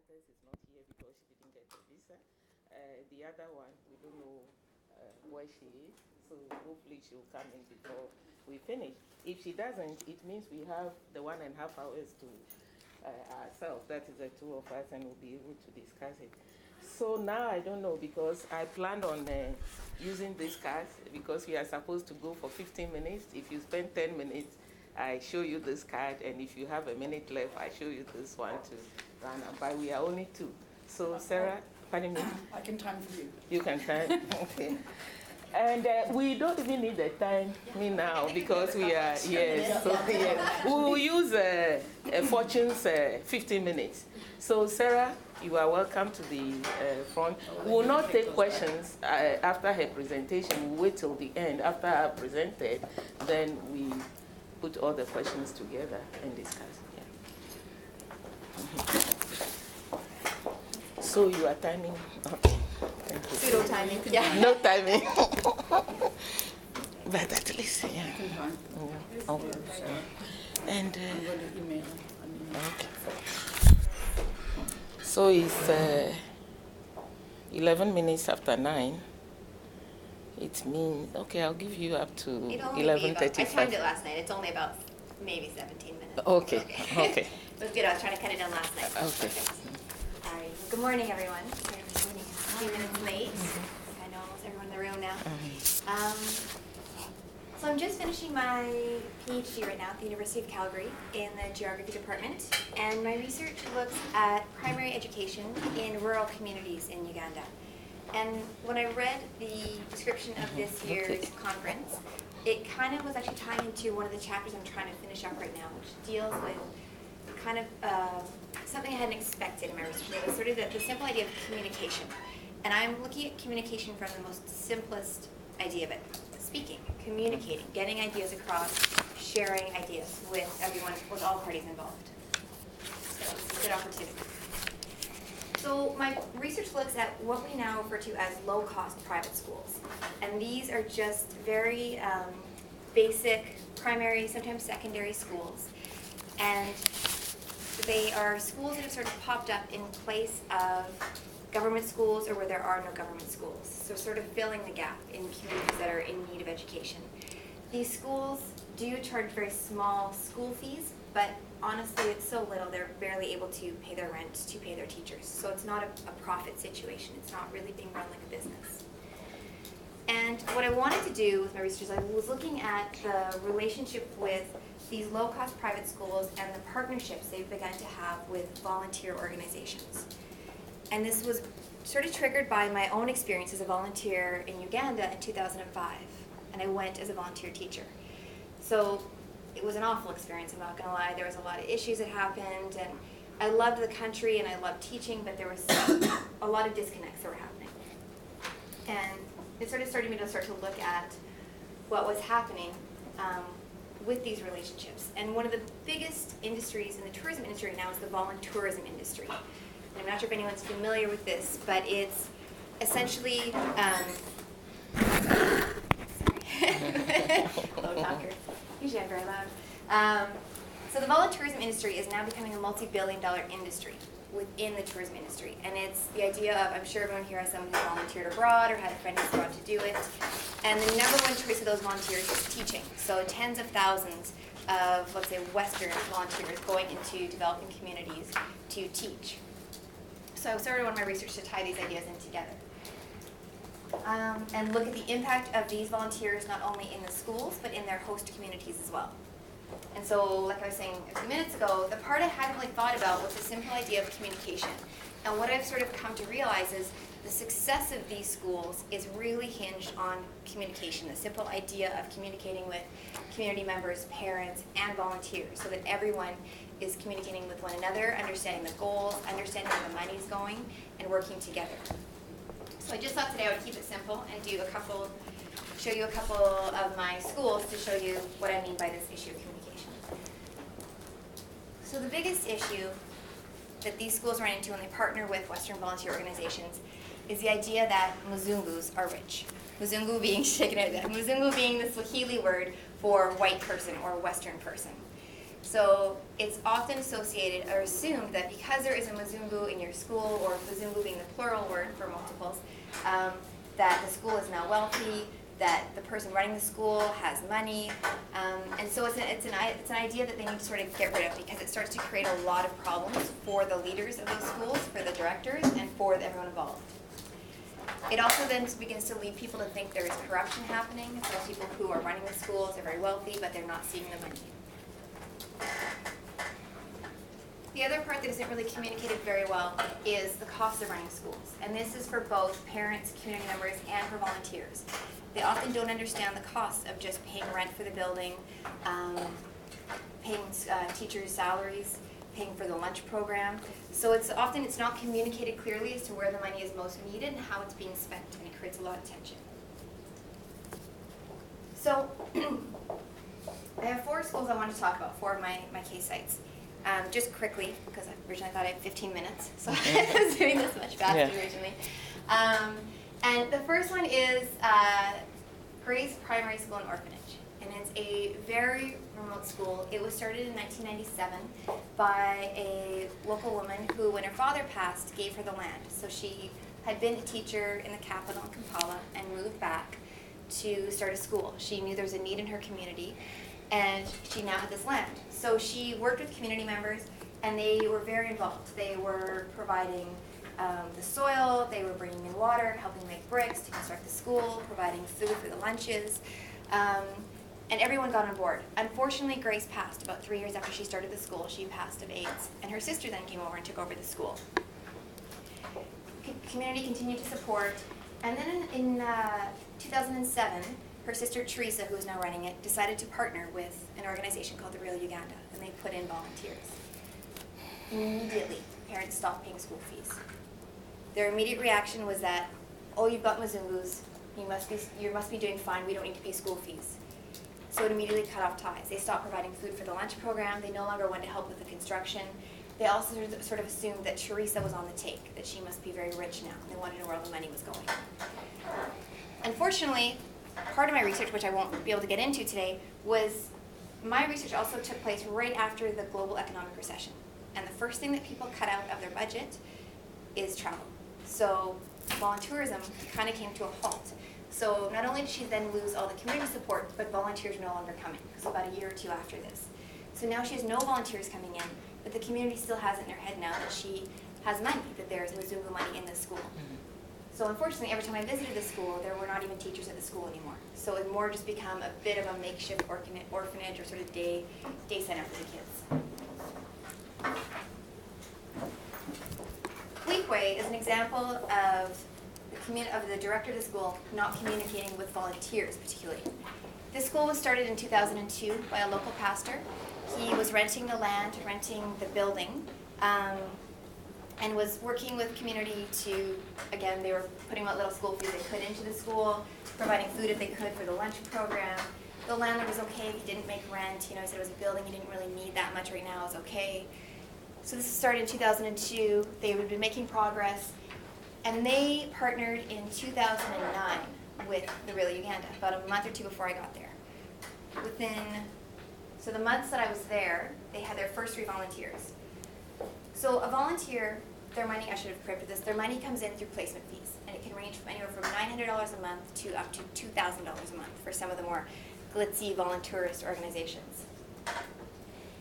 Martez is not here because she didn't get a visa. The other one, we don't know where she is, so hopefully she'll come in before we finish. If she doesn't, it means we have the 1.5 hours to ourselves. That is the two of us, and we'll be able to discuss it. So now I don't know, because I planned on using this card because we are supposed to go for 15 minutes. If you spend 10 minutes, I show you this card, and if you have a minute left, I show you this one to run up. But we are only two. So Sarah, pardon me? I can time for you. You can time? Okay. And we don't even need the time now because we are, yes. So yeah, we will use Fortune's 15 minutes. So Sarah, you are welcome to the front. We will not take questions after her presentation. We'll wait till the end. After I presented, then we put all the questions together and discuss. Yeah. So you are timing? Okay. Thank you. Pseudo timing. Yeah. No timing. But at least, yeah. Yeah. Okay. And I'm going to email. okay. So it's 11 minutes after 9. It means, okay, I'll give you up to 11:35. I timed it last night. It's only about maybe 17 minutes. Okay, okay. It was good. I was trying to cut it down last night. Okay. All right. Good morning, everyone. A few minutes late. I know almost everyone in the room now. So I'm just finishing my PhD right now at the University of Calgary in the Geography Department, and my research looks at primary education in rural communities in Uganda. And when I read the description of this year's conference, it kind of was actually tying into one of the chapters I'm trying to finish up right now, which deals with kind of something I hadn't expected in my research. It was sort of the simple idea of communication. And I'm looking at communication from the most simplest idea of it. Speaking, communicating, getting ideas across, sharing ideas with everyone, with all parties involved. So it's a good opportunity. So my research looks at what we now refer to as low-cost private schools. And these are just very basic primary, sometimes secondary schools. And they are schools that have sort of popped up in place of government schools or where there are no government schools. So sort of filling the gap in communities that are in need of education. These schools do charge very small school fees, but honestly it's so little they're barely able to pay their rent, to pay their teachers. So it's not a profit situation. It's not really being run like a business. And what I wanted to do with my research is I was looking at the relationship with these low-cost private schools and the partnerships they've begun to have with volunteer organizations. And this was sort of triggered by my own experience as a volunteer in Uganda in 2005. And I went as a volunteer teacher. So it was an awful experience, I'm not going to lie. There was a lot of issues that happened, and I loved the country and I loved teaching, but there was a lot of disconnects that were happening. And it sort of started me to start to look at what was happening with these relationships. And one of the biggest industries in the tourism industry now is the voluntourism industry. And I'm not sure if anyone's familiar with this, but it's essentially, sorry, low talker. Usually I'm very loud. So the voluntourism industry is now becoming a multi-billion-dollar industry within the tourism industry. And it's the idea of, I'm sure everyone here has someone who volunteered abroad or had a friend who's abroad to do it. And the number one choice of those volunteers is teaching. So tens of thousands of, let's say, Western volunteers going into developing communities to teach. So I started on my research to tie these ideas in together. And look at the impact of these volunteers not only in the schools, but in their host communities as well. And so, like I was saying a few minutes ago, the part I hadn't really thought about was the simple idea of communication. And what I've sort of come to realize is the success of these schools is really hinged on communication, the simple idea of communicating with community members, parents, and volunteers, so that everyone is communicating with one another, understanding the goals, understanding where the money's going, and working together. So I just thought today I would keep it simple and show you a couple of my schools to show you what I mean by this issue of communication. So the biggest issue that these schools run into when they partner with Western volunteer organizations is the idea that Mzungus are rich. Mzungu being Mzungu being the Swahili word for white person or Western person. So it's often associated or assumed that because there is a Mzungu in your school, or Mzungu being the plural word for multiples, that the school is now wealthy, that the person running the school has money, and so it's an idea that they need to sort of get rid of, because it starts to create a lot of problems for the leaders of those schools, for the directors, and for everyone involved. It also then begins to lead people to think there is corruption happening. So people who are running the schools are very wealthy, but they're not seeing the money. The other part that isn't really communicated very well is the cost of running schools. And this is for both parents, community members, and for volunteers. They often don't understand the cost of just paying rent for the building, paying teachers' salaries, paying for the lunch program. So it's not communicated clearly as to where the money is most needed and how it's being spent, and it creates a lot of tension. So I have 4 schools I want to talk about, 4 of my case sites. Just quickly, because I originally thought I had 15 minutes, so I was doing this much faster originally. And the first one is Grace Primary School and Orphanage. And it's a very remote school. It was started in 1997 by a local woman who, when her father passed, gave her the land. So she had been a teacher in the capital in Kampala and moved back to start a school. She knew there was a need in her community, and she now had this land. So she worked with community members, and they were very involved. They were providing the soil, they were bringing in water, helping make bricks to construct the school, providing food for the lunches, and everyone got on board. Unfortunately, Grace passed about 3 years after she started the school. She passed of AIDS, and her sister then came over and took over the school. Community continued to support, and then in 2007, her sister Teresa, who is now running it, decided to partner with an organization called the Real Uganda, and they put in volunteers. Immediately, parents stopped paying school fees. Their immediate reaction was that, oh, you've got Mzungus, you must be doing fine, we don't need to pay school fees. So it immediately cut off ties. They stopped providing food for the lunch program, they no longer wanted to help with the construction. They also sort of assumed that Teresa was on the take, that she must be very rich now, and they wanted to know where all the money was going. Unfortunately, part of my research, which I won't be able to get into today, was my research also took place right after the global economic recession. And the first thing that people cut out of their budget is travel. So volunteerism kind of came to a halt. So not only did she then lose all the community support, but volunteers were no longer coming. So about a year or 2 after this. So now she has no volunteers coming in, but the community still has it in her head now that she has money, that there's Mzungu money in the school. So unfortunately, every time I visited the school, there were not even teachers at the school anymore. So it more just become a bit of a makeshift orphanage or sort of day center for the kids. Weekway is an example of the director of the school not communicating with volunteers particularly. This school was started in 2002 by a local pastor. He was renting the land, renting the building, and was working with community to, again, they were putting what little school fees they could into the school, providing food if they could for the lunch program. The landlord was okay if he didn't make rent. He said it was a building, he didn't really need that much right now, it was okay. So this started in 2002. They had been making progress, and they partnered in 2009 with the Real Uganda, about a month or 2 before I got there. So the months that I was there, they had their first 3 volunteers. So a volunteer, their money, I should have prepped this, their money comes in through placement fees, and it can range from anywhere from $900 a month to up to $2,000 a month for some of the more glitzy volunteerist organizations.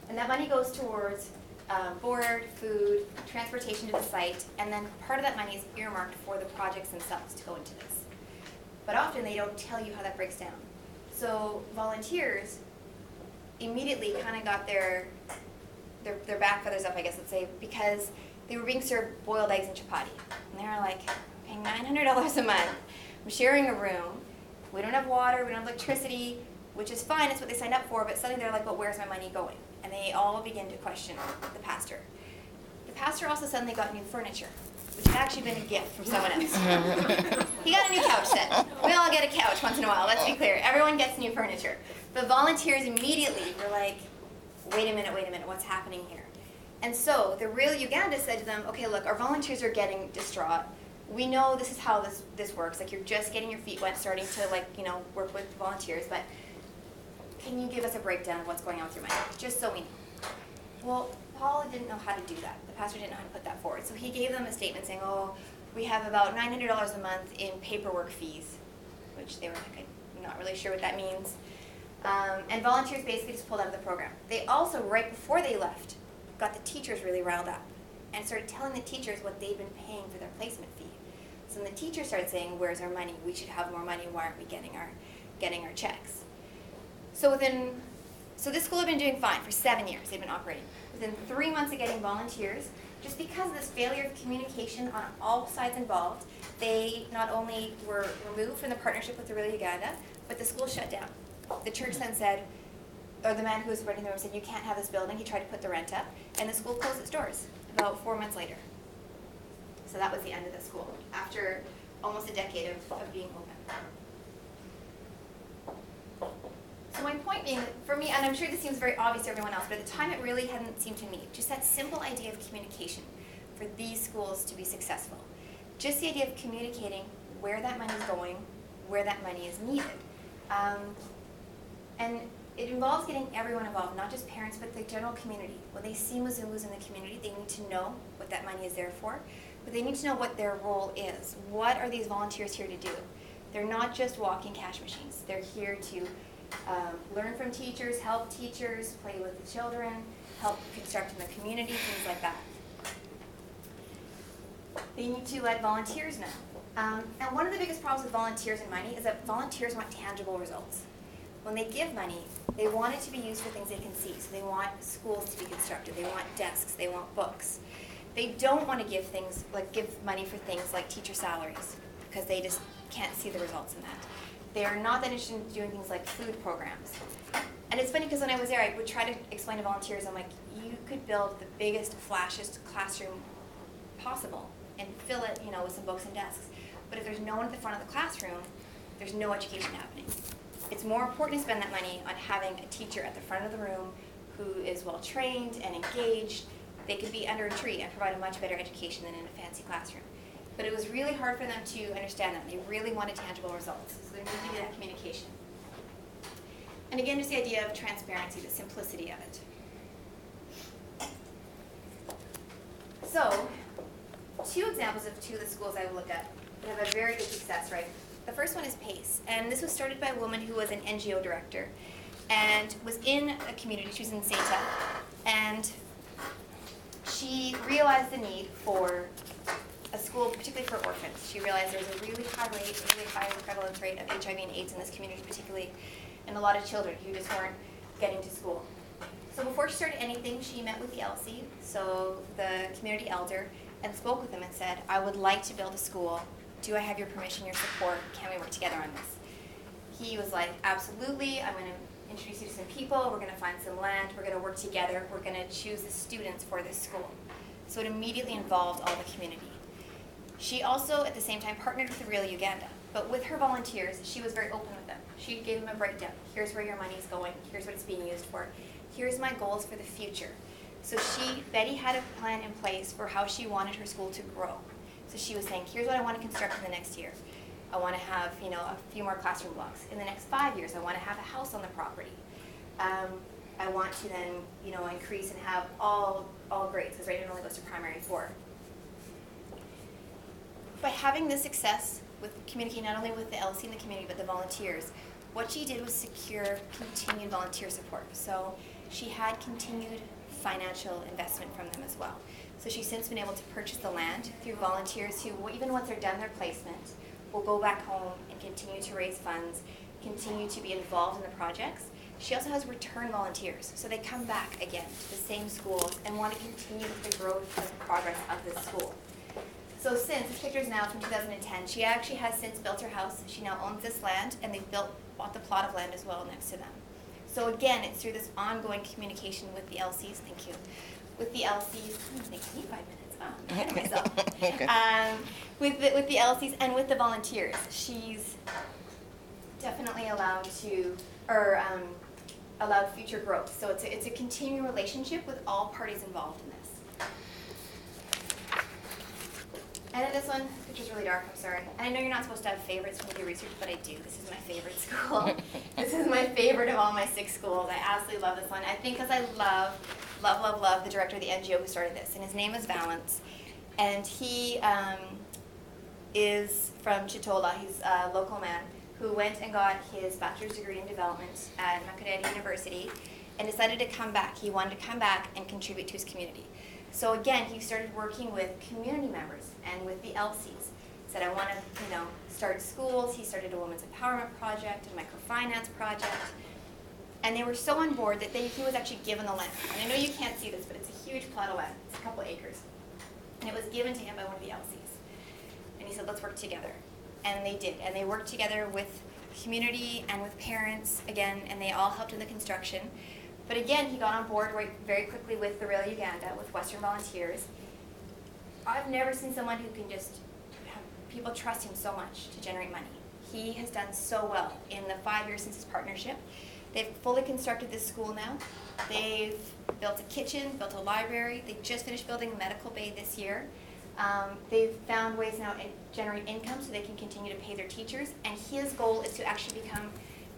And that money goes towards board, food, transportation to the site, and then part of that money is earmarked for the projects themselves to go into this. But often they don't tell you how that breaks down. So volunteers immediately kind of got their back feathers up, I guess, let's say, because they were being served boiled eggs and chapati. And they were like, paying $900 a month, I'm sharing a room, we don't have water, we don't have electricity, which is fine, it's what they signed up for, but suddenly they're like, but where's my money going? And they all begin to question the pastor. The pastor also suddenly got new furniture, which had actually been a gift from someone else. He got a new couch set. We all get a couch once in a while, let's be clear. Everyone gets new furniture. But volunteers immediately were like, wait a minute, what's happening here? And so the Real Uganda said to them, okay, look, our volunteers are getting distraught. We know this is how this works. Like, you're just getting your feet wet, starting to work with volunteers, but can you give us a breakdown of what's going on with your money, just so we know? Well, Paul didn't know how to do that. The pastor didn't know how to put that forward. So he gave them a statement saying, oh, we have about $900 a month in paperwork fees, which they were like, I'm not really sure what that means. And volunteers basically just pulled out of the program. They also, right before they left, got the teachers really riled up and started telling the teachers what they'd been paying for their placement fee. So then the teachers started saying, where's our money? We should have more money. Why aren't we getting our checks? So this school had been doing fine for 7 years. They've been operating. Within 3 months of getting volunteers, just because of this failure of communication on all sides involved, they not only were removed from the partnership with Aurelia Uganda, but the school shut down. The church then said, or the man who was renting the room said, you can't have this building. He tried to put the rent up, and the school closed its doors about 4 months later. So that was the end of the school, after almost a decade of being open. So my point being, for me, and I'm sure this seems very obvious to everyone else, but at the time it really hadn't seemed to me, just that simple idea of communication for these schools to be successful. Just the idea of communicating where that money is going, where that money is needed. And it involves getting everyone involved, not just parents, but the general community. When they see Mzungus in the community, they need to know what that money is there for, but they need to know what their role is. What are these volunteers here to do? They're not just walking cash machines. They're here to learn from teachers, help teachers, play with the children, help construct in the community, things like that. They need to let volunteers know. And one of the biggest problems with volunteers and money is that volunteers want tangible results. When they give money, they want it to be used for things they can see. So they want schools to be constructed, they want desks, they want books. They don't want to give money for things like teacher salaries, because they just can't see the results in that. They are not that interested in doing things like food programs. And it's funny because when I was there, I would try to explain to volunteers, I'm like, you could build the biggest, flashiest classroom possible and fill it, with some books and desks. But if there's no one at the front of the classroom, there's no education happening. It's more important to spend that money on having a teacher at the front of the room who is well trained and engaged. They could be under a tree and provide a much better education than in a fancy classroom. But it was really hard for them to understand that. They really wanted tangible results. So there needed to be that communication. And again, just the idea of transparency, the simplicity of it. So, 2 examples of 2 of the schools I will look at that have a very good success rate. The first one is PACE, and this was started by a woman who was an NGO director and was in a community. She was in Sata, and she realized the need for a school, particularly for orphans. She realized there was a really high prevalence rate of HIV and AIDS in this community, particularly, and a lot of children who just weren't getting to school. So before she started anything, she met with the LC, so the community elder, and spoke with him and said, I would like to build a school. Do I have your permission, your support? Can we work together on this? He was like, absolutely. I'm going to introduce you to some people. We're going to find some land. We're going to work together. We're going to choose the students for this school. So it immediately involved all the community. She also, at the same time, partnered with Aurelia Uganda. But with her volunteers, she was very open with them. She gave them a breakdown. Here's where your money is going. Here's what it's being used for. Here's my goals for the future. So Betty had a plan in place for how she wanted her school to grow. So she was saying, here's what I want to construct in the next year. I want to have, a few more classroom blocks. In the next 5 years, I want to have a house on the property. I want to then, increase and have all grades, because right now it only goes to primary 4. By having this success with communicating not only with the LC and the community, but the volunteers, what she did was secure continued volunteer support. So she had continued financial investment from them as well. So she's since been able to purchase the land through volunteers who, even once they're done their placement, will go back home and continue to raise funds, continue to be involved in the projects. She also has return volunteers, so they come back again to the same schools and want to continue the growth and progress of this school. So since, this picture is now from 2010, she actually has since built her house. She now owns this land, and they've bought the plot of land as well next to them. So again, it's through this ongoing communication with the LCs, thank you, with the LCs, I need 5 minutes, I'm ahead of myself. Okay. With the LCs and with the volunteers, she's definitely allowed future growth. So it's a continuing relationship with all parties involved in this. And then this one, which is really dark, I'm sorry. And I know you're not supposed to have favorites when you do research, but I do. This is my favorite school. This is my favorite of all my 6 schools. I absolutely love this one. I think because I love love the director of the NGO who started this, and his name is Valence, and he is from Chitola. He's a local man who went and got his bachelor's degree in development at Makerere University and decided to come back. He wanted to come back and contribute to his community. So again, he started working with community members and with the LCs. Said, I want to, start schools. He started a women's empowerment project, a microfinance project. And they were so on board that he was actually given the land. And I know you can't see this, but it's a huge plot of land. It's a couple acres. And it was given to him by one of the LCs. And he said, let's work together. And they did. And they worked together with community and with parents, again, and they all helped in the construction. But again, he got on board very quickly with the Rail Uganda, with Western Volunteers. I've never seen someone who can just have people trust him so much to generate money. He has done so well in the 5 years since his partnership. They've fully constructed this school now. They've built a kitchen, built a library. They just finished building a medical bay this year. They've found ways now to generate income so they can continue to pay their teachers. And his goal is to actually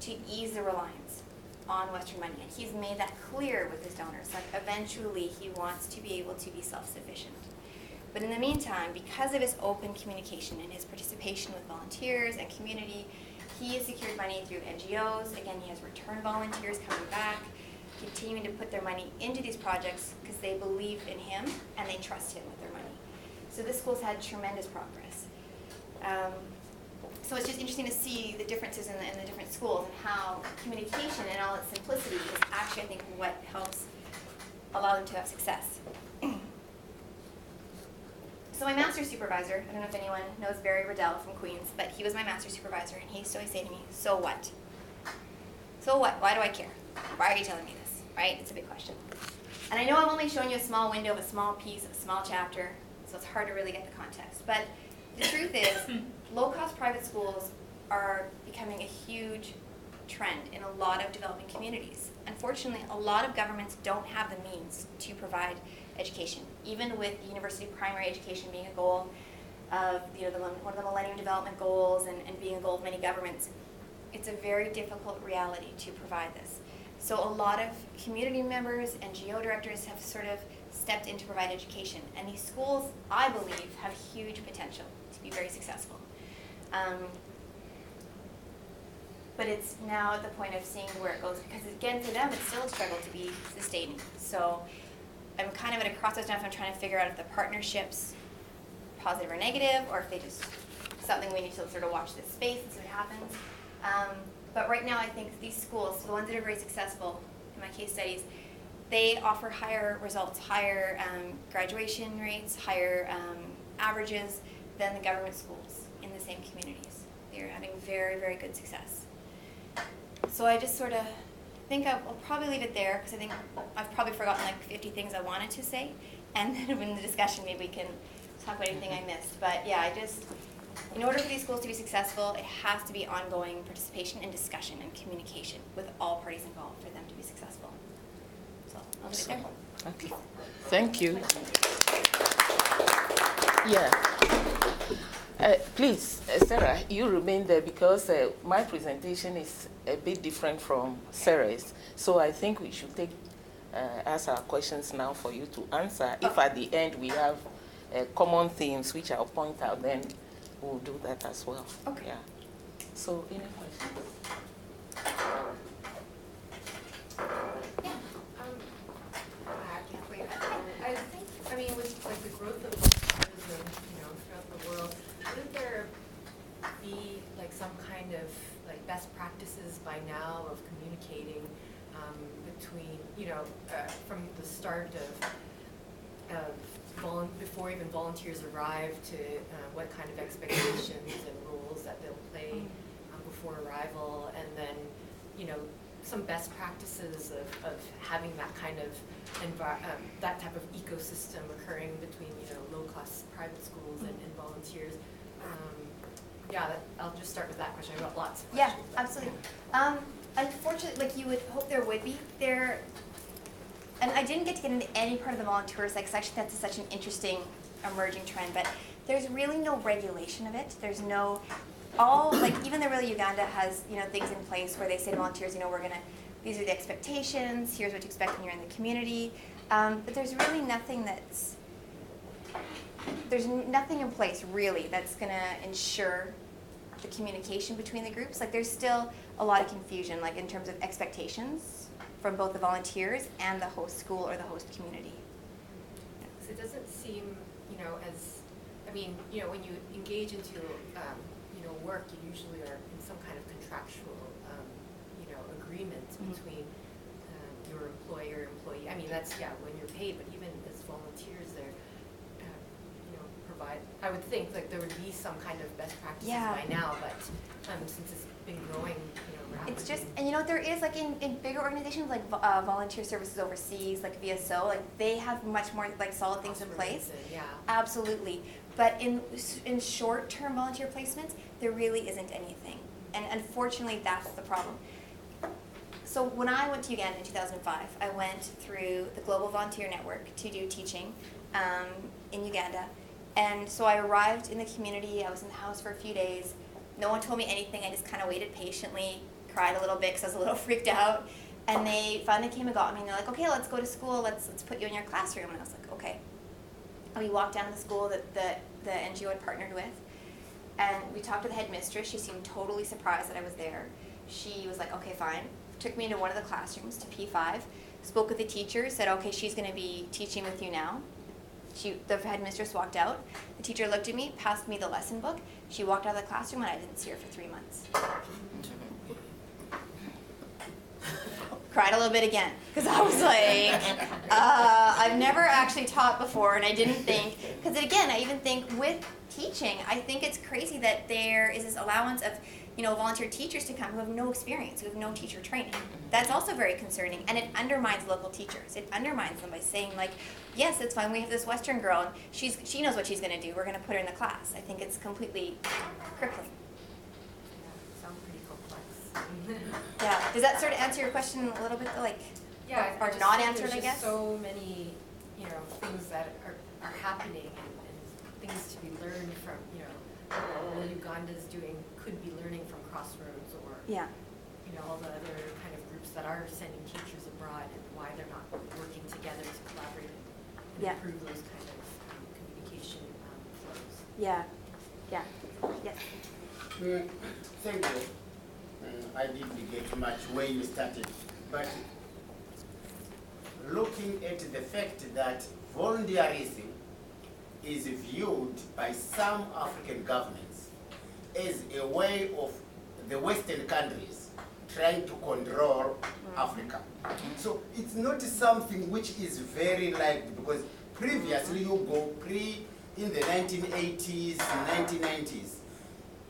to ease the reliance on Western money. And he's made that clear with his donors. Like eventually he wants to be able to be self-sufficient. But in the meantime, because of his open communication and his participation with volunteers and community, he has secured money through NGOs. Again, he has return volunteers coming back, continuing to put their money into these projects because they believe in him and they trust him with their money. So this school's had tremendous progress. So it's just interesting to see the differences in the different schools and how communication in all its simplicity is actually, I think, what helps allow them to have success. So my master supervisor, I don't know if anyone knows Barry Riddell from Queens, but he was my master supervisor, and he used to always say to me, so what? So what? Why do I care? Why are you telling me this? Right? It's a big question. And I know I've only shown you a small window of a small piece, a small chapter, so it's hard to really get the context. But the truth is, low-cost private schools are becoming a huge trend in a lot of developing communities. Unfortunately, a lot of governments don't have the means to provide education, even with university primary education being a goal of one of the Millennium Development Goals and being a goal of many governments. It's a very difficult reality to provide this. So a lot of community members and NGO directors have sort of stepped in to provide education. And these schools, I believe, have huge potential to be very successful. But it's now at the point of seeing where it goes, because again, for them, it's still a struggle to be sustaining. So I'm kind of at a crossroads now if I'm trying to figure out if the partnership's positive or negative, or if they just, something we need to sort of watch this space and see what happens. But right now I think these schools, the ones that are very successful in my case studies, they offer higher results, higher graduation rates, higher averages than the government schools in the same communities. They're having very, very good success. So I just sort of think I'll probably leave it there, because I think I've probably forgotten like 50 things I wanted to say, and then in the discussion maybe we can talk about anything I missed. But yeah, in order for these schools to be successful, it has to be ongoing participation and discussion and communication with all parties involved for them to be successful. So I'll leave it there. Okay, thank you. Yeah. Please, Sarah, you remain there because my presentation is a bit different from Sarah's. So I think we should ask our questions now for you to answer. If at the end we have common themes, which I'll point out, then we'll do that as well. Okay. Yeah. So, any questions? Yeah. I mean, with like the growth of tourism, throughout the world, wouldn't there be like some kind of like best practices by now of communicating between, from the start of before even volunteers arrive to what kind of expectations and rules that they'll play before arrival, and then, some best practices of having that kind of that type of ecosystem occurring between, low-cost private schools and volunteers. I'll just start with that question. I've got lots of questions. Yeah, absolutely. Unfortunately, like you would hope there would be, and I didn't get to get into any part of the volunteer side, because actually that's such an interesting emerging trend, but there's really no regulation of it. There's no, even the Rail Uganda has, things in place where they say to volunteers, these are the expectations, here's what to expect when you're in the community. But there's really nothing there's nothing in place really that's going to ensure the communication between the groups. Like there's still a lot of confusion, like in terms of expectations from both the volunteers and the host school or the host community. So it doesn't seem, as, when you engage into, work, you usually are in some kind of contractual, agreement between your employer, employee. I mean, that's, when you're paid, but even as volunteers, they're, I would think like there would be some kind of best practices by now, but since it's been growing, rapidly. It's just, and there is like in bigger organizations like volunteer services overseas, like VSO, like they have much more like solid things in place. Yeah. Absolutely. But in short-term volunteer placements, there really isn't anything. And unfortunately, that's the problem. So when I went to Uganda in 2005, I went through the Global Volunteer Network to do teaching in Uganda. And so I arrived in the community, I was in the house for a few days. No one told me anything, I just kind of waited patiently, cried a little bit because I was a little freaked out. And they finally came and got me and they're like, okay, let's go to school, let's put you in your classroom. And I was like, okay. And we walked down to the school that the NGO had partnered with. And we talked to the headmistress. She seemed totally surprised that I was there. She was like, okay, fine. Took me into one of the classrooms to P5, spoke with the teacher, said, okay, she's going to be teaching with you now. The headmistress walked out. The teacher looked at me, passed me the lesson book. She walked out of the classroom, and I didn't see her for 3 months. Cried a little bit again, because I was like, I've never actually taught before, and I didn't think, because again, I even think with teaching, I think it's crazy that there is this allowance of volunteer teachers to come who have no experience, who have no teacher training. That's also very concerning, and it undermines local teachers. It undermines them by saying, like, yes, it's fine, we have this Western girl, and she knows what she's going to do, we're going to put her in the class. I think it's completely crippling. Yeah, sounds pretty complex. Yeah, does that sort of answer your question a little bit, like, or not answered, I guess? So many, things that are happening and things to be learned from, what Uganda's doing could be learning from Crossroads or, all the other kind of groups that are sending teachers abroad and why they're not working together to collaborate and improve those kind of communication flows. Yeah. Yes. Thank you. I didn't get much where you started, but looking at the fact that volunteerism is viewed by some African governments as a way of the Western countries trying to control Africa. So it's not something which is very liked, because previously in the 1980s, 1990s,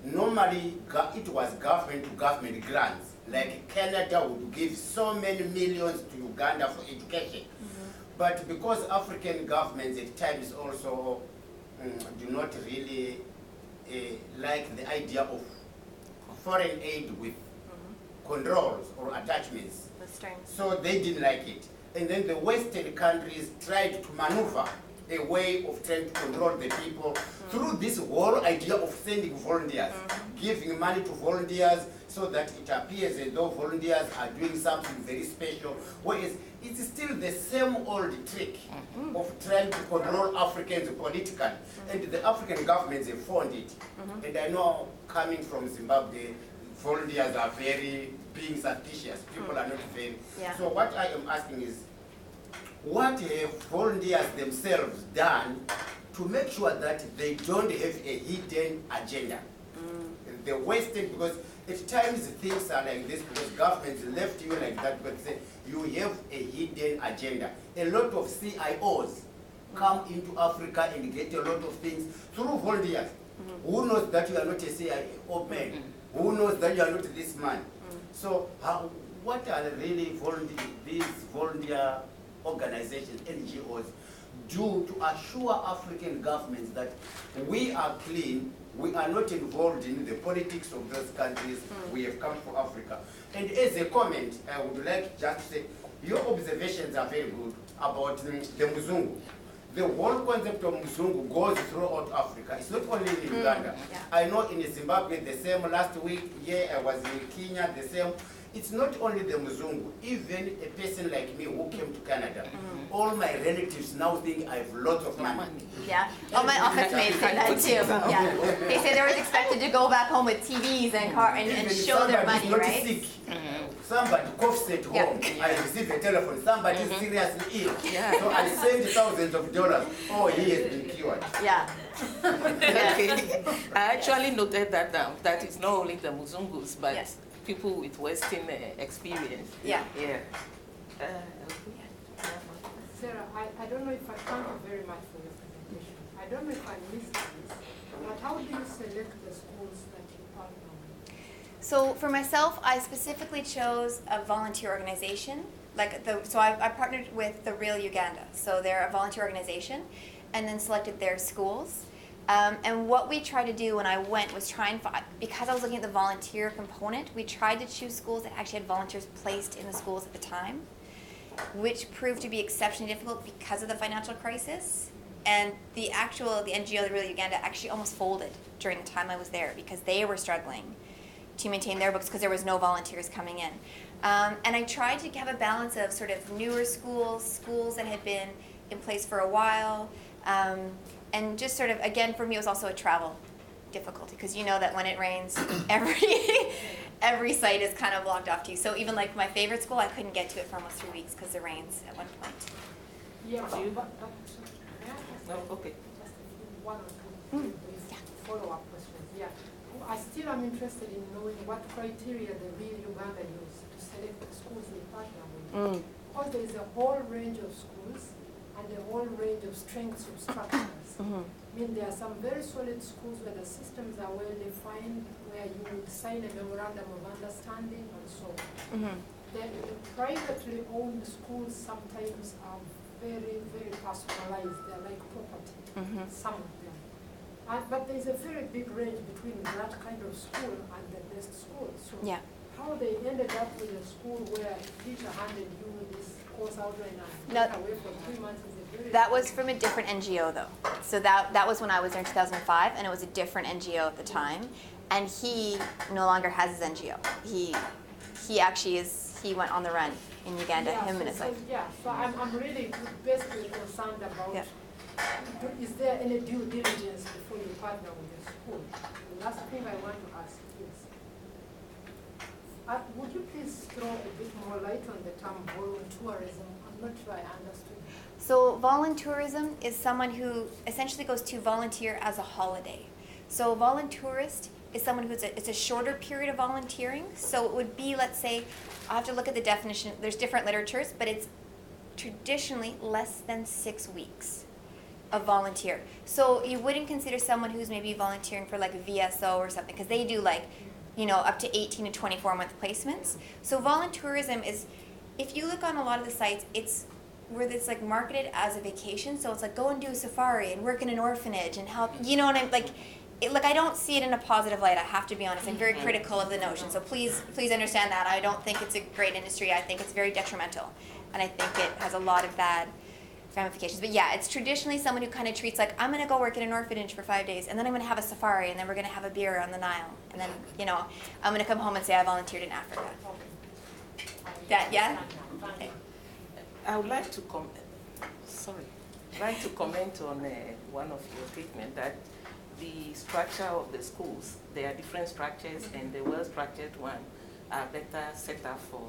normally it was government-to-government grants. Like Canada would give so many millions to Uganda for education. But because African governments at times also do not really like the idea of foreign aid with controls or attachments, so they didn't like it. And then the Western countries tried to maneuver a way of trying to control the people through this whole idea of sending volunteers, giving money to volunteers so that it appears as though volunteers are doing something very special, whereas it's still the same old trick of trying to control Africans politically. And the African governments have found it. And I know, coming from Zimbabwe, volunteers are being suspicious. People are not very. So what I am asking is, what have volunteers themselves done to make sure that they don't have a hidden agenda? The Western, because at times things are like this because governments left you like that, but say you have a hidden agenda. A lot of CIOs come into Africa and get a lot of things through volunteers. Who knows that you are not a CIO man? Who knows that you are not this man? So what are really these volunteer organizations, NGOs, do to assure African governments that we are clean, we are not involved in the politics of those countries, we have come for Africa? And as a comment, I would like just to say, your observations are very good about the Muzungu. The whole concept of Muzungu goes throughout Africa. It's not only in Uganda. I know in Zimbabwe the same. Last week, I was in Kenya, the same. It's not only the Muzungu, even a person like me who came to Canada, all my relatives now think I have lots of money. Yeah. Oh, my office mates say that too. Yeah. They say they were expected to go back home with TVs and and Even show their somebody money, is not right? sick, somebody coughs at Yeah. home, I receive a telephone, somebody is seriously ill. Yeah. So I send thousands of dollars. Oh, he has been cured. Yeah. Okay. I actually noted that down. That is not only the Muzungus, but Yes. people with Western experience. Yeah. Yeah. Sarah, I don't know if I thank you very much for your presentation. I don't know if I missed this, but how do you select the schools that you partner with? So for myself, I specifically chose a volunteer organization. So I partnered with the Real Uganda. So they're a volunteer organization, and then selected their schools. And what we tried to do when I went was try and find, because I was looking at the volunteer component, we tried to choose schools that actually had volunteers placed in the schools at the time, which proved to be exceptionally difficult because of the financial crisis. And the NGO, the Real Uganda, actually almost folded during the time I was there because they were struggling to maintain their books because there was no volunteers coming in. And I tried to have a balance of sort of newer schools that had been in place for a while, and just sort of, again, for me, it was also a travel difficulty because you know that when it rains, every site is kind of blocked off to you. So even like my favorite school, I couldn't get to it for almost 3 weeks because it rains at one point. Yeah, Do you- but may I ask No, okay. just one or two brief follow-up questions? Yeah. I still am interested in knowing what criteria the Real Uganda used to select the schools they partner with. Because there is a whole range of schools and a whole range of strengths of structures. I mean, there are some very solid schools where the systems are well defined, where you would sign a memorandum of understanding and so on. The privately owned schools sometimes are very, very personalized. They're like property, some of them. But there's a very big range between that kind of school and the best school. So Yeah. how they ended up with a school where a teacher handed you this course outline and No. went away for 3 months is a very... That was from a different NGO though. So that was when I was there in 2005, and it was a different NGO at the time. And he no longer has his NGO. He actually he went on the run in Uganda, him and his wife. Yeah, so I'm really basically concerned about, Yeah. Is there any due diligence before you partner with a school? The last thing I want to ask is, would you please throw a bit more light on the term voluntourism? I'm not sure I understood. So voluntourism is someone who essentially goes to volunteer as a holiday. So voluntourist is someone it's a shorter period of volunteering. So it would be, let's say, I have to look at the definition. There's different literatures, but it's traditionally less than 6 weeks of volunteer. So you wouldn't consider someone who's maybe volunteering for like a VSO or something, because they do like, up to 18 to 24 month placements. So voluntourism is, if you look on a lot of the sites, it's where it's like marketed as a vacation. So it's like go and do a safari and work in an orphanage and help, and I'm like, I don't see it in a positive light. I have to be honest. I'm very critical of the notion. So please understand that. I don't think it's a great industry. I think it's very detrimental. And I think it has a lot of bad ramifications. But yeah, it's traditionally someone who kind of treats like, I'm going to go work in an orphanage for 5 days, and then I'm going to have a safari, and then we're going to have a beer on the Nile. And then, I'm going to come home and say I volunteered in Africa. Yeah? Okay. I would like to comment on one of your statements that the structure of the schools, there are different structures, and the well-structured one are better set up for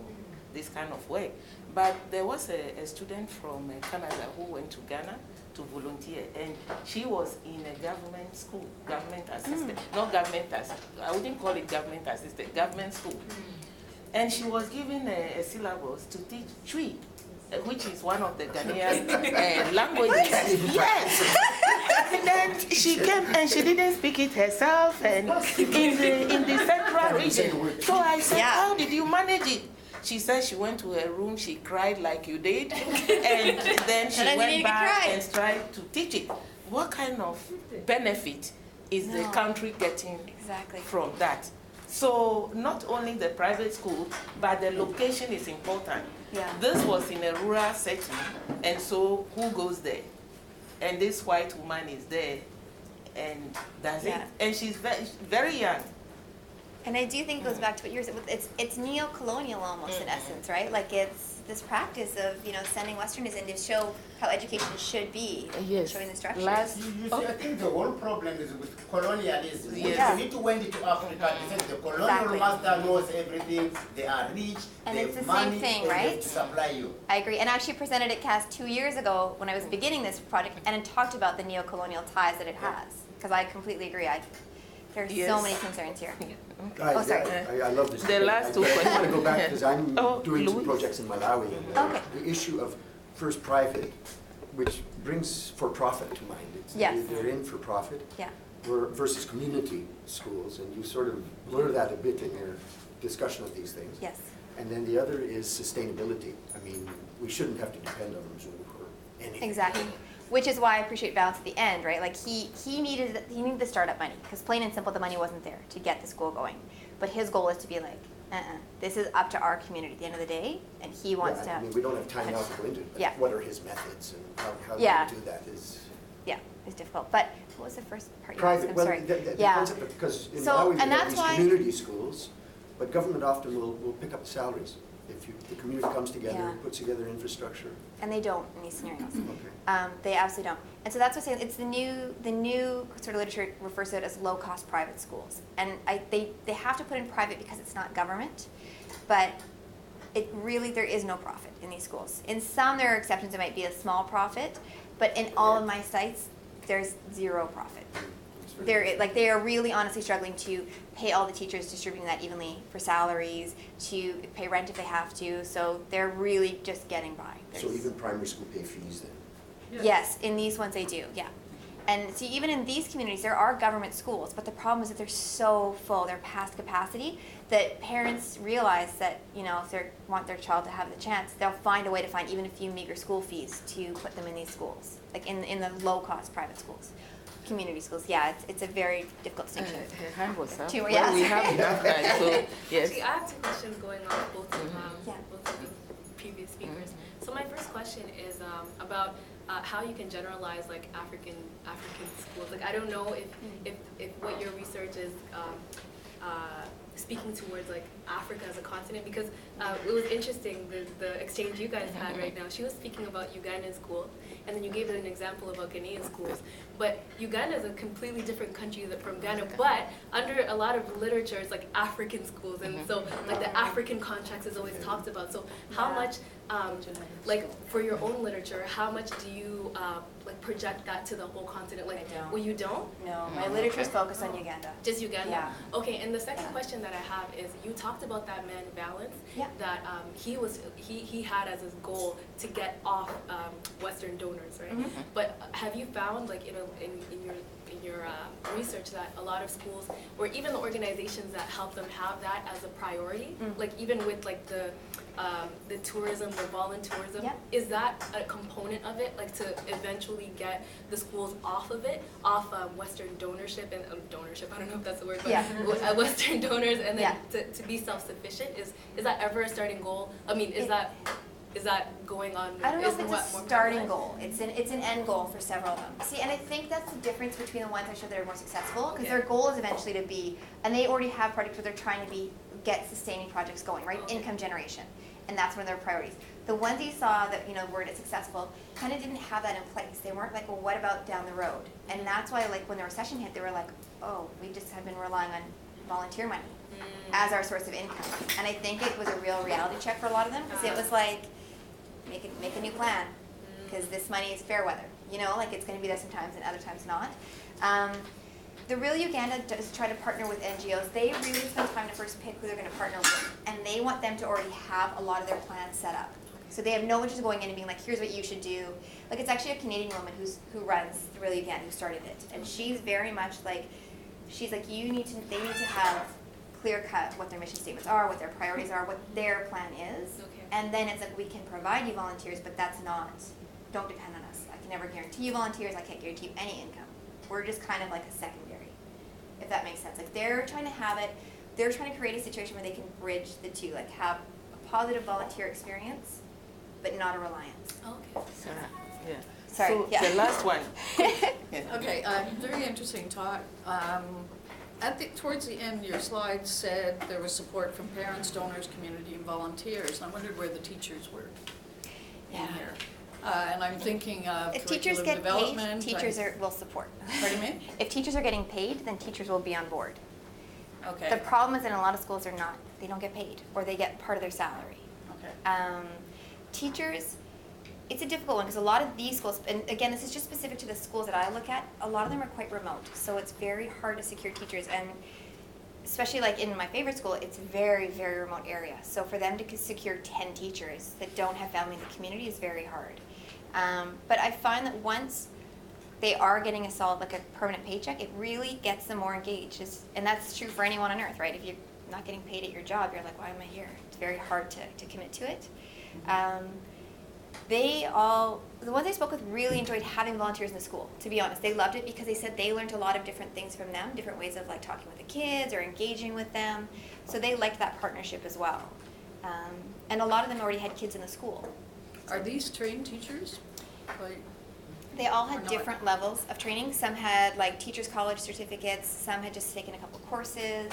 this kind of work. But there was a student from Canada who went to Ghana to volunteer, and she was in a government school, government assistant, not government assistant, I wouldn't call it government assistant, government school. And she was given a syllabus to teach Twi, which is one of the Ghanaian languages. Yes. And then she came and she didn't speak it herself, and in the central region. So I said, how did you manage it? She said she went to her room, she cried like you did, and then she went back and tried to teach it. What kind of benefit is the country getting from that? So not only the private school, but the location is important. Yeah. This was in a rural setting, and so who goes there? And this white woman is there, and that's it. And she's very, very young. And I do think it goes back to what you're saying. It's neo-colonial almost in essence, right? Like it's this practice of sending Westerners in to show how education should be, Yes. showing the structures. You see, I think the whole problem is with colonialism. Yes. When it went into Africa, they said the colonial Exactly. master knows everything, they are rich, And they it's have the same money, thing, and they right? have to supply you. I agree, and actually presented at CAAS 2 years ago when I was beginning this project, and it talked about the neo-colonial ties that it has. Because I completely agree. There's so Yes. many concerns here. I, sorry. I love this. The debate. last two I want to questions. go back because I'm Oh, doing some Louis. projects in Malawi. And, Okay. The issue of first private, which brings for profit to mind. Yes. They're in for profit Yeah. versus community schools, and you sort of blur that a bit in your discussion of these things. Yes. And then the other is sustainability. I mean, we shouldn't have to depend on Zoom for anything. Exactly. Which is why I appreciate Balance at the end, right? Like he needed the startup money because plain and simple the money wasn't there to get the school going. But his goal is to be like, this is up to our community at the end of the day, and he wants Yeah, to. I mean, we don't have time now to go into it, but Yeah. what are his methods and how Yeah. do you do that is. Yeah, it's difficult. But what was the first part? you asked? Private, I'm well, sorry. the Yeah. concept of, because in So, Malawi, we and have that's these why- community schools, but government often will pick up the salaries. If the community comes together, Yeah. puts together infrastructure. And they don't in these scenarios. Okay. They absolutely don't. And so that's what I'm saying. It's the new sort of literature refers to it as low-cost private schools. And they have to put in private because it's not government, but there is no profit in these schools. In some there are exceptions. It might be a small profit, but in all of my sites, there's zero profit. They are really honestly struggling to pay all the teachers, distributing that evenly for salaries, to pay rent if they have to. So they're really just getting by. So even primary school pay fees then? Yes, in these ones they do, yeah. And see, even in these communities, there are government schools, but the problem is that they're so full, they're past capacity, that parents realize that, if they want their child to have the chance, they'll find a way to find even a few meager school fees to put them in these schools, like in the low-cost private schools. Community schools, yeah, it's a very difficult distinction. Her hand was up. Two, Well, yes. we have enough time, so, yes. Actually, I have two questions going on with both of Yeah. both of the previous speakers. So my first question is about how you can generalize like African schools. Like I don't know if what your research is speaking towards like Africa as a continent, because it was interesting the exchange you guys had right now. She was speaking about Ugandan schools, and then you gave an example about Ghanaian schools. But Uganda is a completely different country from Ghana, but under a lot of literature, it's like African schools, and so like the African context is always talked about. So how much, like for your own literature, how much do you like project that to the whole continent? Like, I don't. well, you don't? No, my literature's focused on Uganda. Just Uganda? Yeah. Okay, and the second question that I have is, you talked about that man Valence, Yeah. that he had as his goal to get off Western donors, right? Mhm. But have you found, like in your research, that a lot of schools, or even the organizations that help them have that as a priority, like even with like the tourism, the volunteerism, Yeah. is that a component of it, like to eventually get the schools off of it, off Western donorship and donorship, I don't know if that's the word, but Yeah. Western donors, and then Yeah. to be self-sufficient? Is that ever a starting goal? I mean, is that going on? I don't know is if it's what a more starting prevalent? goal. It's an end goal for several of them. See, and I think that's the difference between the ones I showed that are more successful, because Okay. their goal is eventually to be, and they already have projects where they're trying to get sustaining projects going, right? Okay. Income generation, and that's one of their priorities. The ones you saw that were successful kind of didn't have that in place. They weren't like, well, what about down the road? And that's why, like, when the recession hit, they were like, oh, we just have been relying on volunteer money as our source of income. And I think it was a real reality check for a lot of them, because it was like, make a new plan, because this money is fair weather. Like it's going to be there sometimes and other times not. The real Uganda does try to partner with NGOs. They really spend time to first pick who they're going to partner with, and they want them to already have a lot of their plans set up. So they have no interest in going in and being like, here's what you should do. Like, it's actually a Canadian woman who runs the real Uganda, who started it, and she's very much like, she's like, they need to have clear cut what their mission statements are, what their priorities are, what their plan is. Okay. And then it's like, we can provide you volunteers, but don't depend on us. I can never guarantee you volunteers. I can't guarantee you any income. We're just kind of like a secondary, if that makes sense. Like, they're trying to create a situation where they can bridge the two, like have a positive volunteer experience, but not a reliance. Okay. Sarah, yeah. Sorry, So yeah. the last one. Okay, very interesting talk. Towards the end, your slide said there was support from parents, donors, community, and volunteers. And I wondered where the teachers were in here. And I'm thinking of If teachers curriculum get development. paid, teachers will support. Pardon me? If teachers are getting paid, then teachers will be on board. Okay. The problem is that in a lot of schools they're not. They don't get paid, or they get part of their salary. Okay. Teachers, it's a difficult one because a lot of these schools, and again, this is just specific to the schools that I look at, a lot of them are quite remote. So it's very hard to secure teachers, and especially like in my favorite school, it's a very, very remote area. So for them to secure 10 teachers that don't have family in the community is very hard. But I find that once they are getting a solid, like a permanent paycheck, it really gets them more engaged. And that's true for anyone on earth, right? If you're not getting paid at your job, you're like, why am I here? It's very hard to commit to it. The ones I spoke with really enjoyed having volunteers in the school, to be honest. They loved it because they said they learned a lot of different things from them, different ways of like talking with the kids or engaging with them. So they liked that partnership as well. And a lot of them already had kids in the school. Are these trained teachers? Like, They all Or had not. different levels of training. Some had like teachers' college certificates. Some had just taken a couple courses.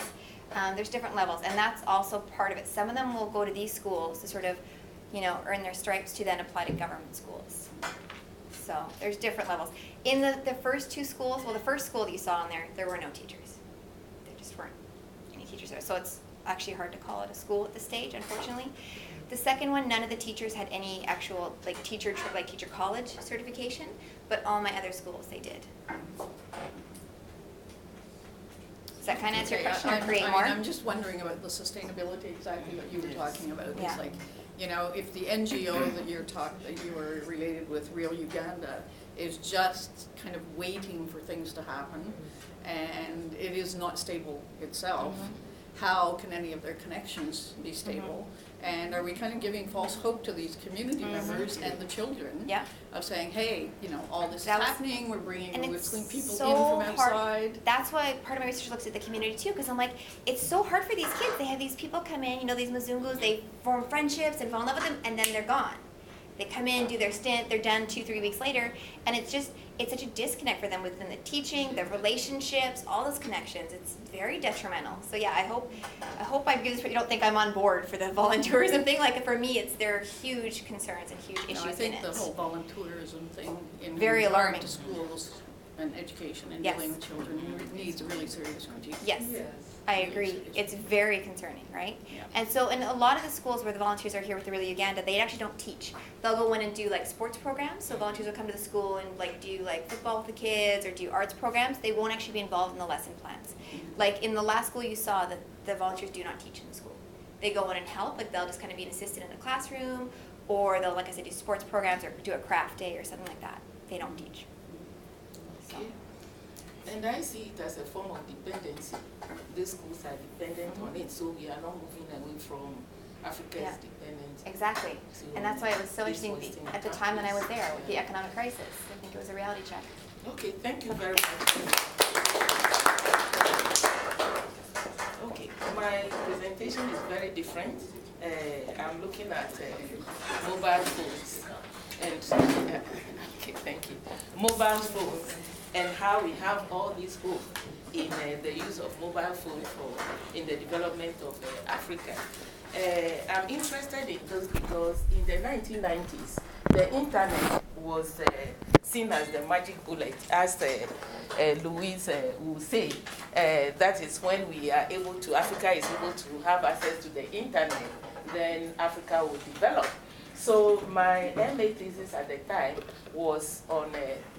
There's different levels, and that's also part of it. Some of them will go to these schools to sort of, earn their stripes to then apply to government schools. So there's different levels. In the first two schools, well, the first school that you saw in there were no teachers. There just weren't any teachers there. So it's actually hard to call it a school at this stage, unfortunately. The second one, none of the teachers had any actual teacher college certification, but all my other schools they did. Does that kind of answer your question or create more? I'm just wondering about the sustainability, exactly what you were talking about. Yeah. It's like, if the NGO that you were related with, Real Uganda, is just kind of waiting for things to happen, and it is not stable itself, how can any of their connections be stable? And are we kind of giving false hope to these community members and the children Yeah. of saying, hey, all this is That was- happening, we're bringing And people it's in so from hard. outside. That's why part of my research looks at the community too, because I'm like, it's so hard for these kids. They have these people come in, these Mzungus, they form friendships and fall in love with them, and then they're gone. They come in, do their stint, they're done 2-3 weeks later, and it's such a disconnect for them within the teaching, their relationships, all those connections. It's very detrimental. So yeah, I hope I give this, you don't think I'm on board for the volunteerism thing. Like for me, there are huge concerns and huge issues I think in it. the whole volunteerism thing in Very regard alarming. to schools and education and Yes. dealing with children needs a really serious critique. Yes. I agree. It's very concerning, right? Yeah. And so in a lot of the schools where the volunteers are here with the Really Uganda, they actually don't teach. They'll go in and do sports programs. So volunteers will come to the school and do football with the kids or do arts programs. They won't actually be involved in the lesson plans. Like in the last school you saw, that the volunteers do not teach in the school. They go in and help. They'll just kind of be an assistant in the classroom, or they'll, like I said, do sports programs or do a craft day or something like that. They don't teach. So. And I see it as a form of dependency. These schools are dependent on it, so we are not moving away from Africa's Yeah. dependence. Exactly. And that's why it was so This interesting Western at the time when I was there with the Yeah. economic crisis. I think it was a reality check. Okay, thank you very much. Okay, my presentation is very different. I'm looking at mobile phones and okay, thank you. Mobile phones and how we have all this hope in the use of mobile phones in the development of Africa. I'm interested in this because in the 1990s, the internet was seen as the magic bullet, as Louise will say. That is when we are able to, Africa is able to have access to the internet, then Africa will develop. So my MA thesis at the time was on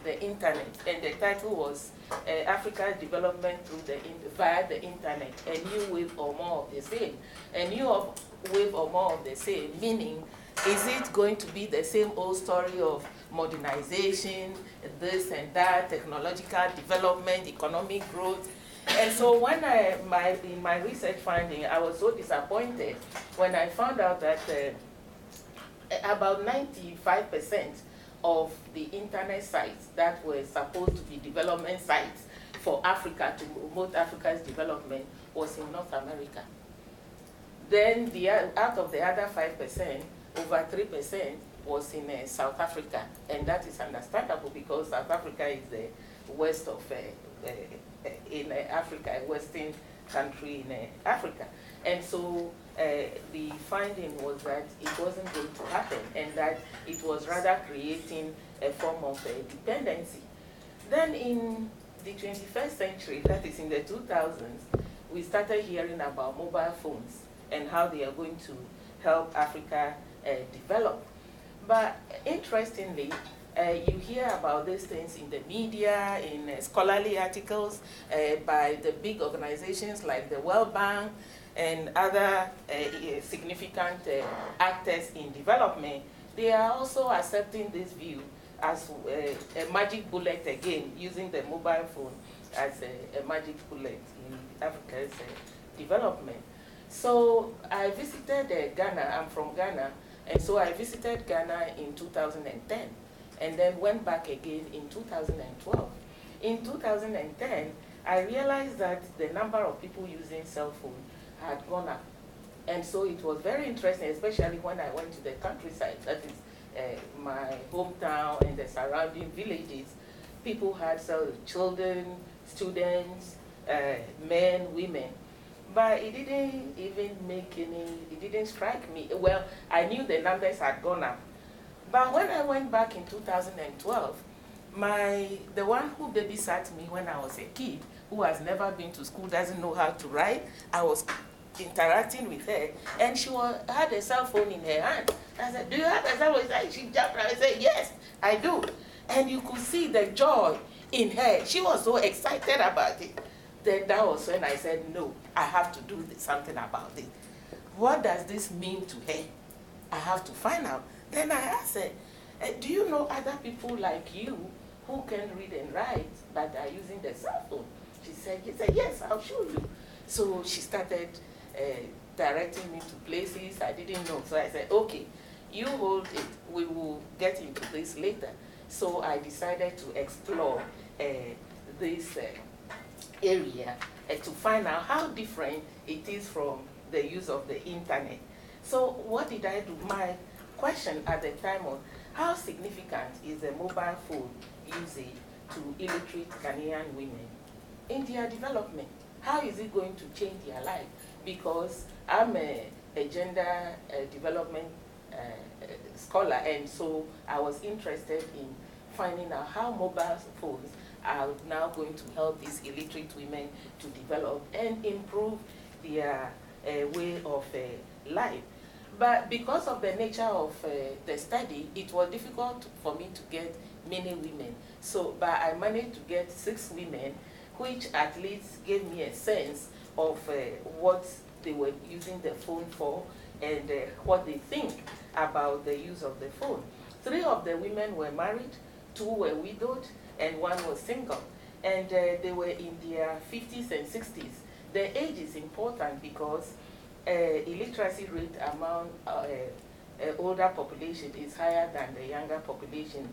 the internet, and the title was Africa's Development via the Internet, a new wave or more of the same. A new wave or more of the same, meaning, is it going to be the same old story of modernization, this and that, technological development, economic growth? And so when in my research finding, I was so disappointed when I found out that about 95% of the internet sites that were supposed to be development sites for Africa to promote Africa's development was in North America. Then out of the other 5%, over 3% was in South Africa. And that is understandable because South Africa is the west of in Africa, a western country in Africa. And so the finding was that it wasn't going to happen, and that it was rather creating a form of dependency. Then in the 21st century, that is in the 2000s, we started hearing about mobile phones and how they are going to help Africa develop. But interestingly, you hear about these things in the media, in scholarly articles by the big organizations like the World Bank and other significant actors in development. They are also accepting this view as a magic bullet again, using the mobile phone as a magic bullet in Africa's development. So I visited Ghana. I'm from Ghana, and so I visited Ghana in 2010, and then went back again in 2012. In 2010, I realized that the number of people using cell phone had gone up. And so it was very interesting, especially when I went to the countryside, that is my hometown and the surrounding villages. People had children, students, men, women. But it didn't even it didn't strike me. Well, I knew the numbers had gone up. But when I went back in 2012, the one who babysat me when I was a kid, who has never been to school, doesn't know how to write, I was interacting with her, and she had a cell phone in her hand. I said, do you have a cell phone? She jumped and I said, yes, I do. And you could see the joy in her. She was so excited about it. Then that was when I said, no, I have to do something about it. What does this mean to her? I have to find out. Then I asked her, do you know other people like you who can read and write but are using the cell phone? She said, yes, I'll show you. So she started directing me to places I didn't know. So I said, okay, you hold it. We will get into this later. So I decided to explore this area to find out how different it is from the use of the internet. So what did I do? My question at the time was, how significant is the mobile phone usage to illiterate Ghanaian women in their development? How is it going to change their life? Because I'm a gender development scholar, and so I was interested in finding out how mobile phones are now going to help these illiterate women to develop and improve their way of life. But because of the nature of the study, it was difficult for me to get many women. So, but I managed to get 6 women, which at least gave me a sense of what they were using the phone for and what they think about the use of the phone. 3 of the women were married, 2 were widowed, and 1 was single. And they were in their 50s and 60s. The age is important because illiteracy rate among older population is higher than the younger population,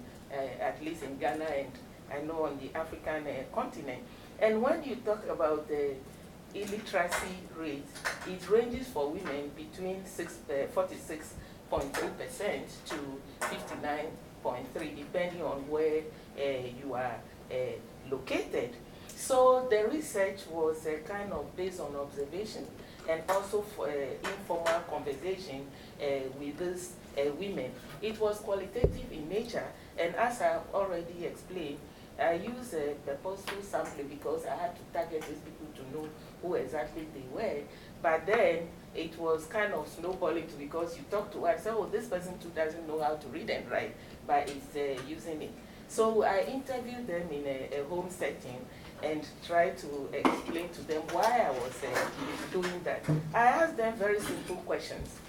at least in Ghana and I know on the African continent. And when you talk about the illiteracy rate, it ranges for women between 46.3% to 59.3%, depending on where you are located. So the research was kind of based on observation and also for informal conversation with these women. It was qualitative in nature, and as I already explained, I used purposeful sampling because I had to target these people to know who exactly they were. But then it was kind of snowballing too, because you talk to one, say, oh, this person too doesn't know how to read and write, but it's using it. So I interviewed them in a home setting and tried to explain to them why I was doing that. I asked them very simple questions.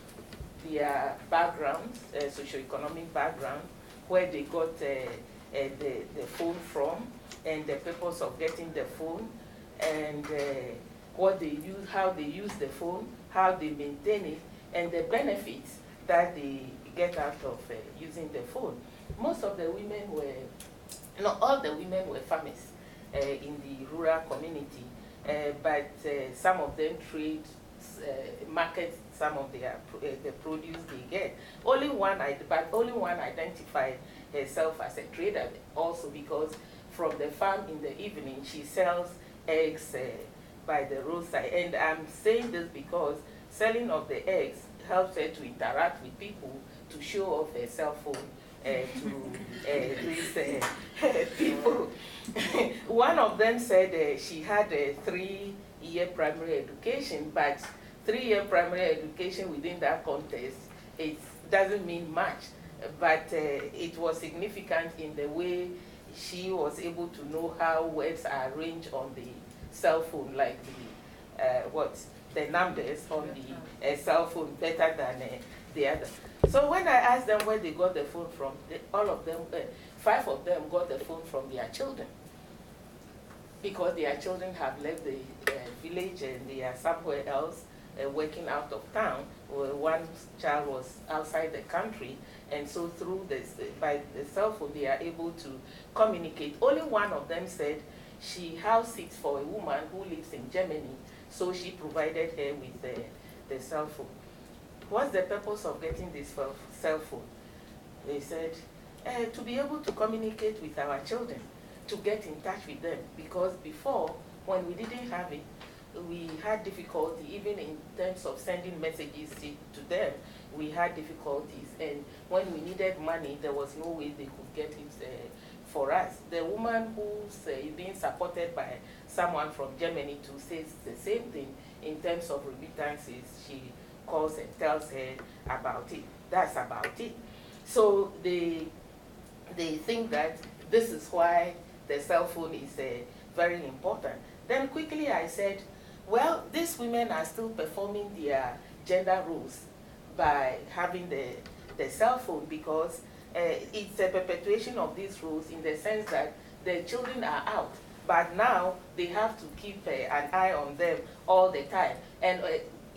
Their background, socioeconomic background, where they got the phone from, and the purpose of getting the phone, and what they use, how they use the phone, how they maintain it, and the benefits that they get out of using the phone. Most of the women were, not all the women were farmers in the rural community, but some of them trade, market some of their the produce they get. Only one identified herself as a trader also, because from the farm in the evening, she sells eggs by the roadside. And I'm saying this because selling of the eggs helps her to interact with people, to show off her cell phone to these people. One of them said she had a 3-year primary education, but 3-year primary education within that context, it doesn't mean much, but it was significant in the way she was able to know how words are arranged on the cell phone, like the numbers on the cell phone better than the other. So when I asked them where they got the phone from, all of them, 5 of them got the phone from their children, because their children have left the village and they are somewhere else working out of town. One child was outside the country, and so through this, by the cell phone, they are able to communicate. Only one of them said she house sits for a woman who lives in Germany, so she provided her with the cell phone. What's the purpose of getting this cell phone? They said, to be able to communicate with our children, to get in touch with them, because before, when we didn't have it, we had difficulty, even in terms of sending messages to them, we had difficulties. And when we needed money, there was no way they could get it for us. The woman who's being supported by someone from Germany to say the same thing in terms of remittances, she calls and tells her about it. That's about it. So they think that this is why the cell phone is very important. Then quickly I said, well, these women are still performing their gender roles by having the cell phone, because it's a perpetuation of these roles in the sense that the children are out, but now they have to keep an eye on them all the time, and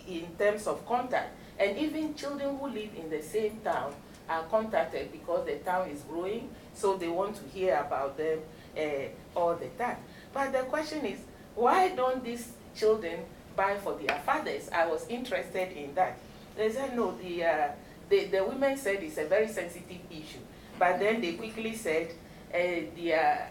in terms of contact. And even children who live in the same town are contacted because the town is growing, so they want to hear about them all the time. But the question is, why don't these children buy for their fathers? I was interested in that. They said no, the women said it's a very sensitive issue, but then they quickly said their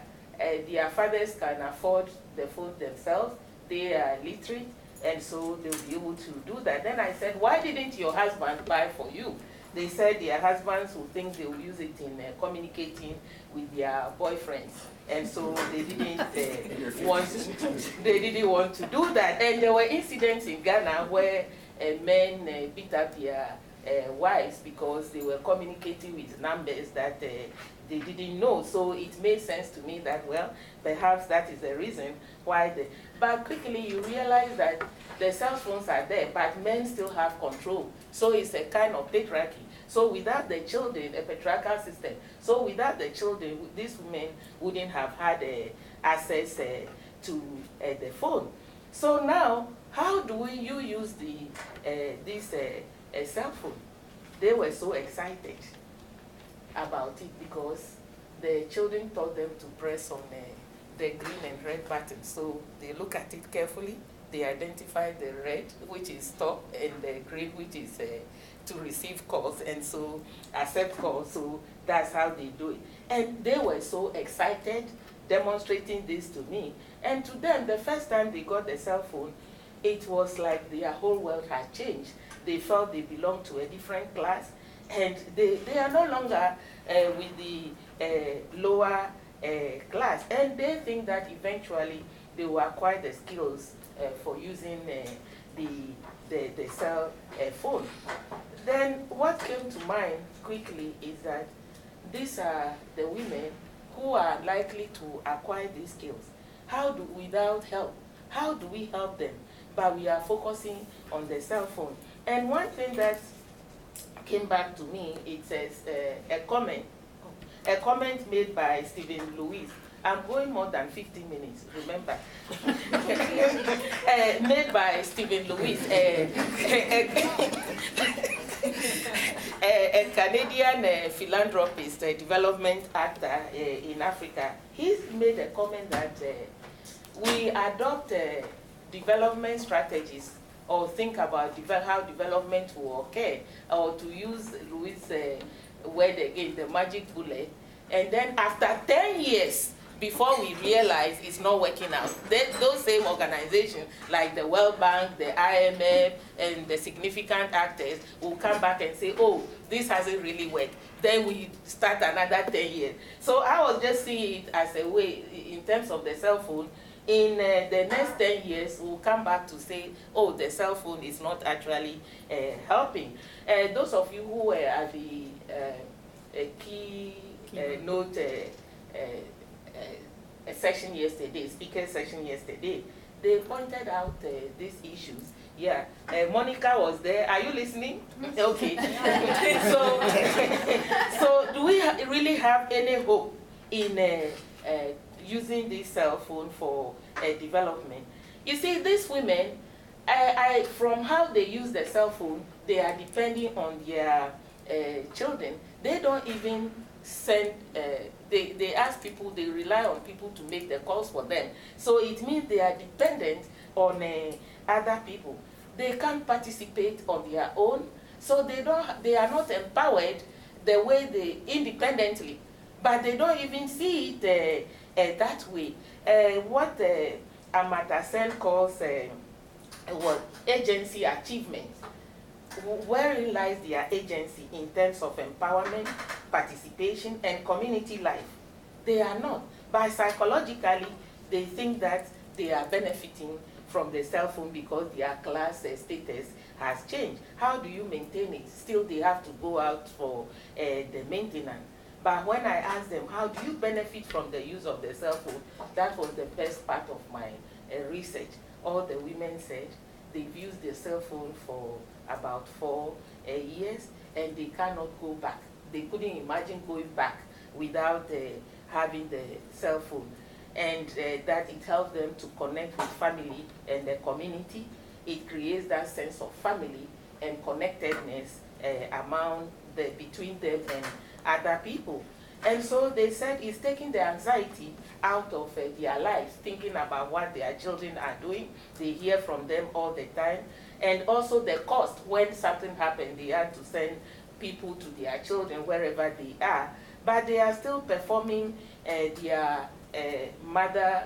fathers can afford the phone themselves, they are literate, and so they'll be able to do that. Then I said, why didn't your husband buy for you? They said their husbands will think they will use it in communicating with their boyfriends, and so they didn't want to do that. And there were incidents in Ghana where men beat up their wives because they were communicating with numbers that they didn't know. So it made sense to me that, well, perhaps that is the reason why but quickly you realize that the cell phones are there, but men still have control. So it's a kind of patriarchy. So without the children, a patriarchal system. So without the children, these women wouldn't have had access to the phone. So now, how do you use this cell phone? They were so excited about it because the children taught them to press on the green and red button. So they look at it carefully. They identify the red, which is stop, and the green, which is to receive calls, and so accept calls. So that's how they do it. And they were so excited demonstrating this to me. And to them, the first time they got the cell phone, it was like their whole world had changed. They felt they belonged to a different class, and they are no longer with the lower class. And they think that eventually they will acquire the skills for using the cell phone. Then what came to mind quickly is that these are the women who are likely to acquire these skills. Without help, how do we help them? But we are focusing on the cell phone. And one thing that came back to me, it says a comment made by Stephen Lewis. I'm going more than 50 minutes, remember. Made by Stephen Lewis, a Canadian philanthropist, a development actor in Africa. He's made a comment that we adopt development strategies or think about how development will occur, or to use Louis' word again, the magic bullet, and then after 10 years, before we realize it's not working out. Those same organizations, like the World Bank, the IMF, and the significant actors will come back and say, oh, this hasn't really worked. Then we start another 10 years. So I was just seeing it as a way, in terms of the cell phone, in the next 10 years, we'll come back to say, oh, the cell phone is not actually helping. Those of you who were at the key note session yesterday, speaker session yesterday, they pointed out these issues. Yeah, Monica was there. Are you listening? Okay. So do we really have any hope in using this cell phone for development? You see, these women, from how they use the cell phone, they are depending on their children. They don't even send, they ask people, they rely on people to make the calls for them. So it means they are dependent on other people. They can't participate on their own, so they are not empowered the way they independently, but they don't even see it that way. What Amata Sen calls what agency achievement. Wherein lies their agency in terms of empowerment, participation, and community life? They are not. But psychologically, they think that they are benefiting from the cell phone because their class status has changed. How do you maintain it? Still, they have to go out for the maintenance. But when I asked them, how do you benefit from the use of the cell phone? That was the best part of my research. All the women said they've used the cell phone for about 4 years, and they cannot go back. They couldn't imagine going back without having the cell phone. And that it helps them to connect with family and the community. It creates that sense of family and connectedness between them and other people. And so they said it's taking the anxiety out of their lives, thinking about what their children are doing. They hear from them all the time. And also the cost, when something happened, they had to send people to their children wherever they are. But they are still performing their the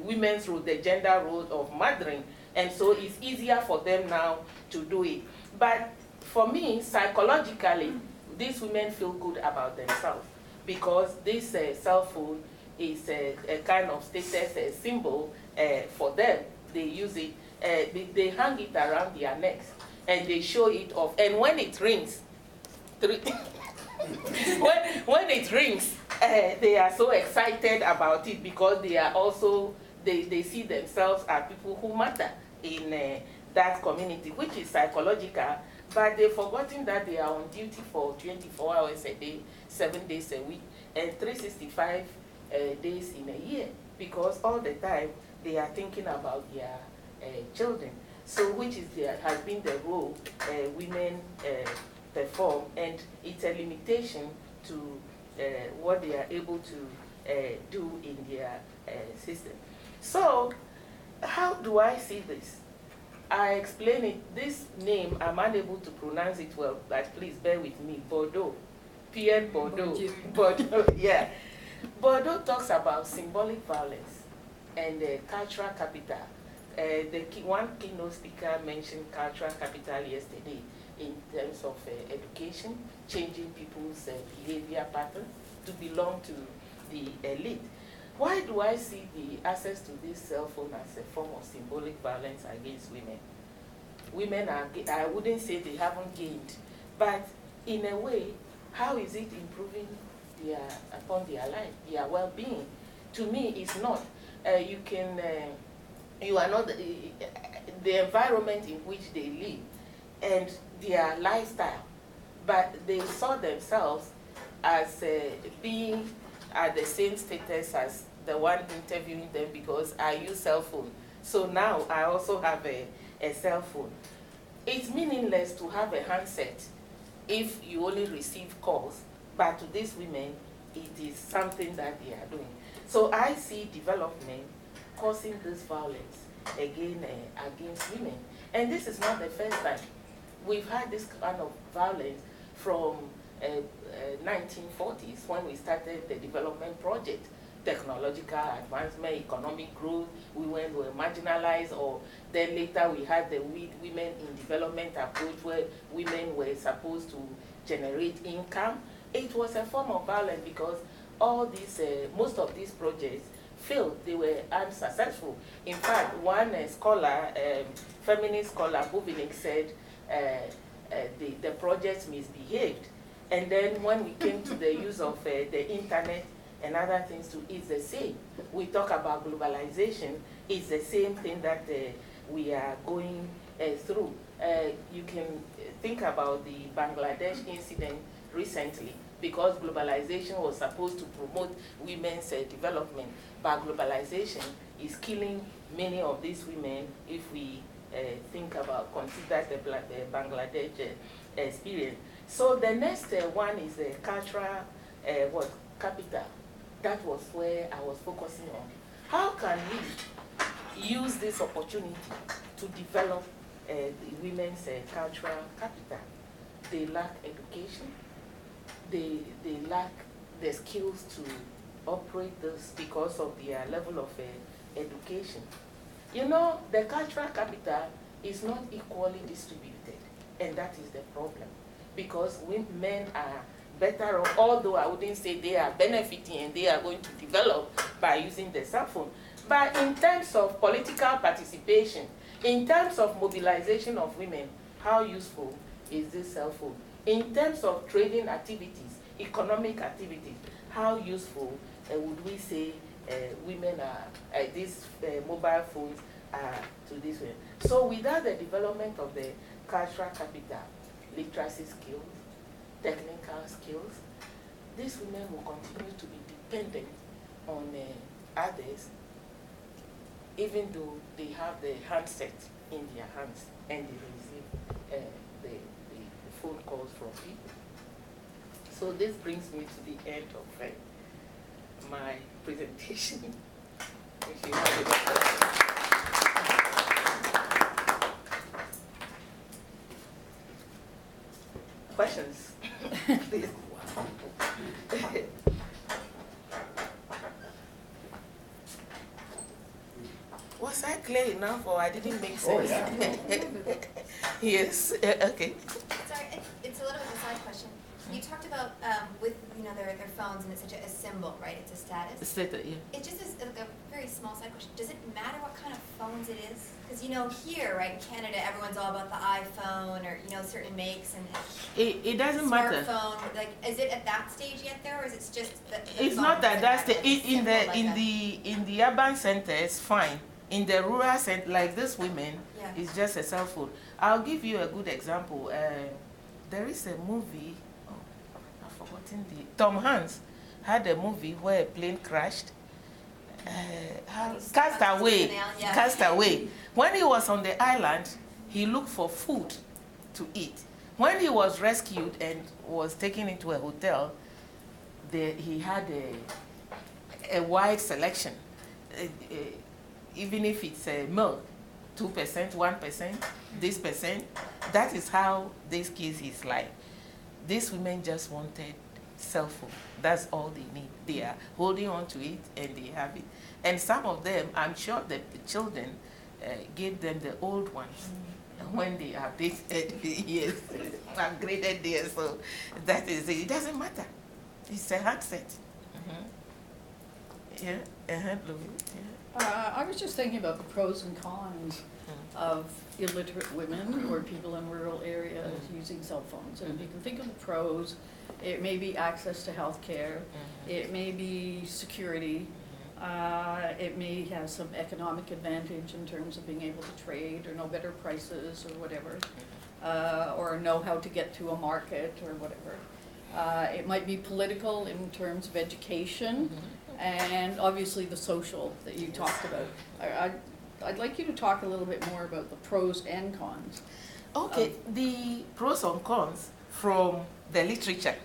women's role, the gender role of mothering. And so it's easier for them now to do it. But for me, psychologically, these women feel good about themselves because this cell phone is a kind of status symbol for them. They use it, they hang it around their necks and they show it off. And when it rings, when it rings, they are so excited about it because they are also, they see themselves as people who matter in that community, which is psychological, but they've forgotten that they are on duty for 24 hours a day, 7 days a week, and 365 days in a year, because all the time they are thinking about their children. So which is has been the role women perform, and it's a limitation to what they are able to do in their system. So how do I see this? I explain it. This name, I'm unable to pronounce it well, but please bear with me. Bordeaux. Pierre Bordeaux. Bordeaux, yeah. Bordeaux talks about symbolic violence and cultural capital. One keynote speaker mentioned cultural capital yesterday in terms of education, changing people's behavior patterns to belong to the elite. Why do I see the access to this cell phone as a form of symbolic violence against women? Women are, I wouldn't say they haven't gained, but in a way, how is it improving upon their life, their well-being? To me, it's not. You are not the environment in which they live and their lifestyle, but they saw themselves as being at the same status as the one interviewing them because I use cell phone. So now I also have a cell phone. It's meaningless to have a handset if you only receive calls, but to these women, it is something that they are doing. So I see development causing this violence again against women. And this is not the first time. We've had this kind of violence from 1940s when we started the development project technological advancement, economic growth, women were marginalized, or then later we had the women in development approach where women were supposed to generate income. It was a form of violence because all these, most of these projects failed. They were unsuccessful. In fact, one scholar, feminist scholar, Bubinik, said the projects misbehaved. And then when we came to the use of the internet and other things too, it's the same. We talk about globalization, it's the same thing that we are going through. You can think about the Bangladesh incident recently, because globalization was supposed to promote women's development, but globalization is killing many of these women if we consider the Bangladesh experience. So the next one is the cultural capital. That was where I was focusing on. How can we use this opportunity to develop the women's cultural capital? They lack education. They lack the skills to operate this because of their level of education. You know, the cultural capital is not equally distributed, and that is the problem. Because men are better off, although I wouldn't say they are benefiting and they are going to develop by using the cell phone. But in terms of political participation, in terms of mobilization of women, how useful is this cell phone? In terms of trading activities, economic activities, how useful would we say women are, these mobile phones are to this way? So without the development of the cultural capital, literacy skills, technical skills, these women will continue to be dependent on others, even though they have the handset in their hands and they receive the phone calls from people. So this brings me to the end of my presentation. If you have any questions, please. Was I clear enough, or I didn't make sense? Oh, yeah. Yes. Okay. Sorry, it's a little bit of a side question. You talked about with their phones, and it's such a symbol, right? It's a status. Status, yeah. It just is a very small side question. Does it matter what kind of phones it is? Because here, right, in Canada, everyone's all about the iPhone or certain makes and it doesn't matter. Smartphone. Like, is it at that stage yet there, or is it just the It's phone not at that like stage. a In the urban centers, fine. In the rural center, like this women, Yeah. it's just a cell phone. I'll give you a good example. There is a movie. Oh, I've forgotten the. Tom Hanks had a movie where a plane crashed. Castaway. Yeah. Castaway. When he was on the island, he looked for food to eat. When he was rescued and was taken into a hotel, he had a wide selection. Even if it's milk, 2%, 1%, this percent, that is how this case is like. These women just wanted cell phone. That's all they need. They are holding on to it and they have it. And some of them, I'm sure that the children gave them the old ones when they updated, yes, upgraded there. So that is it. It doesn't matter. It's a handset. Yeah, Louis. Yeah. I was just thinking about the pros and cons of illiterate women or people in rural areas using cell phones. And if you can think of the pros, it may be access to health care, it may be security, it may have some economic advantage in terms of being able to trade or know better prices or whatever, or know how to get to a market or whatever. It might be political in terms of education, and obviously the social that you talked about. I'd like you to talk a little bit more about the pros and cons. Okay, the pros and cons from the literature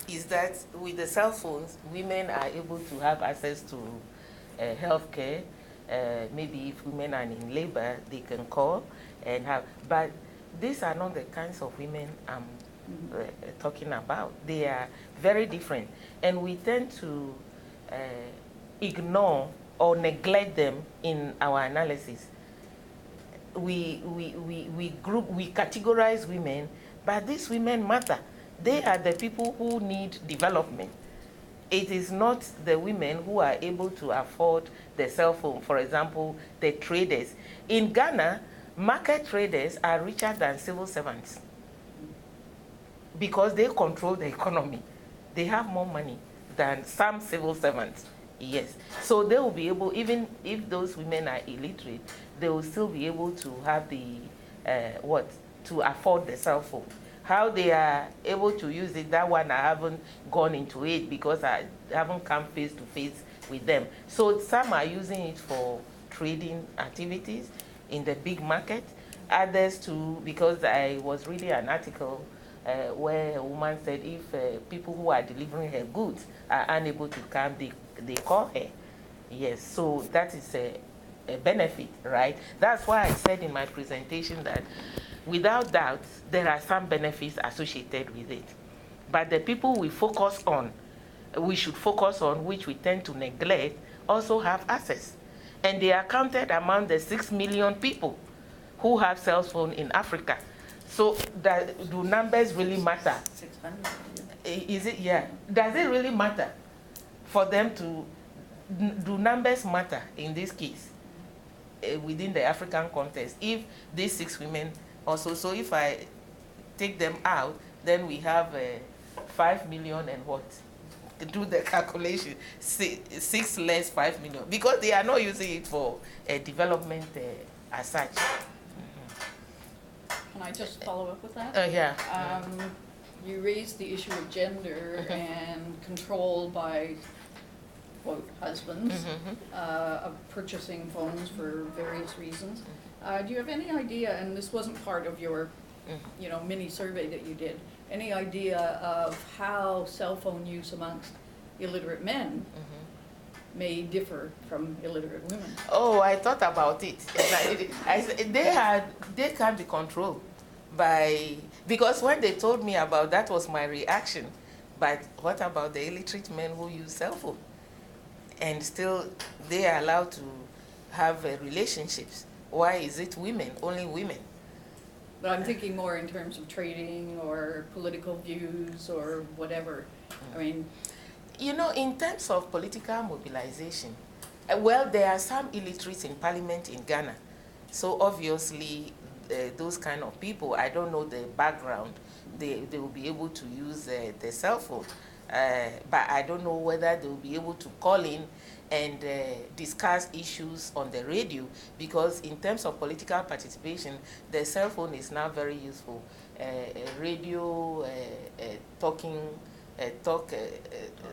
is that with the cell phones, women are able to have access to health care. Maybe if women are in labor, they can call and have, but these are not the kinds of women I'm talking about. They are very different. And we tend to ignore or neglect them in our analysis. We categorize women, but these women matter. They are the people who need development. It is not the women who are able to afford the cell phone, for example, the traders. In Ghana, market traders are richer than civil servants because they control the economy. They have more money than some civil servants. Yes. So they will be able, even if those women are illiterate, they will still be able to have the, to afford the cell phone. How they are able to use it, that one I haven't gone into it because I haven't come face to face with them. So some are using it for trading activities in the big market. Others too, because I was reading an article where a woman said if people who are delivering her goods are unable to come, they call her. Yes, so that is a benefit, right? That's why I said in my presentation that without doubt, there are some benefits associated with it. But the people we should focus on, which we tend to neglect, also have access. And they are counted among the 6 million people who have cell phones in Africa. So do numbers really matter? 600. Is it, yeah. Does it really matter for them to, do numbers matter in this case within the African context? If these 6 women also, so if I take them out, then we have 5 million and what? Do the calculation, 6 less 5 million, because they are not using it for development as such. Can I just follow up with that? Yeah. You raised the issue of gender and control by, quote, husbands of purchasing phones for various reasons. Do you have any idea, and this wasn't part of your mini survey that you did, any idea of how cell phone use amongst illiterate men may differ from illiterate women? Oh, I thought about it. They can be controlled by, because when they told me about that was my reaction. But what about the illiterate men who use cell phone? And still they are allowed to have relationships. Why is it women, only women? But I'm thinking more in terms of trading or political views or whatever. I mean, you know, in terms of political mobilization, well, there are some illiterates in parliament in Ghana. So obviously, those kind of people, I don't know the background, they will be able to use the cell phone. But I don't know whether they will be able to call in and discuss issues on the radio, because in terms of political participation, the cell phone is now very useful. Radio,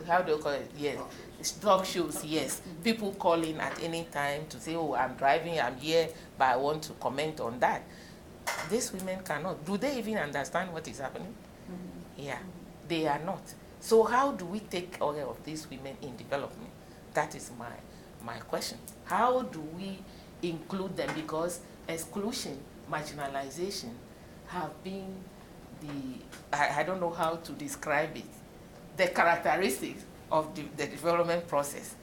how do you call it? Yes, talk shows, yes. People call in at any time to say, oh, I'm driving, I'm here, but I want to comment on that. These women cannot. Do they even understand what is happening? Yeah, they are not. So how do we take care of these women in development? That is my question. How do we include them? Because exclusion, marginalization have been I don't know how to describe it, the characteristics of the development process.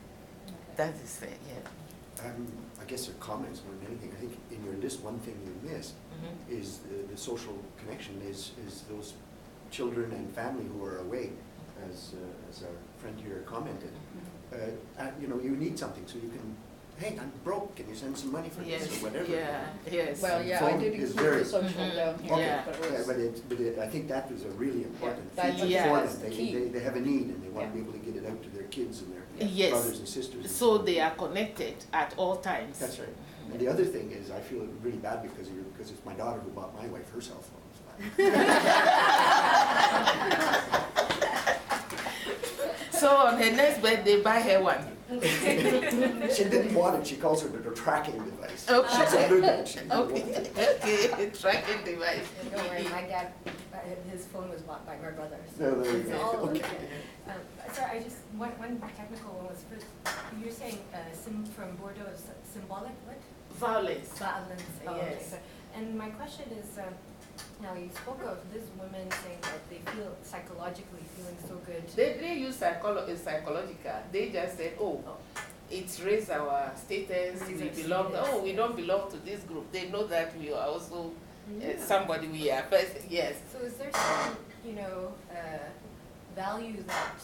That is, yeah. I guess your comments more than anything. I think in your list, one thing you missed is the social connection, is those children and family who are away, as our friend here commented. You need something, so you can, hey, I'm broke, can you send some money for this or whatever? Yeah, yes. Well, yeah, I did include the social down here. Yeah. But I think that was a really important Yeah, feature that's for them. key. They have a need, and they want to be able to get it out to their kids and their Yes. brothers and sisters. So they are connected at all times. That's right. And the other thing is, I feel really bad because it's my daughter who bought my wife her cell phone. So on her next birthday, buy her one. She didn't want it. She calls it a tracking device. Okay. She's older than she Okay, tracking device. Don't worry, my dad, his phone was bought by my brother. No, there you It's go. all of Okay. it. Sorry, I just, one technical one was first, you're saying from Bordeaux is symbolic, what? Violence. Violence. Oh, Yes. okay. And my question is, now you spoke of these women saying that they feel psychologically feeling so good. They use psychological. They just said, oh, it's raised our status. Raise We our belong. status, Oh, we yes. don't belong to this group. They know that we are also Yeah. somebody we are. But yes. So is there some, value that,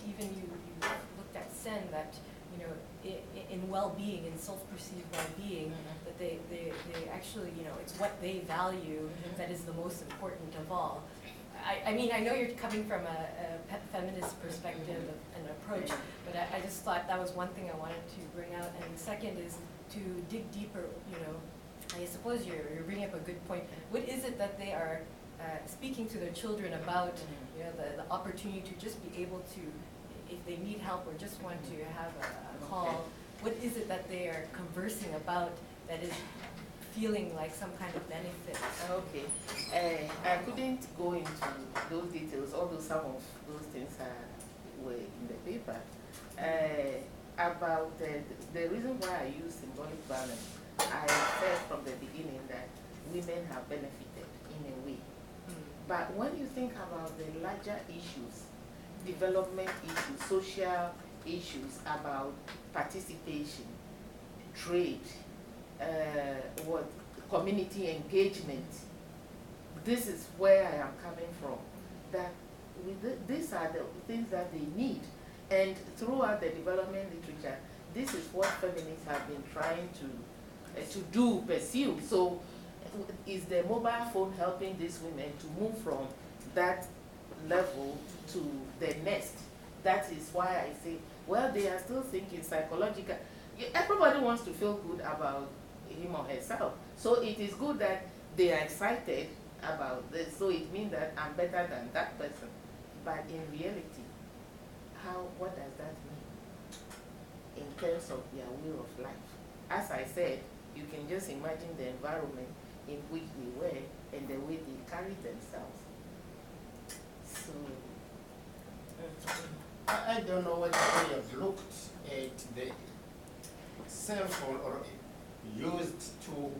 even you looked at Sen, that, in well-being, in self-perceived well-being, that they actually, it's what they value that is the most important of all. I mean, I know you're coming from a feminist perspective and approach, but I just thought that was one thing I wanted to bring out. And the second is to dig deeper, I suppose you're bringing up a good point. What is it that they are speaking to their children about, the opportunity to just be able to, if they need help or just want to have a call, what is it that they are conversing about that is feeling like some kind of benefit? Okay. I couldn't go into those details, although some of those things were in the paper. About the reason why I use symbolic violence, I said from the beginning that women have benefited in a way. But when you think about the larger issues, development issues, social issues about participation, trade, community engagement, this is where I am coming from. That these are the things that they need. And throughout the development literature, this is what feminists have been trying to pursue. So is the mobile phone helping these women to move from that level to the next? That is why I say, well, they are still thinking psychological. Everybody wants to feel good about him or herself. So it is good that they are excited about this. So it means that I'm better than that person. But in reality, what does that mean in terms of their way of life? As I said, you can just imagine the environment in which they were and the way they carry themselves. So, I don't know whether you have looked at the cell phone or used to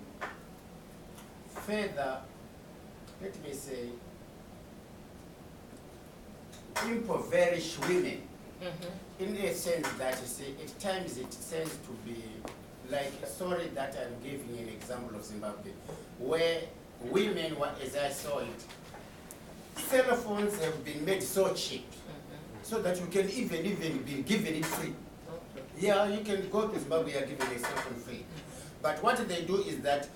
further, let me say, impoverish women. In a sense that, you see, at times it tends to be like a story that I'm giving an example of Zimbabwe, where women, as I saw it, cell phones have been made so cheap, so that you can even be given it free. Yeah, you can go to Zimbabwe and given a cell phone free. But what they do is that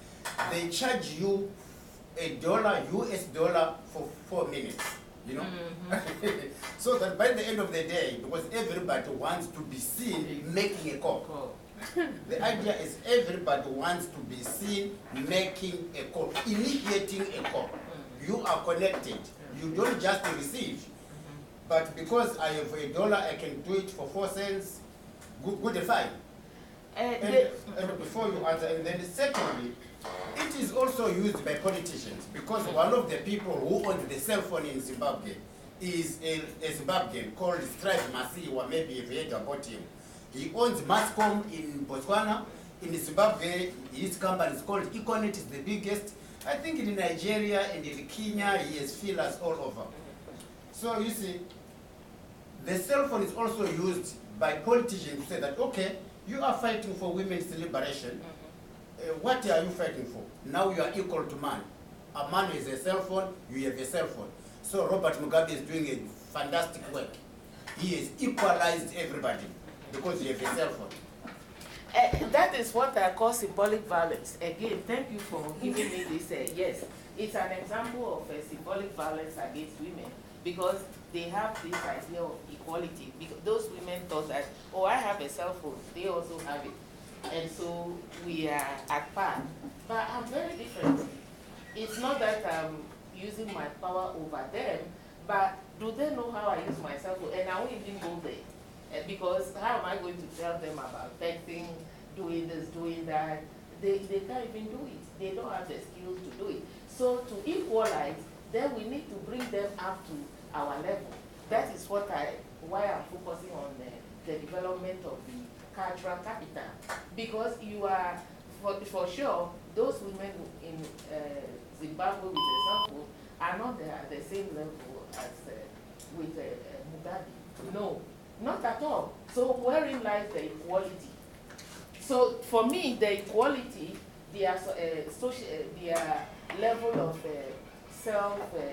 they charge you $1 US for 4 minutes. So that by the end of the day, because everybody wants to be seen making a call. The idea is everybody wants to be seen making a call, initiating a call. You are connected. You don't just receive. But because I have $1, I can do it for 4 cents. Good and fine. And before you answer, and then secondly, it is also used by politicians, because one of the people who owns the cell phone in Zimbabwe is a Zimbabwean called Strive Masiwa. Maybe you've heard about him. He owns Mascom in Botswana. In Zimbabwe, his company is called Econet, is the biggest. I think in Nigeria and in Kenya, he has fillers all over. So you see, the cell phone is also used by politicians to say that, okay, you are fighting for women's liberation. What are you fighting for? Now you are equal to man. A man has a cell phone, you have a cell phone. So Robert Mugabe is doing a fantastic work. He has equalized everybody because you have a cell phone. That is what I call symbolic violence. Again, thank you for giving me this. Yes, it's an example of symbolic violence against women, because they have this idea of equality. Because those women thought that, oh, I have a cell phone, they also have it. And so we are at par. But I'm very different. It's not that I'm using my power over them, but do they know how I use my cell phone? And I won't even go there. Because how am I going to tell them about texting, doing this, doing that? They can't even do it. They don't have the skills to do it. So to equalize, then we need to bring them up to our level. That is why I'm focusing on the development of the cultural capital. Because you are, for sure, those women in Zimbabwe with the cell phone are not at the same level as with Mugabe. No. Not at all. So wherein lies the equality? So for me, the equality, their level of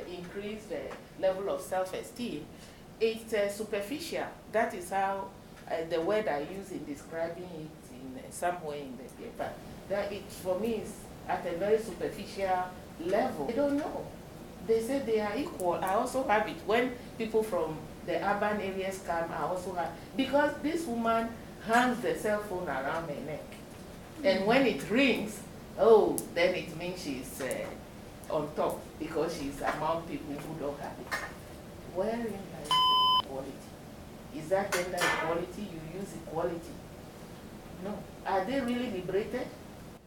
increased level of self-esteem, it's superficial. That is how the word I use in describing it in some way in the paper. That it, for me, is at a very superficial level. They don't know. They say they are equal. I also have it. When people from the urban areas come, I also have, because this woman hangs the cell phone around her neck. And when it rings, oh, then it means she's on top because she's among people who don't have it. Wherein lies the equality? Is that gender equality? You use equality? No. Are they really liberated?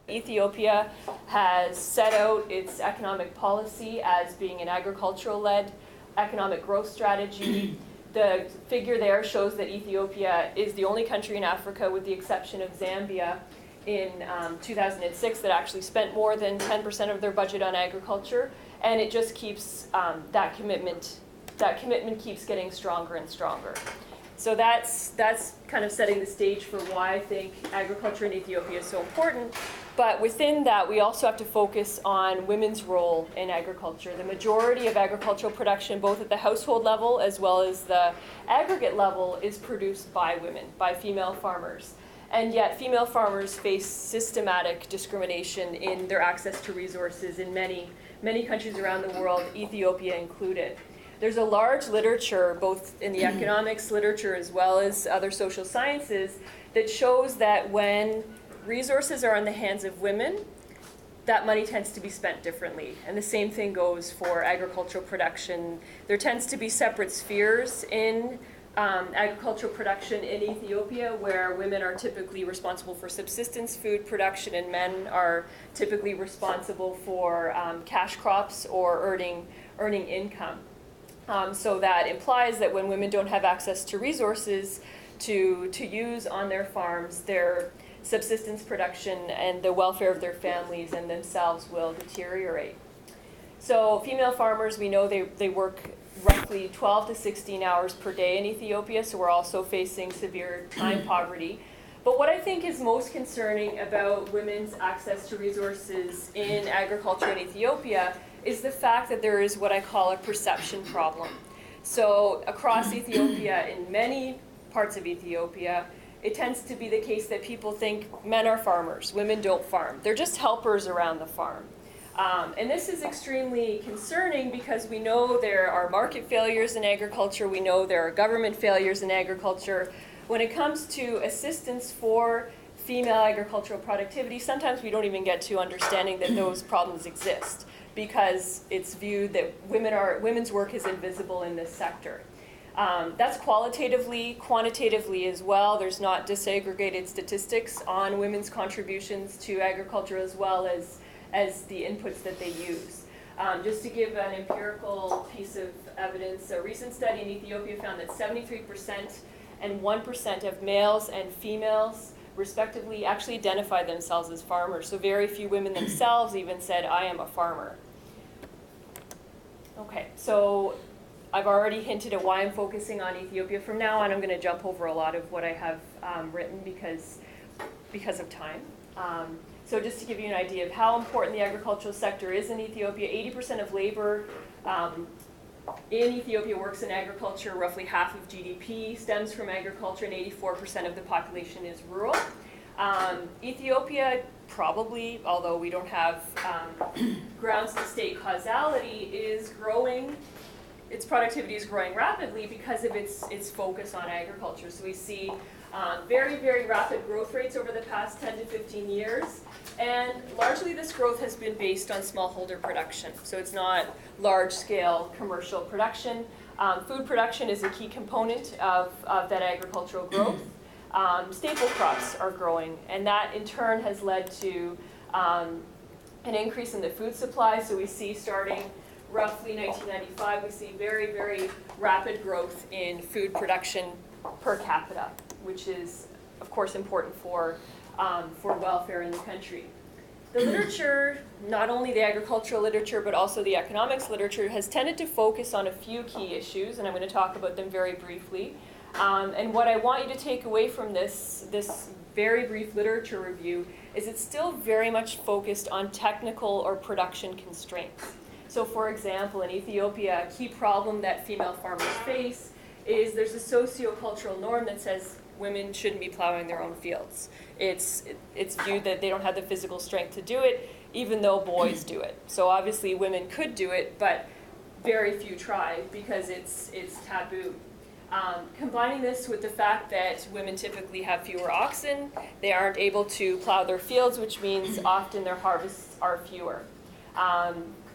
Ethiopia has set out its economic policy as being an agricultural-led economic growth strategy. The figure there shows that Ethiopia is the only country in Africa, with the exception of Zambia, in 2006 that actually spent more than 10% of their budget on agriculture, and it just keeps that commitment keeps getting stronger and stronger. So that's kind of setting the stage for why I think agriculture in Ethiopia is so important. But within that, we also have to focus on women's role in agriculture. The majority of agricultural production, both at the household level as well as the aggregate level, is produced by women, by female farmers. And yet female farmers face systematic discrimination in their access to resources in many, many countries around the world, Ethiopia included. There's a large literature, both in the economics literature as well as other social sciences, that shows that when resources are in the hands of women, that money tends to be spent differently. And the same thing goes for agricultural production. There tends to be separate spheres in agricultural production in Ethiopia, where women are typically responsible for subsistence food production and men are typically responsible for cash crops or earning income. So that implies that when women don't have access to resources to use on their farms, their subsistence production and the welfare of their families and themselves will deteriorate. So female farmers, we know they work roughly 12 to 16 hours per day in Ethiopia, so we're also facing severe time poverty. But what I think is most concerning about women's access to resources in agriculture in Ethiopia is the fact that there is what I call a perception problem. So across Ethiopia, in many parts of Ethiopia, it tends to be the case that people think men are farmers, women don't farm. They're just helpers around the farm. And this is extremely concerning because we know there are market failures in agriculture, we know there are government failures in agriculture. When it comes to assistance for female agricultural productivity, sometimes we don't even get to understanding that those problems exist because it's viewed that women's work is invisible in this sector. That's qualitatively, quantitatively as well. There's not disaggregated statistics on women's contributions to agriculture as well as the inputs that they use. Just to give an empirical piece of evidence, a recent study in Ethiopia found that 73% and 1% of males and females respectively actually identify themselves as farmers. So very few women themselves even said, I am a farmer. Okay, so I've already hinted at why I'm focusing on Ethiopia. From now on, I'm going to jump over a lot of what I have written because of time. So just to give you an idea of how important the agricultural sector is in Ethiopia, 80% of labor in Ethiopia works in agriculture. Roughly half of GDP stems from agriculture, and 84% of the population is rural. Ethiopia probably, although we don't have grounds to state causality, is growing. Its productivity is growing rapidly because of its focus on agriculture. So we see very, very rapid growth rates over the past 10 to 15 years. And largely this growth has been based on smallholder production. So it's not large-scale commercial production. Food production is a key component of that agricultural growth. Staple crops are growing, and that in turn has led to an increase in the food supply. So we see starting roughly 1995, we see very, very rapid growth in food production per capita, which is, of course, important for welfare in the country. The literature, not only the agricultural literature, but also the economics literature, has tended to focus on a few key issues, and I'm going to talk about them very briefly. And what I want you to take away from this very brief literature review is it's still very much focused on technical or production constraints. So for example, in Ethiopia, a key problem that female farmers face is there's a socio-cultural norm that says women shouldn't be plowing their own fields. It's viewed that they don't have the physical strength to do it, even though boys do it. So obviously women could do it, but very few try because it's taboo. Combining this with the fact that women typically have fewer oxen, they aren't able to plow their fields, which means often their harvests are fewer.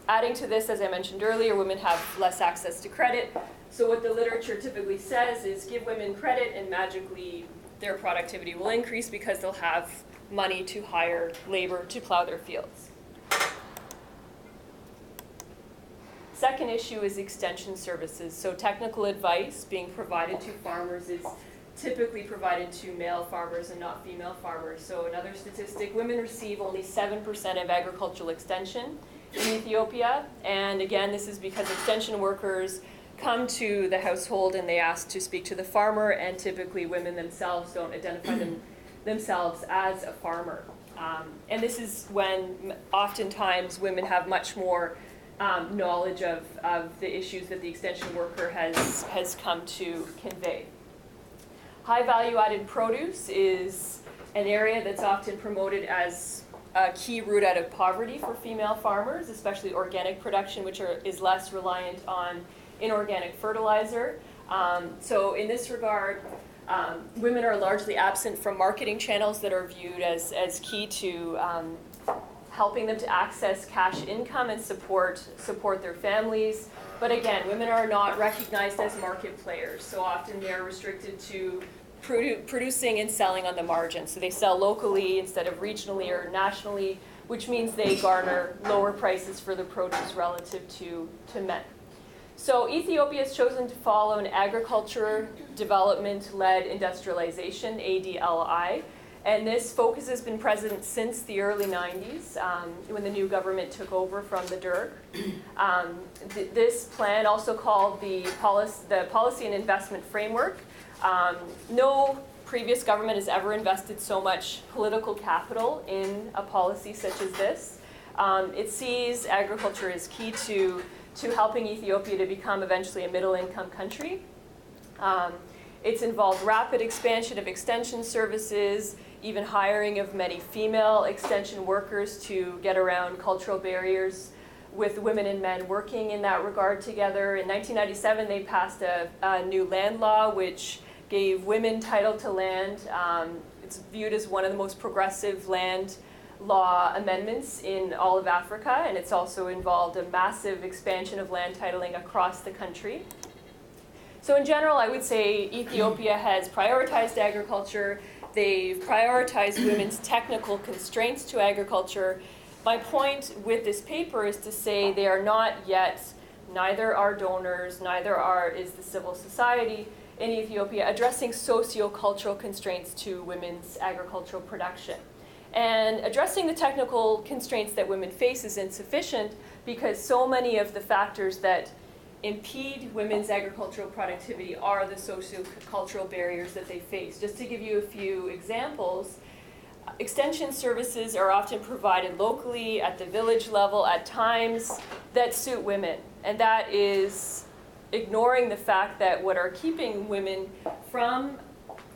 Adding to this, as I mentioned earlier, women have less access to credit. So what the literature typically says is give women credit and magically their productivity will increase because they'll have money to hire labor to plow their fields. Second issue is extension services. So technical advice being provided to farmers is typically provided to male farmers and not female farmers. So another statistic, women receive only 7% of agricultural extension in Ethiopia. And again, this is because extension workers come to the household and they ask to speak to the farmer, and typically women themselves don't identify themselves as a farmer. And this is when oftentimes women have much more knowledge of the issues that the extension worker has come to convey. High value added produce is an area that's often promoted as a key route out of poverty for female farmers, especially organic production, which is less reliant on inorganic fertilizer. So in this regard, women are largely absent from marketing channels that are viewed as key to helping them to access cash income and support their families. But again, women are not recognized as market players, so often they're restricted to producing and selling on the margin. So they sell locally instead of regionally or nationally, which means they garner lower prices for the produce relative to men. So Ethiopia has chosen to follow an agriculture development-led industrialization, ADLI, and this focus has been present since the early 90s when the new government took over from the Derg. This plan, also called the Policy and Investment Framework, no previous government has ever invested so much political capital in a policy such as this. It sees agriculture as key to helping Ethiopia to become eventually a middle-income country. It's involved rapid expansion of extension services, even hiring of many female extension workers to get around cultural barriers, with women and men working in that regard together. In 1997, they passed a new land law which gave women title to land. It's viewed as one of the most progressive land law amendments in all of Africa, and it's also involved a massive expansion of land titling across the country. So in general, I would say Ethiopia has prioritized agriculture. They've prioritized women's technical constraints to agriculture. My point with this paper is to say they are not yet, neither are donors, neither is the civil society in Ethiopia addressing socio-cultural constraints to women's agricultural production. And addressing the technical constraints that women face is insufficient because so many of the factors that impede women's agricultural productivity are the socio-cultural barriers that they face. Just to give you a few examples, extension services are often provided locally at the village level at times that suit women. And that is ignoring the fact that what are keeping women from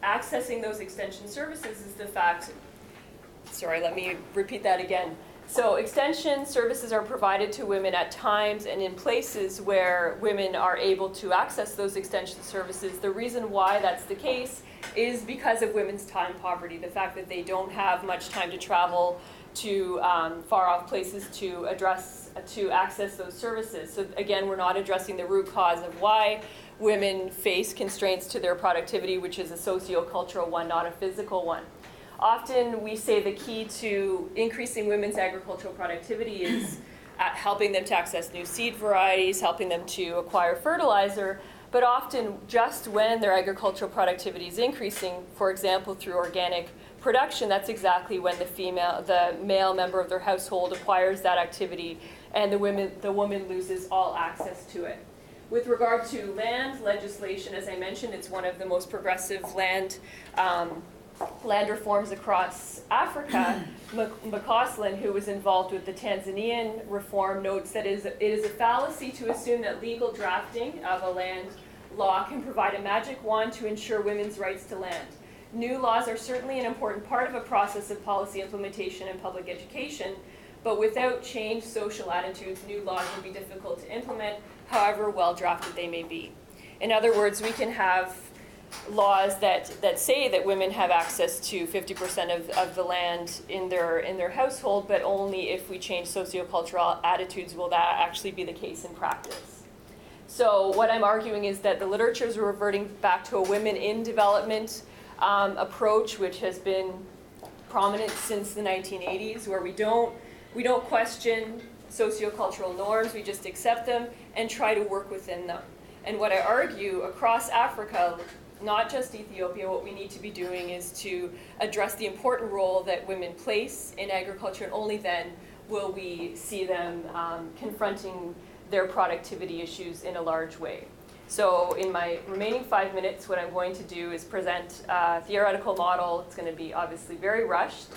accessing those extension services is the fact, sorry, let me repeat that again. So extension services are provided to women at times and in places where women are able to access those extension services. The reason why that's the case is because of women's time poverty, the fact that they don't have much time to travel to far off places to access those services. So again, we're not addressing the root cause of why women face constraints to their productivity, which is a socio-cultural one, not a physical one. Often we say the key to increasing women's agricultural productivity is helping them to access new seed varieties, helping them to acquire fertilizer, but often just when their agricultural productivity is increasing, for example, through organic production, that's exactly when the male member of their household acquires that activity and the woman loses all access to it. With regard to land legislation, as I mentioned, it's one of the most progressive land reforms across Africa. McCausland, who was involved with the Tanzanian reform, notes that it is a fallacy to assume that legal drafting of a land law can provide a magic wand to ensure women's rights to land. New laws are certainly an important part of a process of policy implementation and public education, but without changed social attitudes, new laws will be difficult to implement, however well drafted they may be. In other words, we can have laws that say that women have access to 50% of the land in their household, but only if we change sociocultural attitudes will that actually be the case in practice. So what I'm arguing is that the literature is reverting back to a women in development approach, which has been prominent since the 1980s, where we don't question sociocultural norms, we just accept them and try to work within them. And what I argue across Africa, not just Ethiopia, what we need to be doing is to address the important role that women place in agriculture, and only then will we see them confronting their productivity issues in a large way. So in my remaining 5 minutes, what I'm going to do is present a theoretical model. It's going to be obviously very rushed.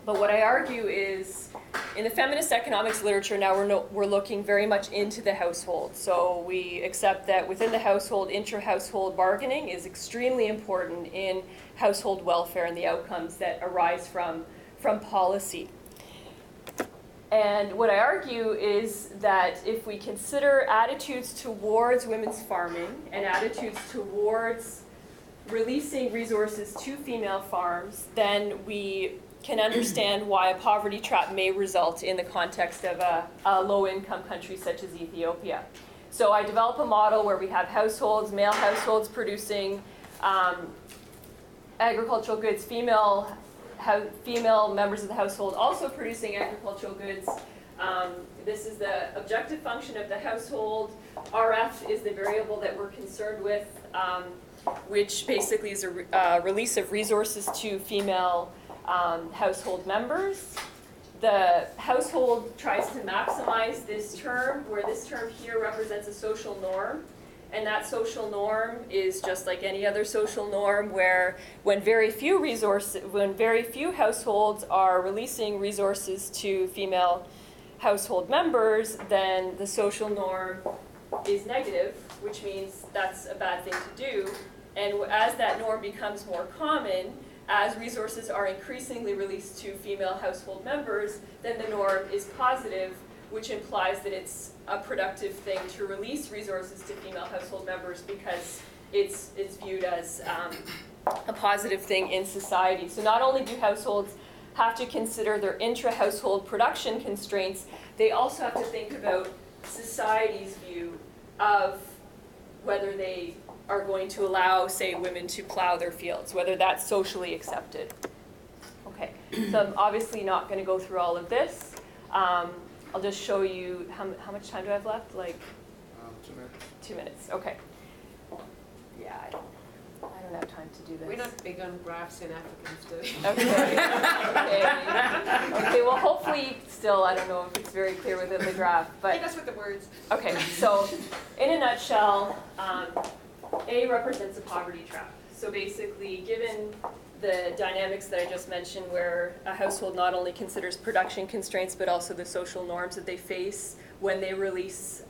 But what I argue is, in the feminist economics literature now, we're looking very much into the household. So we accept that within the household, intra-household bargaining is extremely important in household welfare and the outcomes that arise from policy. And what I argue is that if we consider attitudes towards women's farming and attitudes towards releasing resources to female farms, then we can understand why a poverty trap may result in the context of a low-income country such as Ethiopia. So I develop a model where we have households, male households producing agricultural goods, female members of the household also producing agricultural goods. This is the objective function of the household. RF is the variable that we're concerned with, which basically is a release of resources to female household members. The household tries to maximize this term, where this term here represents a social norm. And that social norm is just like any other social norm, where when very few households are releasing resources to female household members, then the social norm is negative, which means that's a bad thing to do. And as that norm becomes more common, as resources are increasingly released to female household members, then the norm is positive, which implies that it's a productive thing to release resources to female household members because it's viewed as a positive thing in society. So not only do households have to consider their intra-household production constraints, they also have to think about society's view of whether they are going to allow, say, women to plow their fields, whether that's socially accepted. Okay, so I'm obviously not going to go through all of this. I'll just show you, how much time do I have left? Like 2 minutes. 2 minutes, okay. Yeah, I don't have time to do this. We're not big on graphs in African studies. Okay, well hopefully still, I don't know if it's very clear within the graph, but. Hit us with the words. Okay, so in a nutshell, A represents a poverty trap. So basically, given the dynamics that I just mentioned, where a household not only considers production constraints, but also the social norms that they face when they release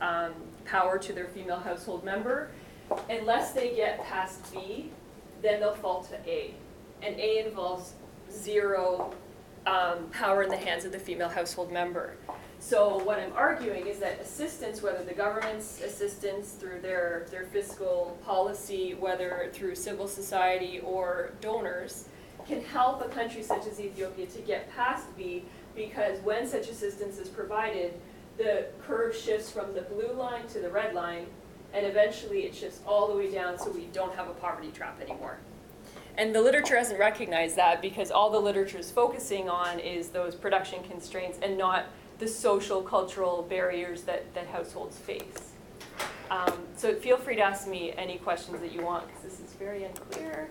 power to their female household member, unless they get past B, then they'll fall to A. And A involves zero power in the hands of the female household member. So what I'm arguing is that assistance, whether the government's assistance through their fiscal policy, whether through civil society or donors, can help a country such as Ethiopia to get past B, because when such assistance is provided, the curve shifts from the blue line to the red line, and eventually it shifts all the way down so we don't have a poverty trap anymore. And the literature hasn't recognized that, because all the literature is focusing on is those production constraints and not the social, cultural barriers that households face. So feel free to ask me any questions that you want, because this is very unclear.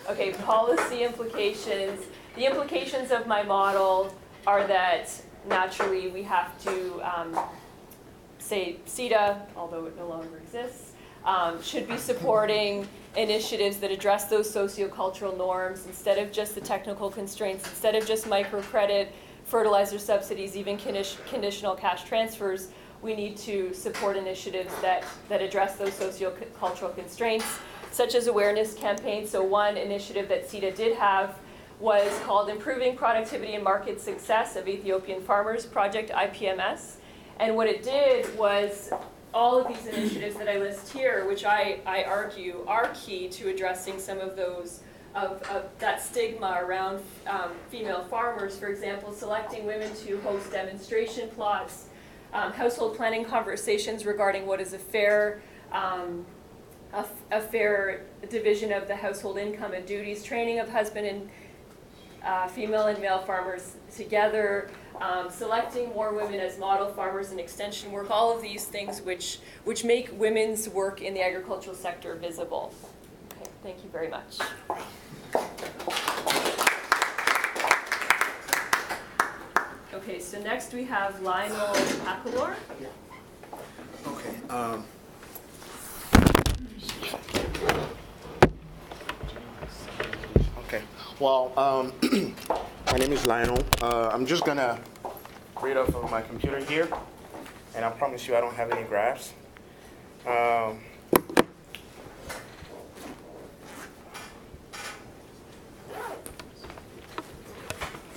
Okay, policy implications. The implications of my model are that naturally we have to say CETA, although it no longer exists, should be supporting initiatives that address those sociocultural norms instead of just the technical constraints, instead of just microcredit, fertilizer subsidies, even conditional cash transfers. We need to support initiatives that address those sociocultural constraints, such as awareness campaigns. So one initiative that CETA did have was called Improving Productivity and Market Success of Ethiopian Farmers, Project IPMS. And what it did was all of these initiatives that I list here, which I argue are key to addressing some of those, of that stigma around female farmers. For example, selecting women to host demonstration plots, household planning conversations regarding what is a fair division of the household income and duties, training of husband and female and male farmers together, selecting more women as model farmers in extension work, all of these things which make women's work in the agricultural sector visible. Okay, thank you very much. Okay, so next we have Lionel Pakalor. Okay. Okay. Well, my name is Lionel. I'm just gonna read off of my computer here, and I promise you I don't have any graphs.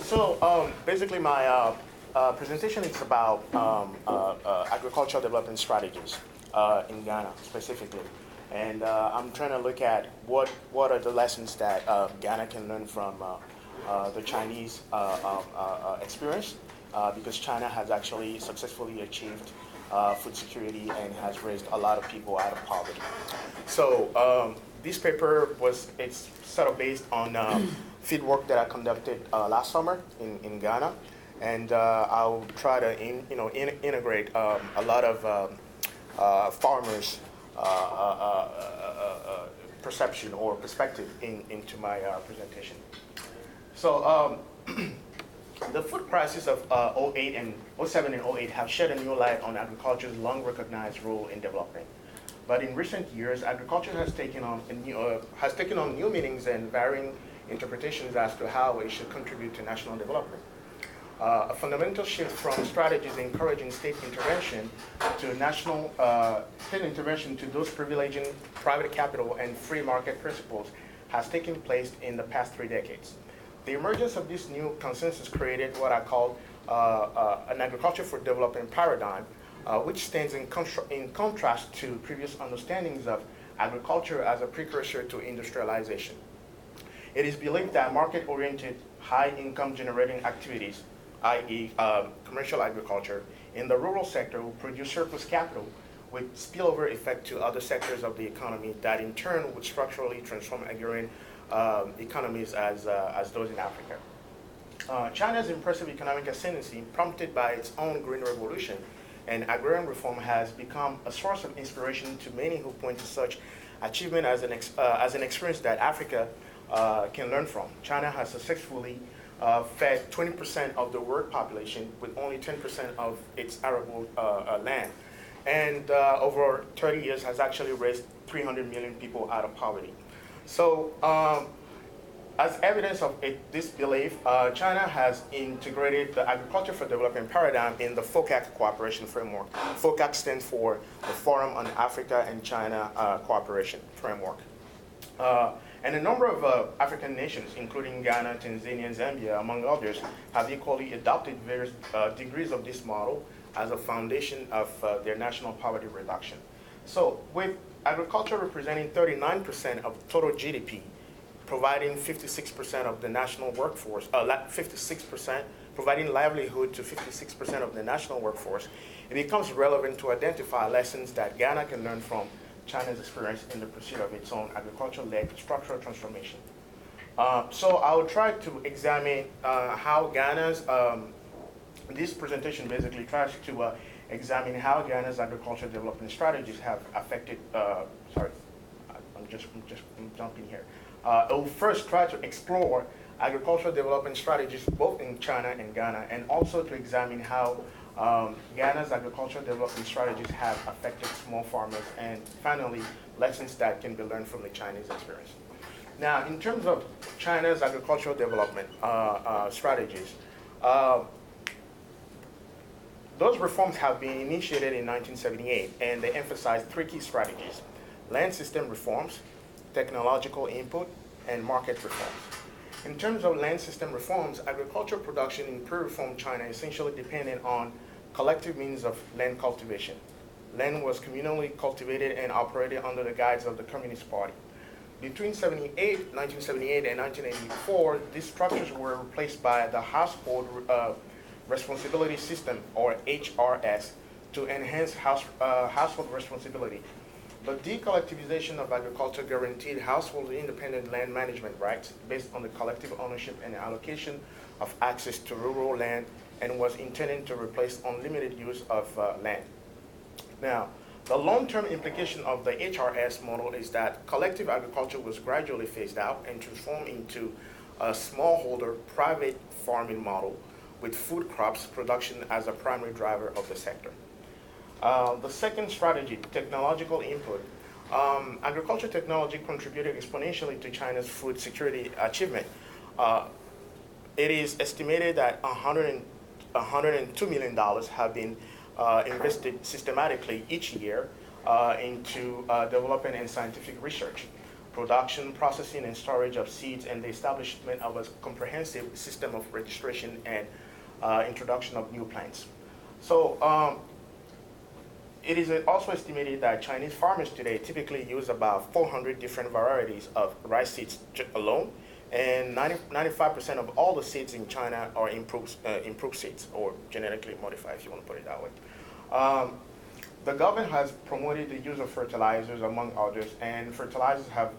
So basically my presentation is about agricultural development strategies in Ghana specifically. And I'm trying to look at what are the lessons that Ghana can learn from the Chinese experience, because China has actually successfully achieved food security and has raised a lot of people out of poverty. So this paper it's sort of based on field work that I conducted last summer in Ghana, and I'll try to integrate a lot of farmers' perception or perspective into my presentation. So the food crisis of 07 and 08 have shed a new light on agriculture's long recognized role in development. But in recent years, agriculture has taken on new meanings and varying interpretations as to how it should contribute to national development. A fundamental shift from strategies encouraging state intervention to national state intervention to those privileging private capital and free market principles has taken place in the past 3 decades. The emergence of this new consensus created what I call an agriculture for development paradigm, which stands in contrast to previous understandings of agriculture as a precursor to industrialization. It is believed that market-oriented, high-income generating activities, i.e. Commercial agriculture, in the rural sector will produce surplus capital with spillover effect to other sectors of the economy that in turn would structurally transform agrarian economies as those in Africa. China's impressive economic ascendancy, prompted by its own green revolution and agrarian reform, has become a source of inspiration to many who point to such achievement as an experience that Africa can learn from. China has successfully fed 20% of the world population with only 10% of its arable land, and over 30 years has actually raised 300 million people out of poverty. So as evidence of this belief, China has integrated the agriculture for development paradigm in the FOCAC cooperation framework. FOCAC stands for the Forum on Africa and China Cooperation Framework. And a number of African nations, including Ghana, Tanzania, and Zambia, among others, have equally adopted various degrees of this model as a foundation of their national poverty reduction. So with agriculture representing 39% of total GDP, providing 56% of the national workforce, 56%, providing livelihood to 56% of the national workforce, it becomes relevant to identify lessons that Ghana can learn from China's experience in the pursuit of its own agriculture-led structural transformation. So I will try to examine how Ghana's, this presentation basically tries to examine how Ghana's agriculture development strategies have affected, sorry, I'm just jumping here. I will first try to explore agricultural development strategies both in China and Ghana, and also to examine how Ghana's agricultural development strategies have affected small farmers, and finally, lessons that can be learned from the Chinese experience. Now, in terms of China's agricultural development strategies, those reforms have been initiated in 1978, and they emphasize three key strategies: land system reforms, technological input, and market reforms. In terms of land system reforms, agricultural production in pre-reform China essentially depended on collective means of land cultivation. Land was communally cultivated and operated under the guise of the Communist Party. Between 1978 and 1984, these structures were replaced by the Household Responsibility System, or HRS, to enhance household responsibility. The decollectivization of agriculture guaranteed household independent land management rights based on the collective ownership and allocation of access to rural land, and was intended to replace unlimited use of land. Now, the long-term implication of the HRS model is that collective agriculture was gradually phased out and transformed into a smallholder private farming model with food crops production as a primary driver of the sector. The second strategy, technological input. Agriculture technology contributed exponentially to China's food security achievement. It is estimated that $102 million have been invested systematically each year into development and scientific research, production, processing, and storage of seeds, and the establishment of a comprehensive system of registration and introduction of new plants. So it is also estimated that Chinese farmers today typically use about 400 different varieties of rice seeds alone, and 95% of all the seeds in China are improved seeds, or genetically modified, if you want to put it that way. The government has promoted the use of fertilizers, among others, and fertilizers have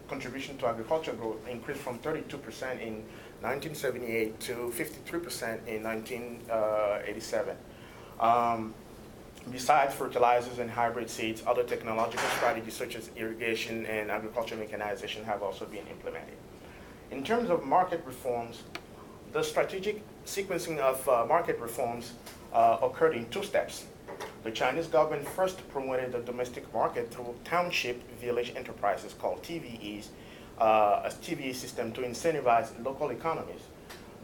contribution to agriculture growth increased from 32% in 1978 to 53% in 1987. Besides fertilizers and hybrid seeds, other technological strategies such as irrigation and agricultural mechanization have also been implemented. In terms of market reforms, the strategic sequencing of market reforms occurred in two steps. The Chinese government first promoted the domestic market through township village enterprises called TVEs, a TVE system to incentivize local economies.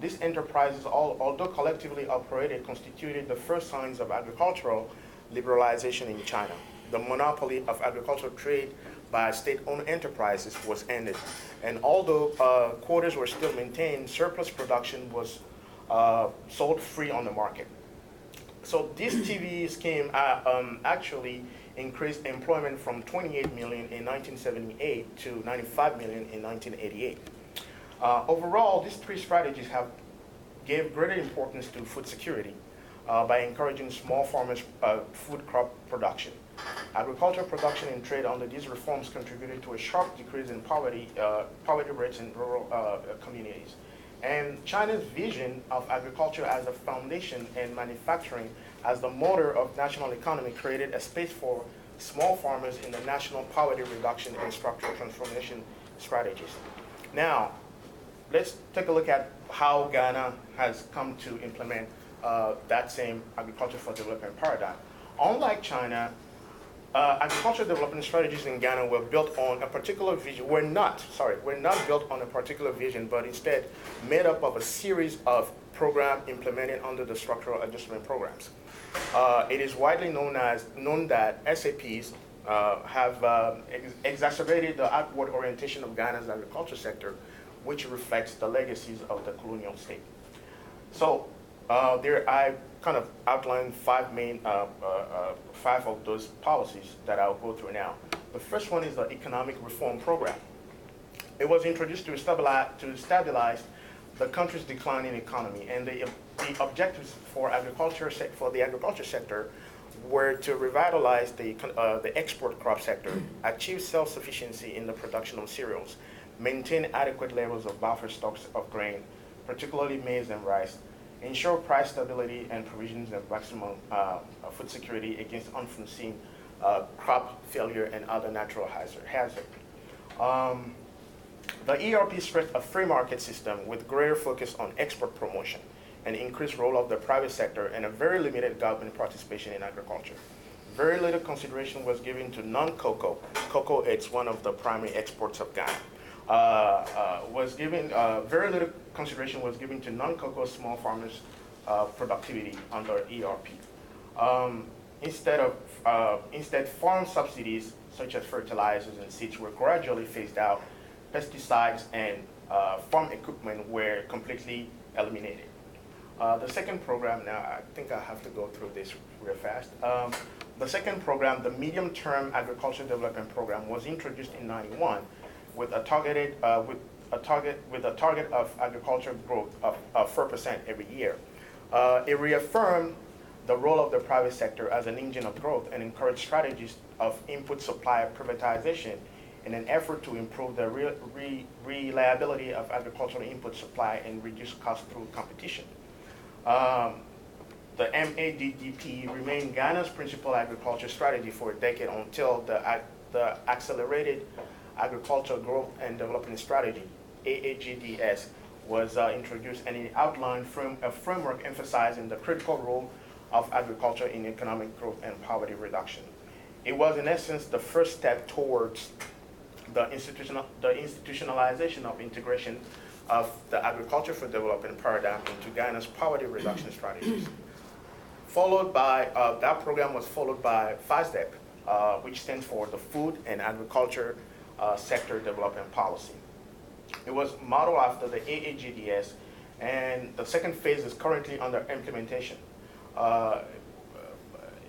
These enterprises, although collectively operated, constituted the first signs of agricultural liberalization in China. The monopoly of agricultural trade by state-owned enterprises was ended, and although quotas were still maintained, surplus production was sold free on the market. So this TV scheme actually increased employment from 28 million in 1978 to 95 million in 1988. Overall, these three strategies gave greater importance to food security by encouraging small farmers' food crop production. Agricultural production and trade under these reforms contributed to a sharp decrease in poverty rates in rural communities. And China's vision of agriculture as a foundation and manufacturing as the motor of national economy created a space for small farmers in the national poverty reduction and structural transformation strategies. Now, let's take a look at how Ghana has come to implement that same agriculture for development paradigm. Unlike China, agricultural development strategies in Ghana were built on a particular vision. Were not built on a particular vision, but instead made up of a series of programs implemented under the structural adjustment programs. It is widely known that SAPs have exacerbated the outward orientation of Ghana's agriculture sector, which reflects the legacies of the colonial state. So I kind of outlined five of those policies that I'll go through now. The first one is the economic reform program. It was introduced to stabilize the country's declining economy, and the objectives for the agriculture sector were to revitalize the export crop sector, achieve self-sufficiency in the production of cereals, maintain adequate levels of buffer stocks of grain, particularly maize and rice, ensure price stability and provisions of maximum food security against unforeseen crop failure and other natural hazards. The ERP stressed a free market system with greater focus on export promotion, an increased role of the private sector, and a very limited government participation in agriculture. Very little consideration was given to non-cocoa. Cocoa, it's one of the primary exports of Ghana. Very little consideration was given to non-cocoa small farmers' productivity under ERP. Instead, farm subsidies such as fertilizers and seeds were gradually phased out. Pesticides and farm equipment were completely eliminated. The second program, now I think I have to go through this real fast. The second program, the Medium-Term Agricultural Development Program, was introduced in '91 with a target of agricultural growth of 4% every year. It reaffirmed the role of the private sector as an engine of growth and encouraged strategies of input supply privatization in an effort to improve the reliability of agricultural input supply and reduce costs through competition. The MADDP remained Ghana's principal agriculture strategy for a decade until the Accelerated Agricultural Growth and Development Strategy, AAGDS, was introduced, and it outlined a framework emphasizing the critical role of agriculture in economic growth and poverty reduction. It was, in essence, the first step towards the institutionalization of integration of the agriculture for development paradigm into Ghana's poverty reduction strategies. That program was followed by FASDEP, which stands for the Food and Agriculture Sector Development Policy. It was modeled after the AAGDS, and the second phase is currently under implementation.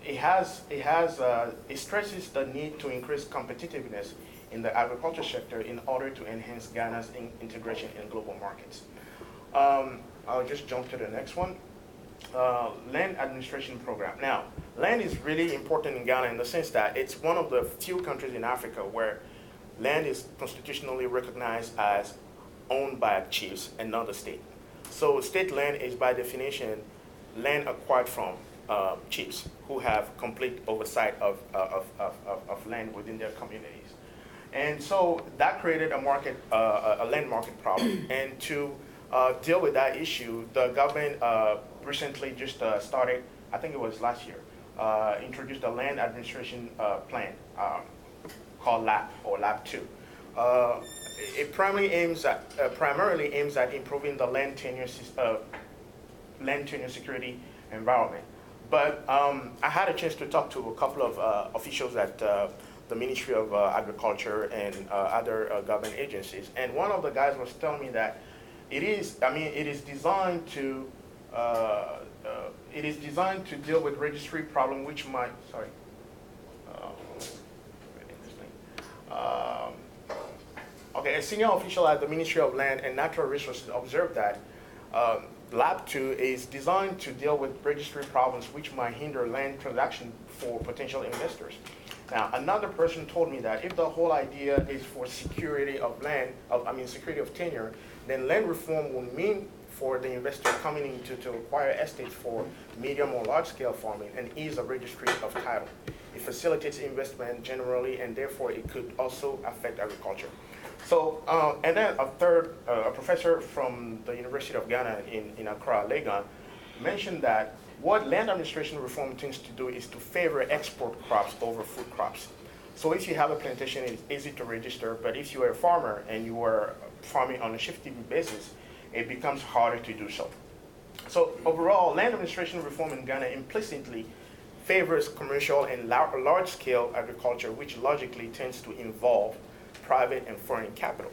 It stresses the need to increase competitiveness in the agriculture sector in order to enhance Ghana's integration in global markets. I'll just jump to the next one. Land administration program. Now, land is really important in Ghana in the sense that it's one of the few countries in Africa where land is constitutionally recognized as owned by chiefs and not the state. So state land is by definition land acquired from chiefs who have complete oversight of land within their communities. And so that created a land market problem. And to deal with that issue, the government recently just started, I think it was last year, introduced a land administration plan called LAP or LAP 2. It primarily aims at improving the land tenure security environment. But I had a chance to talk to a couple of officials at the Ministry of Agriculture and other government agencies, and one of the guys was telling me that it is designed to deal with registry problem, which might okay, a senior official at the Ministry of Land and Natural Resources observed that Lab 2 is designed to deal with registry problems which might hinder land transaction for potential investors. Now, another person told me that if the whole idea is for security of security of tenure, then land reform would mean for the investor coming in to acquire estates for medium or large scale farming and ease of registry of title. It facilitates investment generally, and therefore it could also affect agriculture. So, and then a third, a professor from the University of Ghana in Accra, Legon, mentioned that what land administration reform tends to do is to favor export crops over food crops. So if you have a plantation, it's easy to register, but if you are a farmer and you are farming on a shifting basis, it becomes harder to do so. So overall, land administration reform in Ghana implicitly favors commercial and large-scale agriculture, which logically tends to involve private and foreign capital.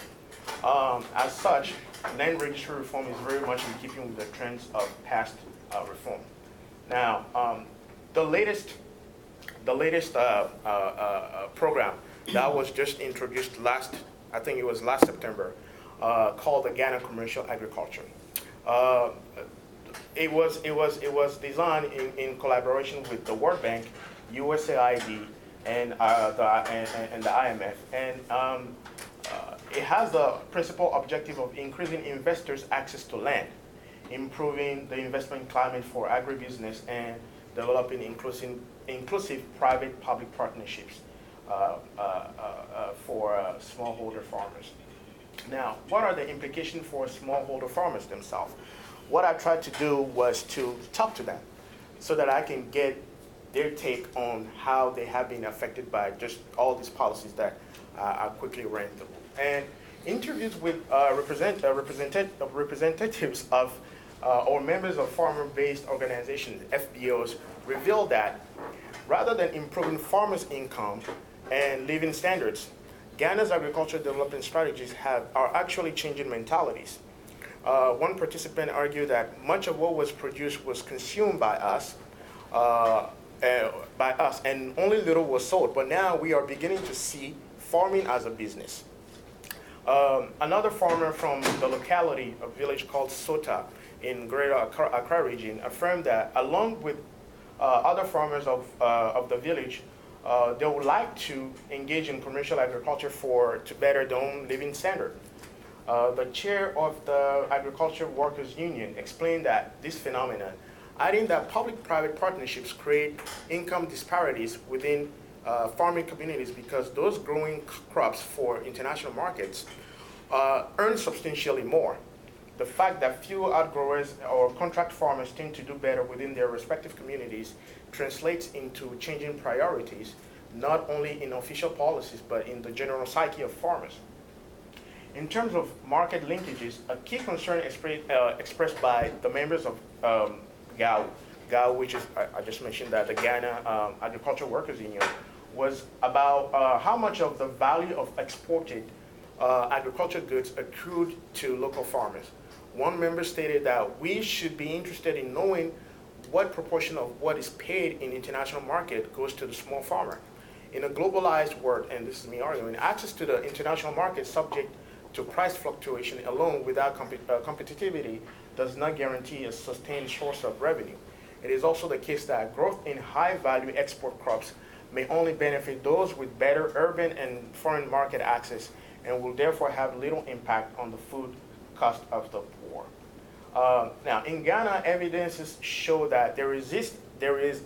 As such, land registry reform is very much in keeping with the trends of past reform. Now, the latest program that was just introduced I think it was last September, called the Ghana Commercial Agriculture. It was designed in collaboration with the World Bank, USAID, and the IMF, and it has the principal objective of increasing investors' access to land, improving the investment climate for agribusiness, and developing inclusive private-public partnerships for smallholder farmers. Now, what are the implications for smallholder farmers themselves? what I tried to do was to talk to them so that I can get their take on how they have been affected by just all these policies that I quickly ran through. And interviews with representatives of or members of farmer-based organizations, FBOs, revealed that rather than improving farmers' income and living standards, Ghana's agricultural development strategies are actually changing mentalities. One participant argued that much of what was produced was consumed by us, and only little was sold. But now we are beginning to see farming as a business. Another farmer from the locality, a village called Sota in Greater Accra region, affirmed that along with other farmers of the village, they would like to engage in commercial agriculture to better their own living standard. The chair of the Agriculture Workers Union explained that this phenomenon, adding that public-private partnerships create income disparities within farming communities because those growing crops for international markets earn substantially more. The fact that few outgrowers or contract farmers tend to do better within their respective communities translates into changing priorities, not only in official policies, but in the general psyche of farmers. In terms of market linkages, a key concern expressed by the members of GAU, which is, I just mentioned that, the Ghana Agricultural Workers Union, was about how much of the value of exported agricultural goods accrued to local farmers. One member stated that we should be interested in knowing what proportion of what is paid in international market goes to the small farmer. In a globalized world, and this is me arguing, access to the international market subject to price fluctuation alone without competitivity does not guarantee a sustained source of revenue. It is also the case that growth in high-value export crops may only benefit those with better urban and foreign market access and will therefore have little impact on the food cost of the poor. Now, in Ghana, evidences show that there is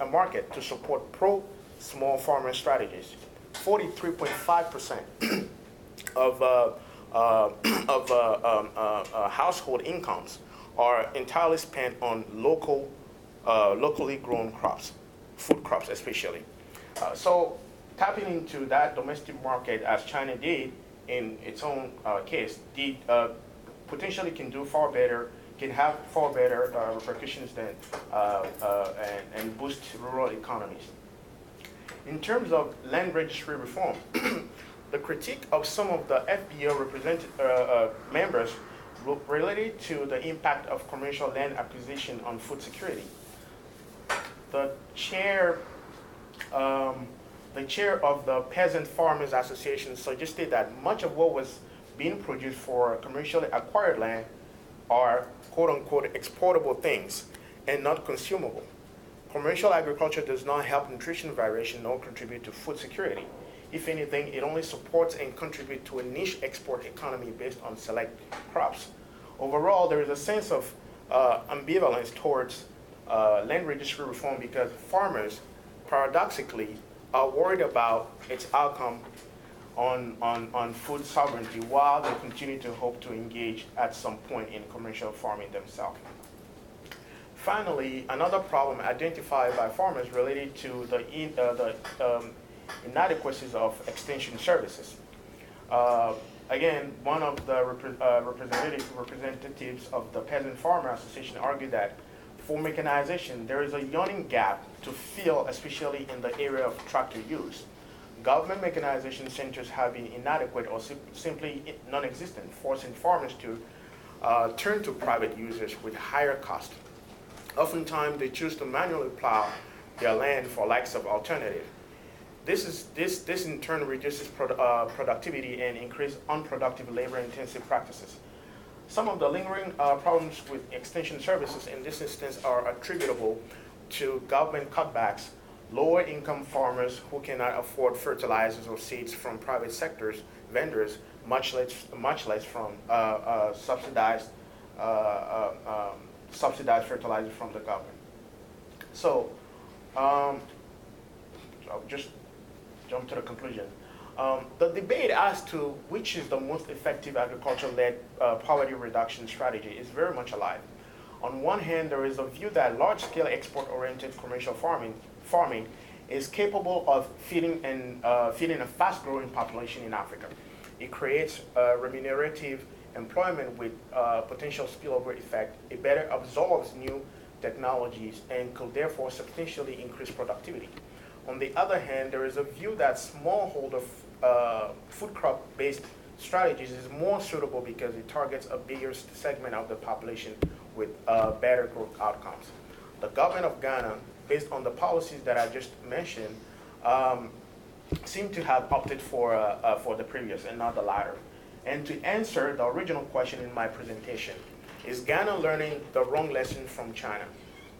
a market to support pro-small farmer strategies. 43.5% of household incomes are entirely spent on locally grown crops, food crops especially. So tapping into that domestic market, as China did in its own case, potentially can have far better repercussions than and boost rural economies. In terms of land registry reform, the critique of some of the FBO members related to the impact of commercial land acquisition on food security. The chair of the Peasant Farmers Association suggested that much of what was being produced for commercially acquired land are quote-unquote exportable things and not consumable. Commercial agriculture does not help nutrition variation nor contribute to food security. If anything, it only supports and contributes to a niche export economy based on select crops. Overall, there is a sense of ambivalence towards land registry reform because farmers, paradoxically, are worried about its outcome on food sovereignty while they continue to hope to engage at some point in commercial farming themselves. Finally, another problem identified by farmers related to the inadequacies of extension services. Again, one of the representatives of the Peasant Farmer Association argued that for mechanization, there is a yawning gap to fill, especially in the area of tractor use. Government mechanization centers have been inadequate or simply non-existent, forcing farmers to turn to private users with higher cost. Oftentimes, they choose to manually plow their land for likes of alternative. This in turn reduces productivity and increases unproductive labor-intensive practices. Some of the lingering problems with extension services in this instance are attributable to government cutbacks, lower income farmers who cannot afford fertilizers or seeds from private sectors, vendors, much less from subsidized fertilizer from the government. So I'll just jump to the conclusion. The debate as to which is the most effective agriculture-led poverty reduction strategy is very much alive. On one hand, there is a view that large-scale export-oriented commercial farming is capable of feeding a fast-growing population in Africa. It creates remunerative employment with potential spillover effect. It better absorbs new technologies and could therefore substantially increase productivity. On the other hand, there is a view that smallholder food crop-based strategies is more suitable because it targets a bigger segment of the population with better growth outcomes. The government of Ghana, based on the policies that I just mentioned, seem to have opted for the previous and not the latter. And to answer the original question in my presentation, is Ghana learning the wrong lesson from China?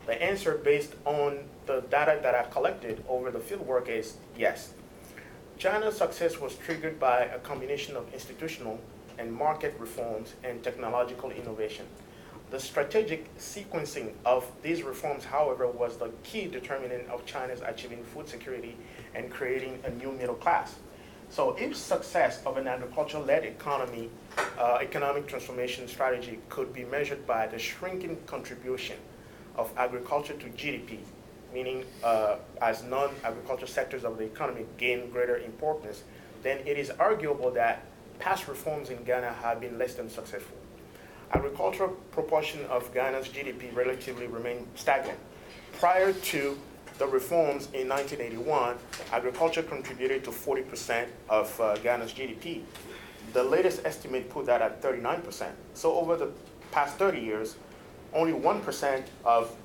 The answer, based on the data that I collected over the fieldwork, is yes. China's success was triggered by a combination of institutional and market reforms and technological innovation. The strategic sequencing of these reforms, however, was the key determinant of China's achieving food security and creating a new middle class. So if success of an agriculture-led economic transformation strategy could be measured by the shrinking contribution of agriculture to GDP, meaning as non-agriculture sectors of the economy gain greater importance, then it is arguable that past reforms in Ghana have been less than successful. Agricultural proportion of Ghana's GDP relatively remained stagnant. Prior to the reforms in 1981, agriculture contributed to 40% of Ghana's GDP. The latest estimate put that at 39%. So over the past 30 years, only 1% of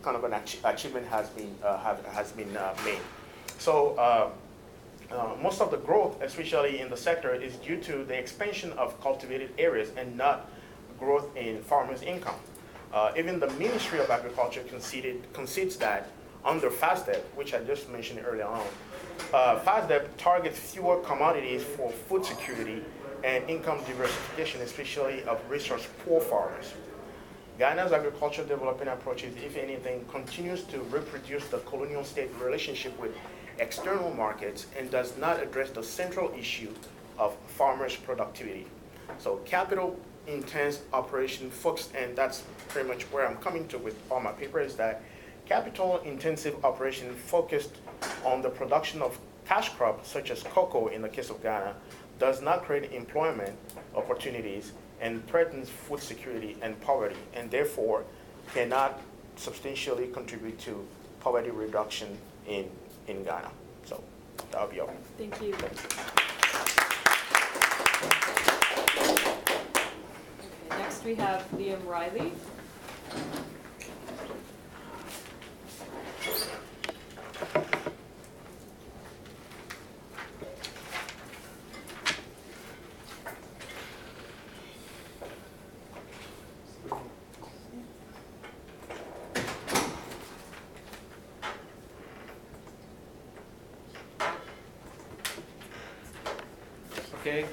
kind of an achievement has been made. So most of the growth, especially in the sector, is due to the expansion of cultivated areas and not growth in farmers' income. Even the Ministry of Agriculture concedes that under FASDEP, which I just mentioned earlier on, FASDEP targets fewer commodities for food security and income diversification, especially of resource-poor farmers. Ghana's agricultural development approaches, if anything, continues to reproduce the colonial state relationship with external markets and does not address the central issue of farmers' productivity. So capital-intense operation focused, and that's pretty much where I'm coming to with all my paper, is that capital-intensive operation focused on the production of cash crops, such as cocoa in the case of Ghana, does not create employment opportunities and threatens food security and poverty, and therefore cannot substantially contribute to poverty reduction in Ghana. So that'll be all. Thank you. Okay, next we have Liam Riley. Okay,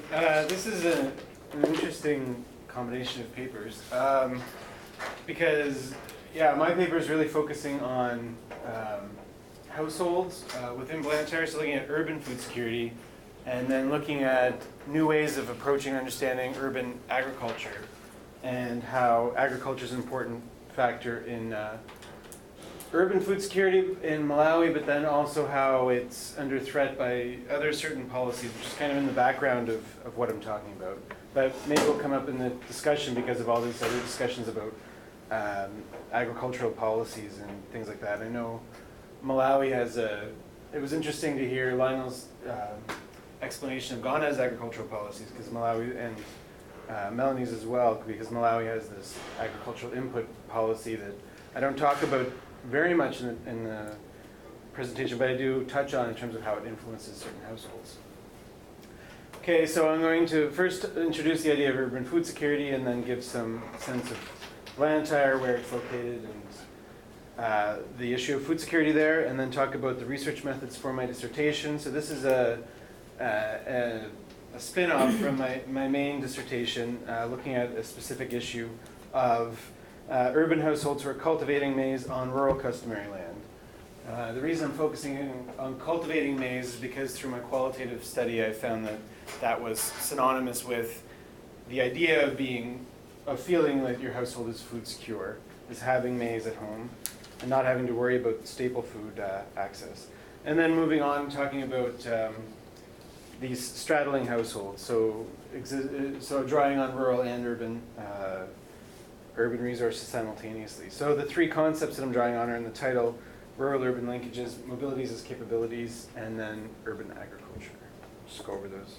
this is an interesting combination of papers because, yeah, my paper is really focusing on households within Blantyre, so looking at urban food security, and then looking at new ways of approaching and understanding urban agriculture and how agriculture is an important factor in urban food security in Malawi, but then also how it's under threat by other certain policies, which is kind of in the background of what I'm talking about. But maybe it'll come up in the discussion because of all these other discussions about agricultural policies and things like that. I know Malawi has it was interesting to hear Lionel's explanation of Ghana's agricultural policies, because Malawi, and Melanie's as well, because Malawi has this agricultural input policy that I don't talk about very much in the presentation, but I do touch on in terms of how it influences certain households. Okay, so I'm going to first introduce the idea of urban food security and then give some sense of Blantyre, where it's located, and the issue of food security there, and then talk about the research methods for my dissertation. So this is a spin-off from my main dissertation, looking at a specific issue of urban households who are cultivating maize on rural customary land. The reason I'm focusing on cultivating maize is because through my qualitative study I found that that was synonymous with the idea of being a feeling that your household is food secure, is having maize at home, and not having to worry about staple food access. And then moving on, talking about these straddling households, so drawing on rural and urban resources simultaneously. So the three concepts that I'm drawing on are in the title: rural-urban linkages, mobilities as capabilities, and then urban agriculture. Just go over those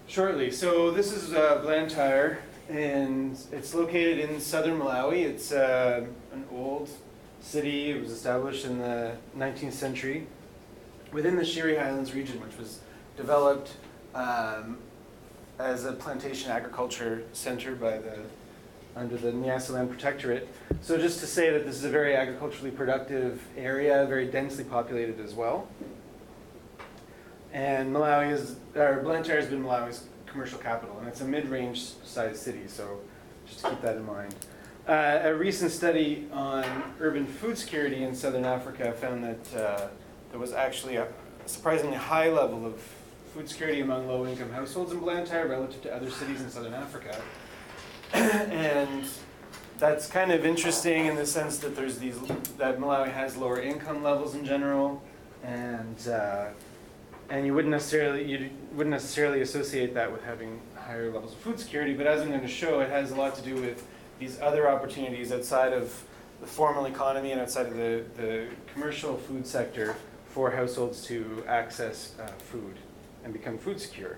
shortly. So this is Blantyre, and it's located in southern Malawi. It's an old city. It was established in the 19th century within the Shire Highlands region, which was developed as a plantation agriculture center under the Nyasaland Protectorate. So just to say that this is a very agriculturally productive area, very densely populated as well. And Blantyre has been Malawi's commercial capital, and it's a mid-range sized city, so just to keep that in mind. A recent study on urban food security in southern Africa found that there was actually a surprisingly high level of food security among low-income households in Blantyre relative to other cities in southern Africa. And that's kind of interesting in the sense that that Malawi has lower income levels in general, and you wouldn't necessarily associate that with having higher levels of food security. But as I'm going to show, it has a lot to do with these other opportunities outside of the formal economy and outside of the commercial food sector for households to access food and become food secure.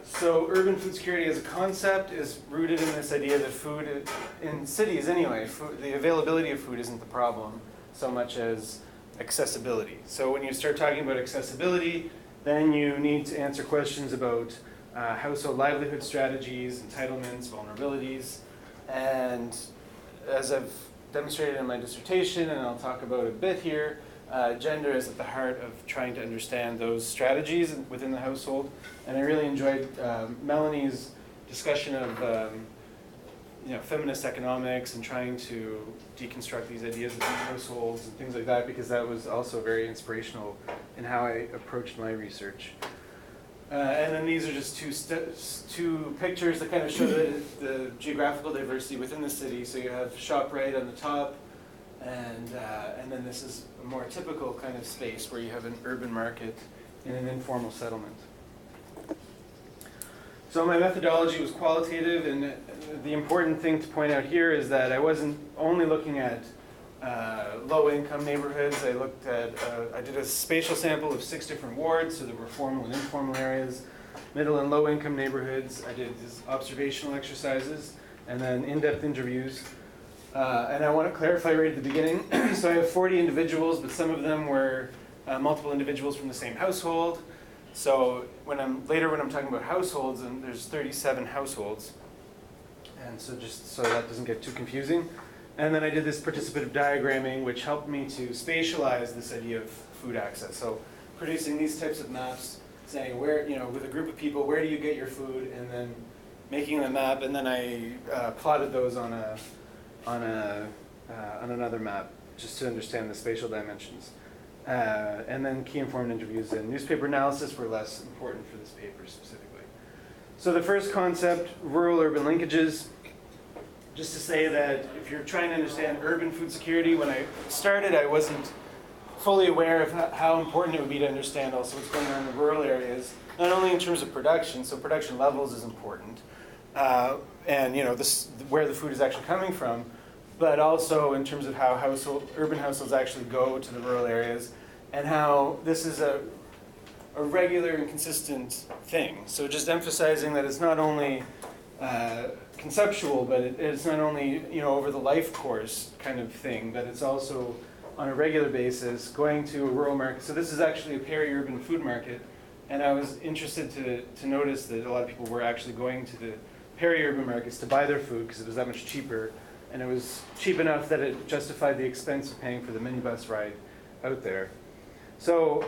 So urban food security as a concept is rooted in this idea that food, in cities anyway, the availability of food isn't the problem so much as accessibility. So when you start talking about accessibility, then you need to answer questions about household livelihood strategies, entitlements, vulnerabilities, and as I've demonstrated in my dissertation, and I'll talk about a bit here, gender is at the heart of trying to understand those strategies within the household. And I really enjoyed Melanie's discussion of feminist economics and trying to deconstruct these ideas of households and things like that, because that was also very inspirational in how I approached my research. And then these are just two pictures that kind of show the geographical diversity within the city. So you have ShopRite on the top, and then this is a more typical kind of space where you have an urban market in an informal settlement. So my methodology was qualitative, and the important thing to point out here is that I wasn't only looking at low-income neighborhoods. I did a spatial sample of 6 different wards, so there were formal and informal areas, middle and low-income neighborhoods. I did these observational exercises, and then in-depth interviews. And I want to clarify right at the beginning. So I have 40 individuals, but some of them were multiple individuals from the same household. So when I'm talking about households, and there's 37 households, and so just so that doesn't get too confusing. And then I did this participative diagramming, which helped me to spatialize this idea of food access. So producing these types of maps, saying where, with a group of people, where do you get your food, and then making the map, and then I plotted those on another map, just to understand the spatial dimensions. And then key informed interviews and newspaper analysis were less important for this paper specifically. So the first concept, rural-urban linkages, just to say that if you're trying to understand urban food security, when I started, I wasn't fully aware of how important it would be to understand also what's going on in the rural areas, not only in terms of production, so production levels is important, and where the food is actually coming from, but also in terms of how urban households actually go to the rural areas, and how this is a regular and consistent thing. So just emphasizing that it's not only conceptual, but it's not only over the life course kind of thing, but it's also on a regular basis going to a rural market. So this is actually a peri-urban food market, and I was interested to notice that a lot of people were actually going to the peri-urban markets to buy their food because it was that much cheaper. And it was cheap enough that it justified the expense of paying for the minibus ride out there. So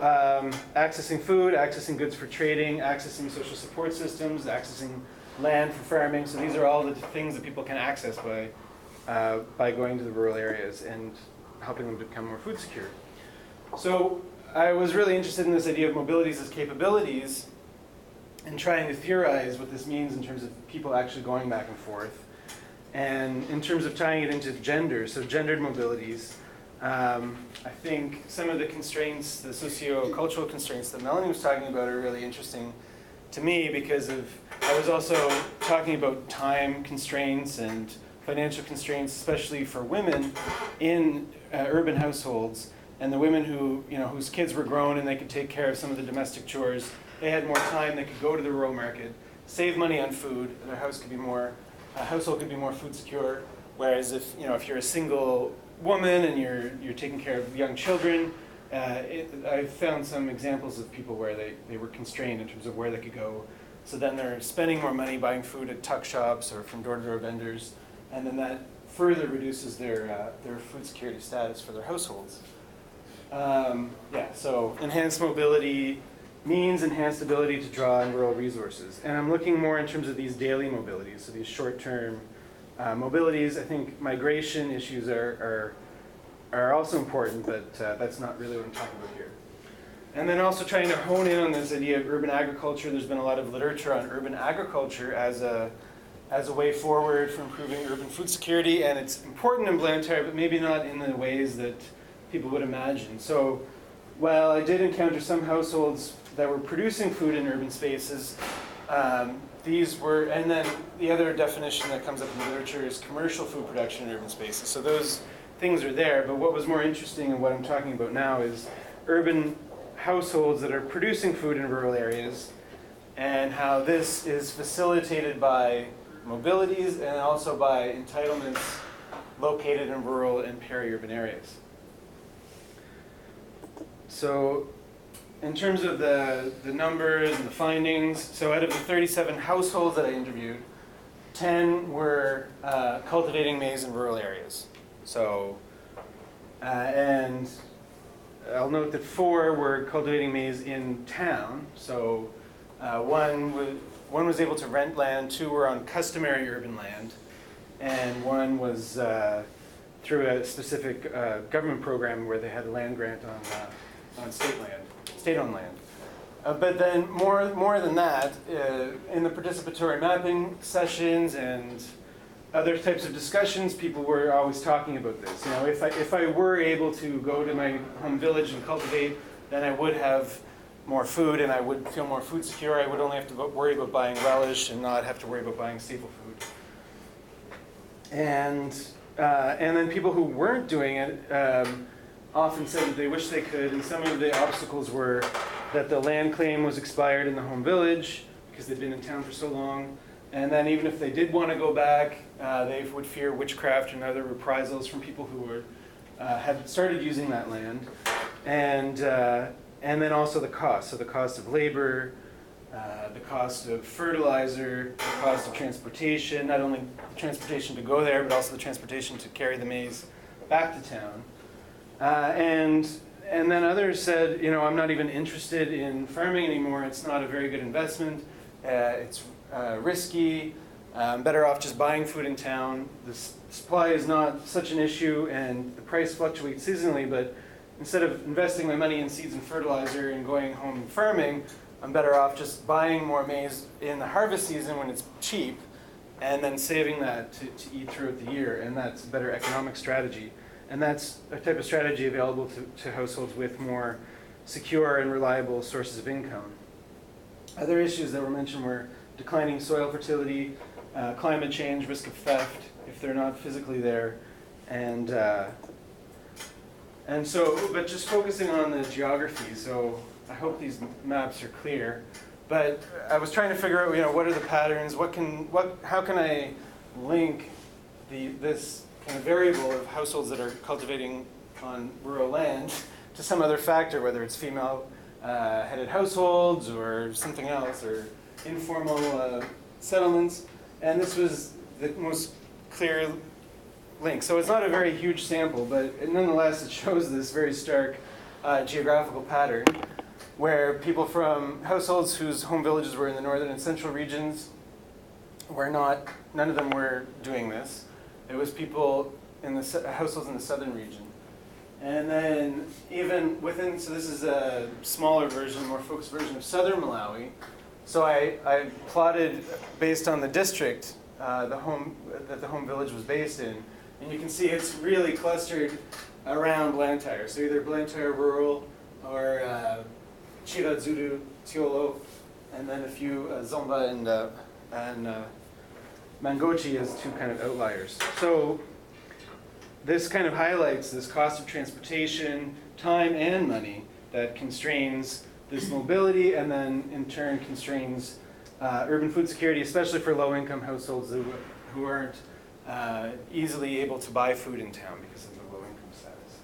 accessing food, accessing goods for trading, accessing social support systems, accessing land for farming. So these are all the things that people can access by going to the rural areas and helping them become more food secure. So I was really interested in this idea of mobilities as capabilities. and trying to theorize what this means in terms of people actually going back and forth. And in terms of tying it into gender, so gendered mobilities, I think some of the constraints, the socio-cultural constraints that Melanie was talking about are really interesting to me because I was also talking about time constraints and financial constraints, especially for women in urban households, and the women whose kids were grown and they could take care of some of the domestic chores. They had more time, they could go to the rural market, save money on food, their household could be more food secure. Whereas if you're a single woman and you're taking care of young children, I've found some examples of people where they were constrained in terms of where they could go. So then they're spending more money buying food at tuck shops or from door-to-door vendors, and then that further reduces their food security status for their households. So enhanced mobility means enhanced ability to draw on rural resources. And I'm looking more in terms of these daily mobilities, so these short-term mobilities. I think migration issues are also important, but that's not really what I'm talking about here. And then also trying to hone in on this idea of urban agriculture. There's been a lot of literature on urban agriculture as a way forward for improving urban food security, and it's important in Blantyre, but maybe not in the ways that people would imagine. So while I did encounter some households that were producing food in urban spaces, these were, and then the other definition that comes up in the literature is commercial food production in urban spaces. So those things are there, but what was more interesting and what I'm talking about now is urban households that are producing food in rural areas and how this is facilitated by mobilities and also by entitlements located in rural and peri-urban areas. So in terms of the numbers and the findings, so out of the 37 households that I interviewed, 10 were cultivating maize in rural areas. So, and I'll note that 4 were cultivating maize in town. So one was able to rent land, 2 were on customary urban land, and 1 was through a specific government program where they had a land grant on state-owned land. But then more than that, in the participatory mapping sessions and other types of discussions, people were always talking about this. If I were able to go to my home village and cultivate, then I would have more food and I would feel more food secure. I would only have to worry about buying relish and not have to worry about buying staple food. And then people who weren't doing it often said that they wish they could, and some of the obstacles were that the land claim was expired in the home village because they'd been in town for so long. And then even if they did want to go back, they would fear witchcraft and other reprisals from people who had started using that land. And then also the cost. So the cost of labor, the cost of fertilizer, the cost of transportation, not only the transportation to go there, but also the transportation to carry the maize back to town. And then others said, I'm not even interested in farming anymore. It's not a very good investment. It's risky. I'm better off just buying food in town. The supply is not such an issue, and the price fluctuates seasonally, but instead of investing my money in seeds and fertilizer and going home and farming, I'm better off just buying more maize in the harvest season when it's cheap, and then saving that to eat throughout the year, and that's a better economic strategy. And that's a type of strategy available to households with more secure and reliable sources of income. Other issues that were mentioned were declining soil fertility, climate change, risk of theft if they're not physically there, and so, but just focusing on the geography. So I hope these maps are clear. But I was trying to figure out, what are the patterns? How can I link this kind of variable of households that are cultivating on rural land to some other factor, whether it's female-headed households or something else, or informal settlements. And this was the most clear link. So it's not a very huge sample, but nonetheless it shows this very stark geographical pattern where people from households whose home villages were in the northern and central regions none of them were doing this. It was people in the households in the southern region. And then even within, so this is a smaller version, more focused version of southern Malawi, So I plotted based on the district that the home village was based in, and you can see it's really clustered around Blantyre. So either Blantyre Rural or Chiradzuru, Tiolo, and then a few Zomba and Mangochi as two kind of outliers. So this kind of highlights this cost of transportation, time and money that constrains this mobility, and then in turn constrains urban food security, especially for low-income households who aren't easily able to buy food in town because of the low-income status.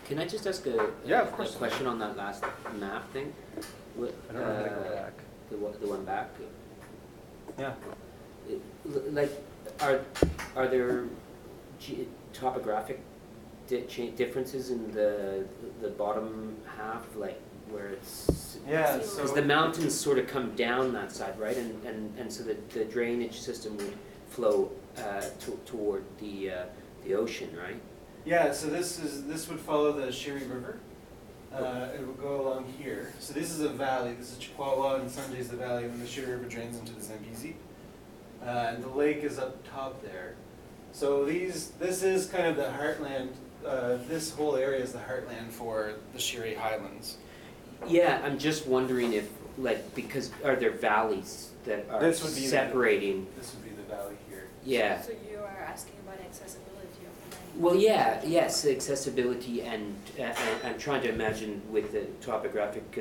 Can I just ask of a course. question on that last map thing? I don't know how to go back. The one back? Yeah. Like, are there topographic differences in the bottom half, like where it's... Yeah, so... Because the mountains sort of come down that side, right? And so the drainage system would flow toward the ocean, right? Yeah, so this would follow the Shiri River. It would go along here. So this is a valley. This is Chikwawa, and Sanjay is the valley, and the Shiri River drains into the Zambezi. And the lake is up top there. So this is kind of the heartland. This whole area is the heartland for the Shiri Highlands. Yeah, I'm just wondering if, like, because are there valleys that are separating? This would be the valley here. Yeah. So you are asking about accessibility of land? Well, yeah, yes, accessibility, and I'm trying to imagine with the topographic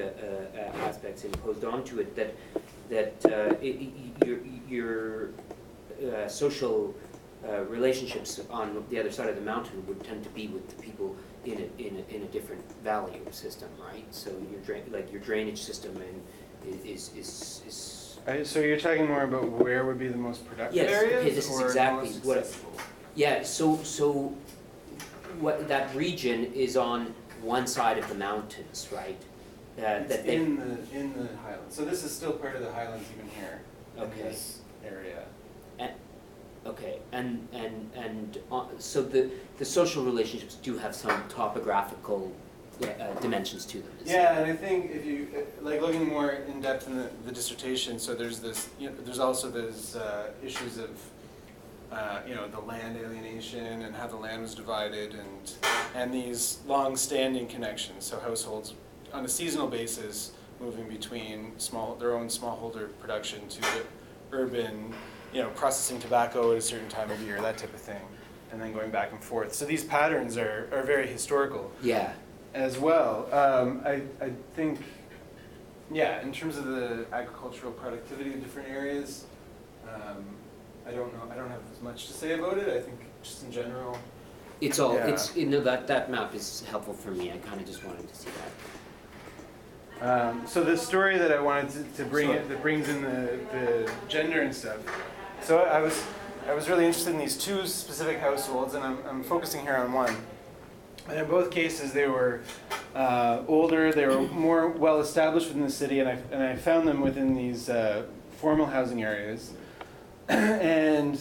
aspects imposed onto it that your social relationships on the other side of the mountain would tend to be with the people in a different valley system, right? So your drainage system is So you're talking more about where would be the most productive areas, okay, this is or exactly most what. accessible? Yeah. So what that region is on one side of the mountains, right? It's in the Highlands. So this is still part of the Highlands even here. Okay. In this area. Okay, and so the social relationships do have some topographical dimensions to them. Yeah, and I think if you like looking more in depth in the dissertation, so there's this, there's also those issues of the land alienation and how the land was divided, and these long-standing connections. So households on a seasonal basis moving between their own smallholder production to the urban. Processing tobacco at a certain time of year, that type of thing, and then going back and forth. So these patterns are very historical. Yeah. As well. I think, in terms of the agricultural productivity of different areas, I don't know. I don't have as much to say about it. I think just in general. It's all. Yeah. It's that map is helpful for me. I kind of just wanted to see that. So the story that I wanted to bring that brings in the gender and stuff. So I was really interested in these two specific households, and I'm focusing here on one. And in both cases, they were older. They were more well established within the city, and I found them within these formal housing areas. And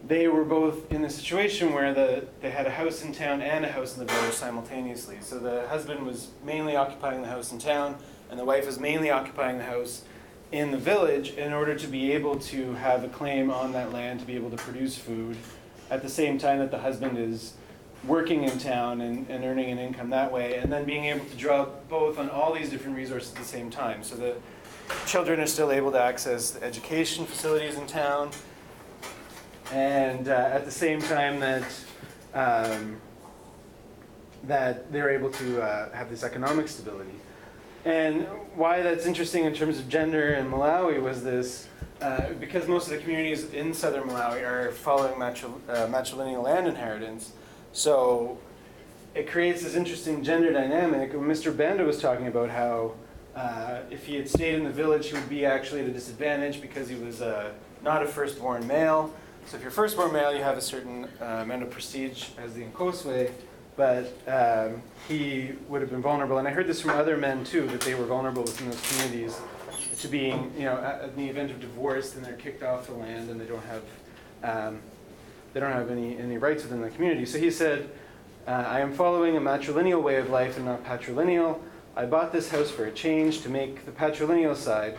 they were both in a situation where they had a house in town and a house in the village simultaneously. So the husband was mainly occupying the house in town, and the wife was mainly occupying the house in the village in order to be able to have a claim on that land to be able to produce food at the same time that the husband is working in town and earning an income that way, and then being able to draw both on all these different resources at the same time. So the children are still able to access the education facilities in town, and at the same time that they're able to have this economic stability. And why that's interesting in terms of gender in Malawi was this, because most of the communities in southern Malawi are following matrilineal land inheritance, so it creates this interesting gender dynamic. Mr. Banda was talking about how if he had stayed in the village, he would be actually at a disadvantage because he was not a firstborn male. So if you're firstborn male, you have a certain amount of prestige as the Nkoswe, but he would have been vulnerable. And I heard this from other men too, that they were vulnerable within those communities to being, in the event of divorce, then they're kicked off the land and they don't have any rights within the community. So he said, I am following a matrilineal way of life and not patrilineal. I bought this house for a change to make the patrilineal side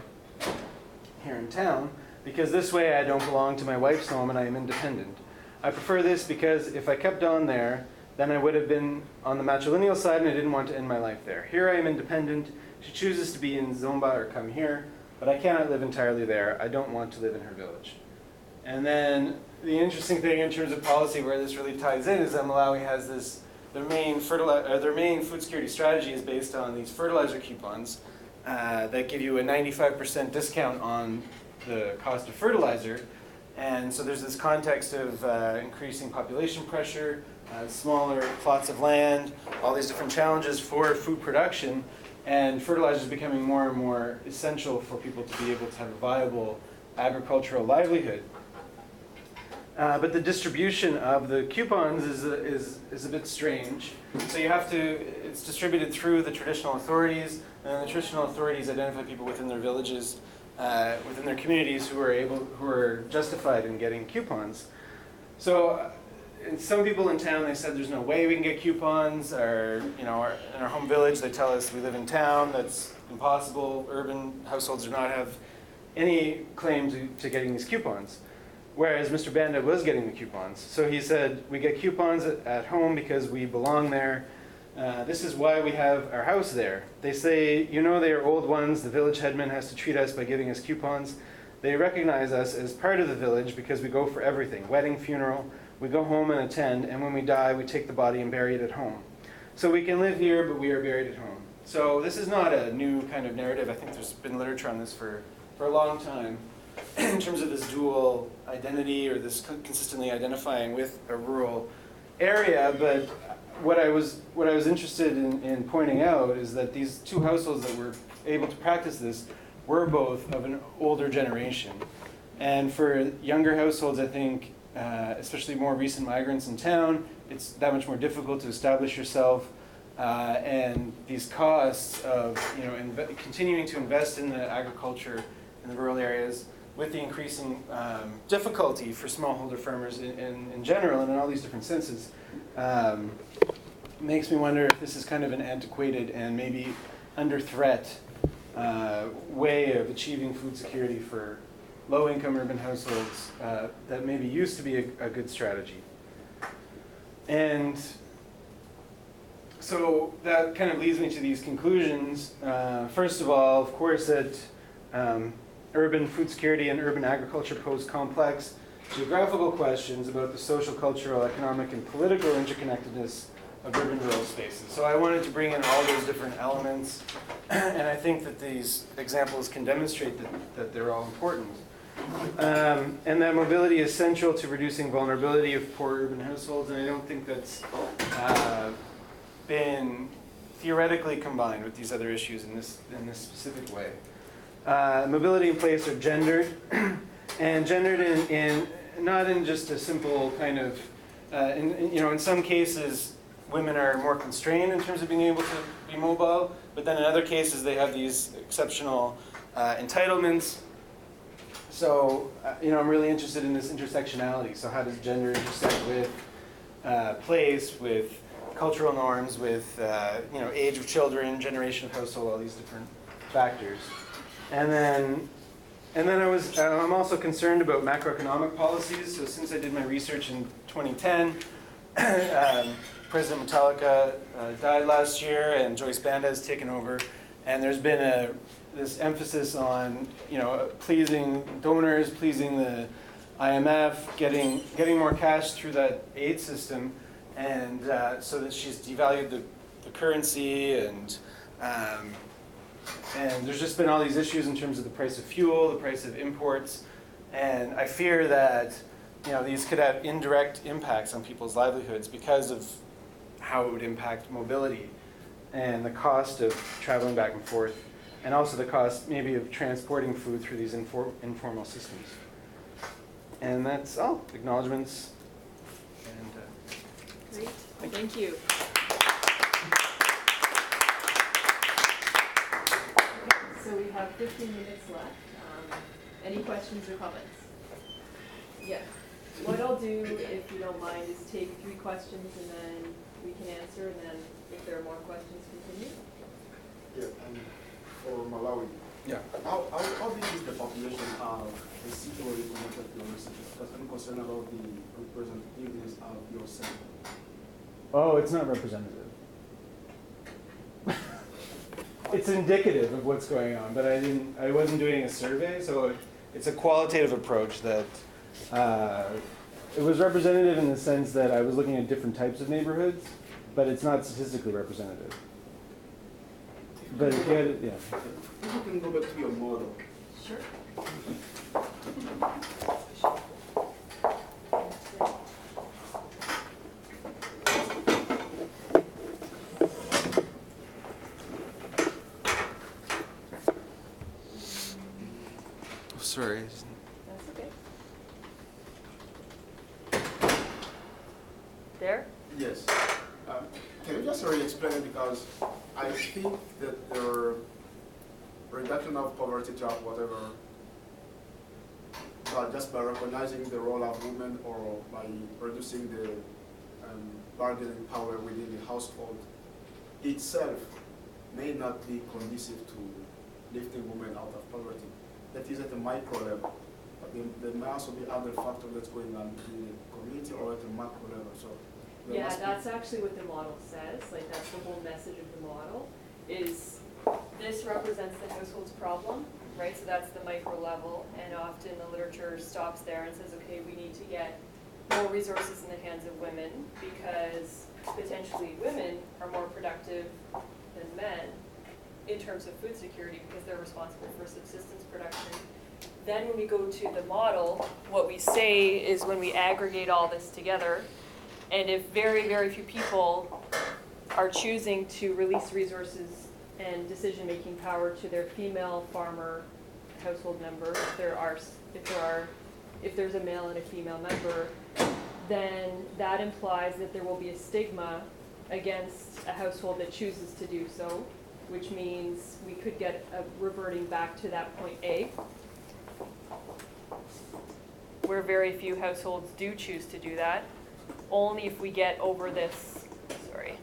here in town, because this way I don't belong to my wife's home and I am independent. I prefer this because if I kept on there, then I would have been on the matrilineal side and I didn't want to end my life there. Here I am independent. She chooses to be in Zomba or come here, but I cannot live entirely there. I don't want to live in her village. And then the interesting thing in terms of policy where this really ties in is that Malawi has this, their main food security strategy is based on these fertilizer coupons that give you a 95% discount on the cost of fertilizer. And so there's this context of increasing population pressure, smaller plots of land, all these different challenges for food production, and fertilizer is becoming more and more essential for people to be able to have a viable agricultural livelihood. But the distribution of the coupons is a bit strange. So you have to, it's distributed through the traditional authorities, and the traditional authorities identify people within their villages, within their communities who are justified in getting coupons. So and some people in town, they said there's no way we can get coupons, or in our home village they tell us we live in town, that's impossible. Urban households do not have any claim to getting these coupons. Whereas Mr. Banda was getting the coupons. So he said, we get coupons at home because we belong there. This is why we have our house there. They say, they are old ones. The village headman has to treat us by giving us coupons. They recognize us as part of the village because we go for everything. Wedding, funeral, we go home and attend, and when we die, we take the body and bury it at home. So we can live here, but we are buried at home. So this is not a new kind of narrative. I think there's been literature on this for a long time in terms of this dual identity or this consistently identifying with a rural area. But what I was interested in pointing out is that these two households that were able to practice this were both of an older generation. And for younger households, I think, especially more recent migrants in town, it's that much more difficult to establish yourself. And these costs of continuing to invest in the agriculture in the rural areas with the increasing difficulty for smallholder farmers in general and in all these different senses, makes me wonder if this is kind of an antiquated and maybe under threat way of achieving food security for low-income urban households that maybe used to be a good strategy. And so that kind of leads me to these conclusions. First of all, of course, that urban food security and urban agriculture pose complex geographical questions about the social, cultural, economic, and political interconnectedness of urban-rural spaces. So I wanted to bring in all those different elements, and I think that these examples can demonstrate that they're all important. And that mobility is central to reducing vulnerability of poor urban households, and I don't think that's been theoretically combined with these other issues in this specific way. Mobility and place are gendered, and gendered in not in just a simple kind of, in some cases, women are more constrained in terms of being able to be mobile, but then in other cases they have these exceptional entitlements. So, I'm really interested in this intersectionality. So how does gender intersect with place, with cultural norms, with age of children, generation of household, all these different factors. And then I'm also concerned about macroeconomic policies. So since I did my research in 2010, President Mutalika died last year, and Joyce Banda has taken over. And there's been this emphasis on pleasing donors, pleasing the IMF, getting more cash through that aid system, and so that she's devalued the currency, and there's just been all these issues in terms of the price of fuel, the price of imports, and I fear that these could have indirect impacts on people's livelihoods because of how it would impact mobility and the cost of traveling back and forth, and also the cost maybe of transporting food through these informal systems. And that's all. Acknowledgements. And, Great. Thank you. So we have 15 minutes left. Any questions or comments? Yes. What I'll do, if you don't mind, is take 3 questions and then we can answer, and then if there are more questions, continue. Yeah, and for Malawi. Yeah. How big is the population of the city where you conducted your research? Because I'm concerned about the representativeness of your center. Oh, it's not representative. It's indicative of what's going on, but I wasn't doing a survey, so it's a qualitative approach that it was representative in the sense that I was looking at different types of neighborhoods, but it's not statistically representative. But if you had it, yeah. If you can go back to your model. Sure. Sorry. That's okay. There? Yes. Can you just re-explain it, because I think that the reduction of poverty job, whatever, but just by recognizing the role of women or by reducing the bargaining power within the household itself may not be conducive to lifting women out of poverty. That is at the micro level. But there may also be other factors that's going on in the community or at the macro level. So yeah, that's actually what the model says. Like, that's the whole message of the model, is this represents the household's problem, right? So that's the micro level, and often the literature stops there and says, okay, we need to get more resources in the hands of women because potentially women are more productive than men in terms of food security because they're responsible for subsistence production. Then when we go to the model, what we say is when we aggregate all this together, and if very, very few people are choosing to release resources and decision-making power to their female farmer household member, if there's a male and a female member, then that implies that there will be a stigma against a household that chooses to do so, which means we could get a reverting back to that point A, where very few households do choose to do that. Only if we get over this, sorry.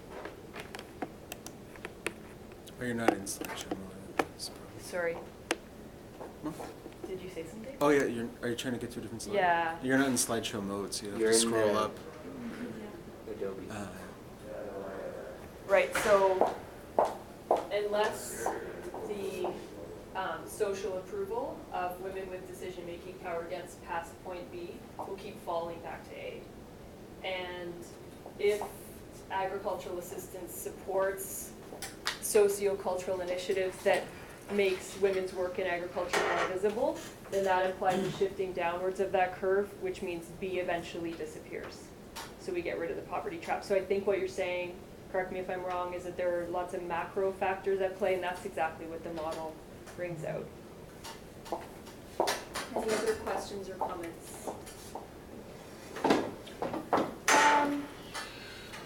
Oh, you're not in slideshow mode. Sorry. Huh? Did you say something? Oh yeah, are you trying to get to a different slide? Yeah. You're not in slideshow mode, so you have You're to in scroll the- up. Adobe. Right, so unless the social approval of women with decision-making power gets past point B, we'll keep falling back to A. And if agricultural assistance supports socio-cultural initiatives that makes women's work in agriculture more visible, then that implies a shifting downwards of that curve, which means B eventually disappears. So we get rid of the poverty trap. So I think what you're saying, correct me if I'm wrong, is that there are lots of macro factors at play, and that's exactly what the model brings out. Any other questions or comments?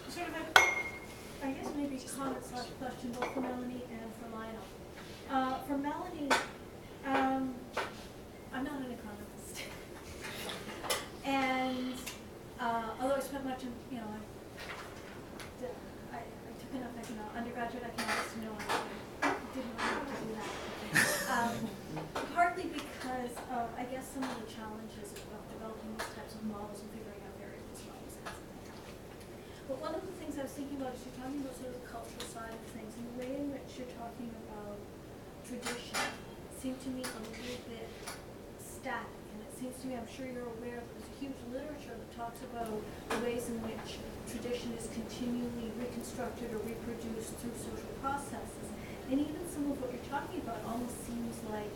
Sort of I guess maybe comment / question both for Melanie and for Lionel. For Melanie, I'm not an economist. And although I spent much, I took enough undergraduate economics to know I didn't want to do that. Partly because I guess some of the challenges of developing these types of models and figuring out variables and all those kinds of things. But one of the things I was thinking about is you're talking about sort of the cultural side of things, and the way in which you're talking about tradition seemed to me a little bit static. And it seems to me, I'm sure you're aware that there's a huge literature that talks about the ways in which tradition is continually reconstructed or reproduced through social processes. And even some of what you're talking about almost seems like,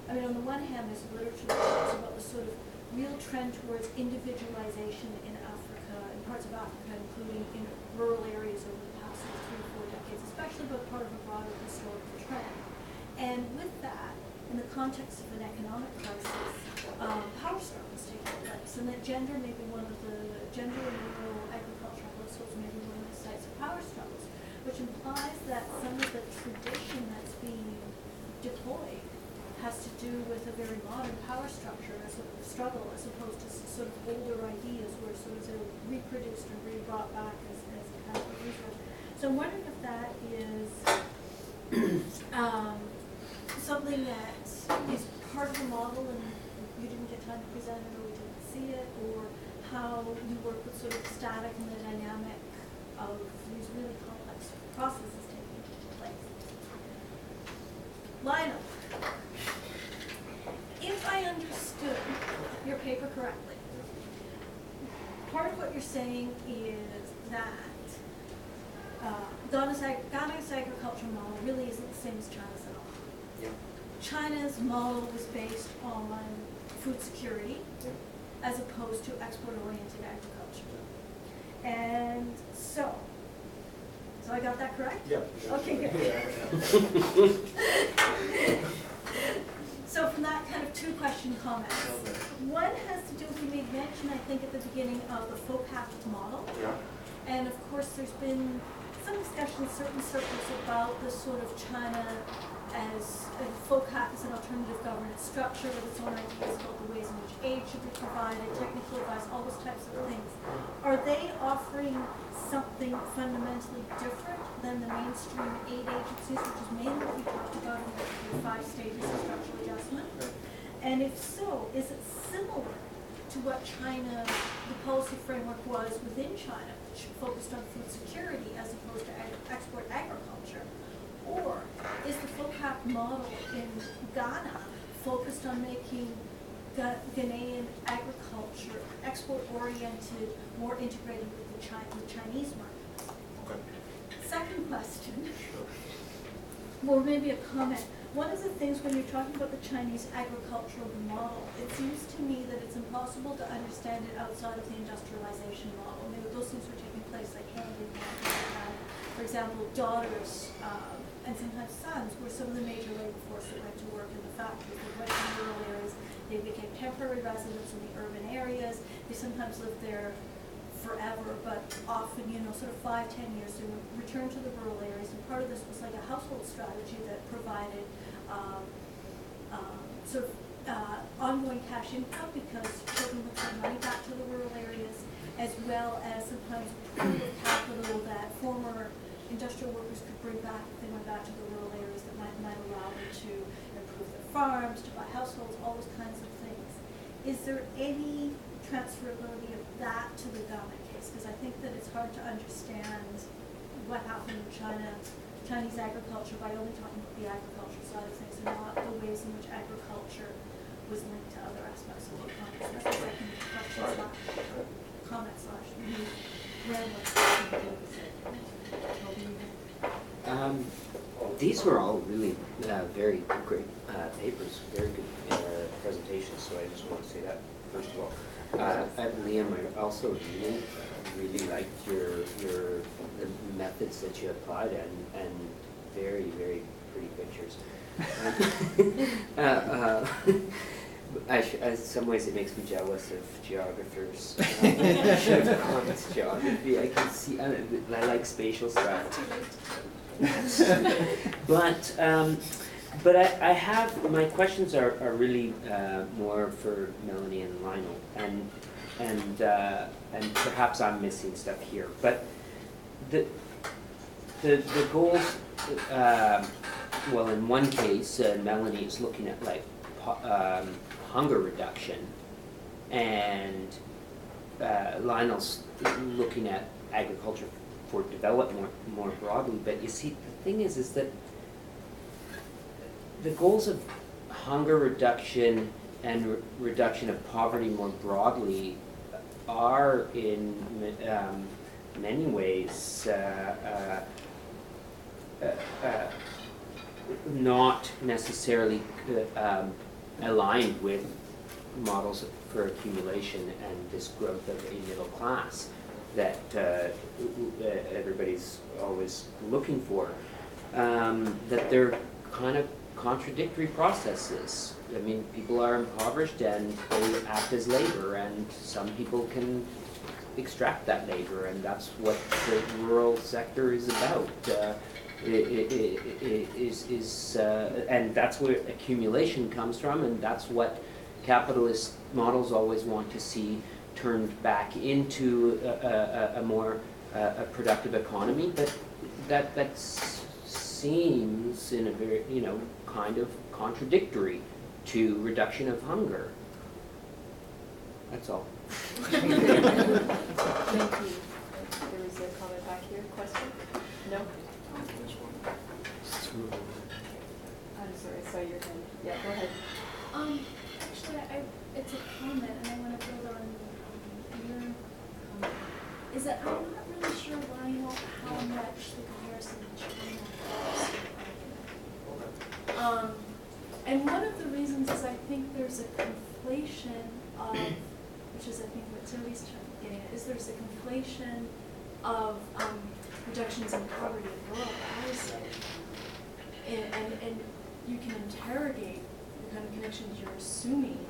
I mean, on the one hand, there's literature that talks about the sort of real trend towards individualization in Africa, in parts of Africa, including in rural areas over the past 3 or 4 decades, especially but part of a broader historical trend. And with that, in the context of an economic crisis, power struggles take place, and that gender may be one of the gender and rural agricultural households may be one of the sites of power struggles, which implies that some of the tradition that's being deployed has to do with a very modern power structure as a struggle, as opposed to sort of older ideas where sort of they're reproduced and re-brought back as a kind of resource. So I'm wondering if that is something that is part of the model and you didn't get time to present it or we didn't see it, or how you work with sort of static and the dynamic of these really complex processes taking place. Lionel, if I understood your paper correctly, part of what you're saying is that Ghana's agricultural model really isn't the same as China's at all. Yeah. China's model was based on food security as opposed to export-oriented agriculture. And so I got that correct? Yeah. Okay, good. So from that, kind of two question comments. One has to do with, you made mention, I think, at the beginning of the FOCAP model. Yeah. And of course, there's been some discussion in certain circles about this sort of China as FOCAP as an alternative governance structure with its own ideas about the ways in which aid should be provided, technical advice, all those types of things. Are they offering something fundamentally different than the mainstream aid agencies, which is mainly what we talked about in the 5 stages of structural adjustment? And if so, is it similar to what China, the policy framework was within China, which focused on food security as opposed to export agriculture? Or is the FOCAP model in Ghana focused on making Ghanaian agriculture export-oriented, more integrated with the Chinese market? Okay. Second question, or maybe a comment. One of the things when you're talking about the Chinese agricultural model, it seems to me that it's impossible to understand it outside of the industrialization model. I mean, those things were taking place like hand in hand. For example, daughters and sometimes sons were some of the major labor force that went to work in the factories. They went to rural areas. They became temporary residents in the urban areas. They sometimes lived there forever, but often, sort of 5-10 years, they would return to the rural areas. And part of this was like a household strategy that provided ongoing cash income because children would send money back to the rural areas, as well as sometimes pool of capital that former industrial workers could bring back if they went back to the rural areas that might allow them to improve their farms, to buy households, all those kinds of things. Is there any transferability of that to the Ghana case? Because I think that it's hard to understand what happened in Chinese agriculture by only talking about the agricultural side of things and not the ways in which agriculture was linked to other aspects of the economy. So that's the second question comment slash These were all really very great papers, very good presentations, so I just want to say that first of all. Liam, I also really liked the methods that you applied and very, very pretty pictures. In some ways it makes me jealous of geographers. I should have gone to geography. I can see, I like spatial stuff. But I have, my questions are really more for Melanie and Lionel, and perhaps I'm missing stuff here. But the goals, well, in one case, Melanie is looking at like hunger reduction, and Lionel's looking at agriculture for development more broadly. But you see, the thing is that the goals of hunger reduction and reduction of poverty more broadly are in many ways not necessarily aligned with models for accumulation and this growth of a middle class that everybody's always looking for. That they're kind of contradictory processes. I mean, people are impoverished and they act as labor, and some people can extract that labor, and that's what the rural sector is about. And that's where accumulation comes from, and that's what capitalist models always want to see turned back into a more productive economy. But that's seems in a very, kind of contradictory to reduction of hunger. That's all. Thank you. There was a comment back here. Question? No? I'm sorry, I saw your hand. Yeah, go ahead. Actually, it's a comment, and I want to build on your comment. Is that I'm not really sure why how much the comparison to China helps. And one of the reasons is I think there's a conflation of, which is I think what Toby's getting at, is there's a conflation of reductions in poverty and rural housing. And you can interrogate the kind of connections you're assuming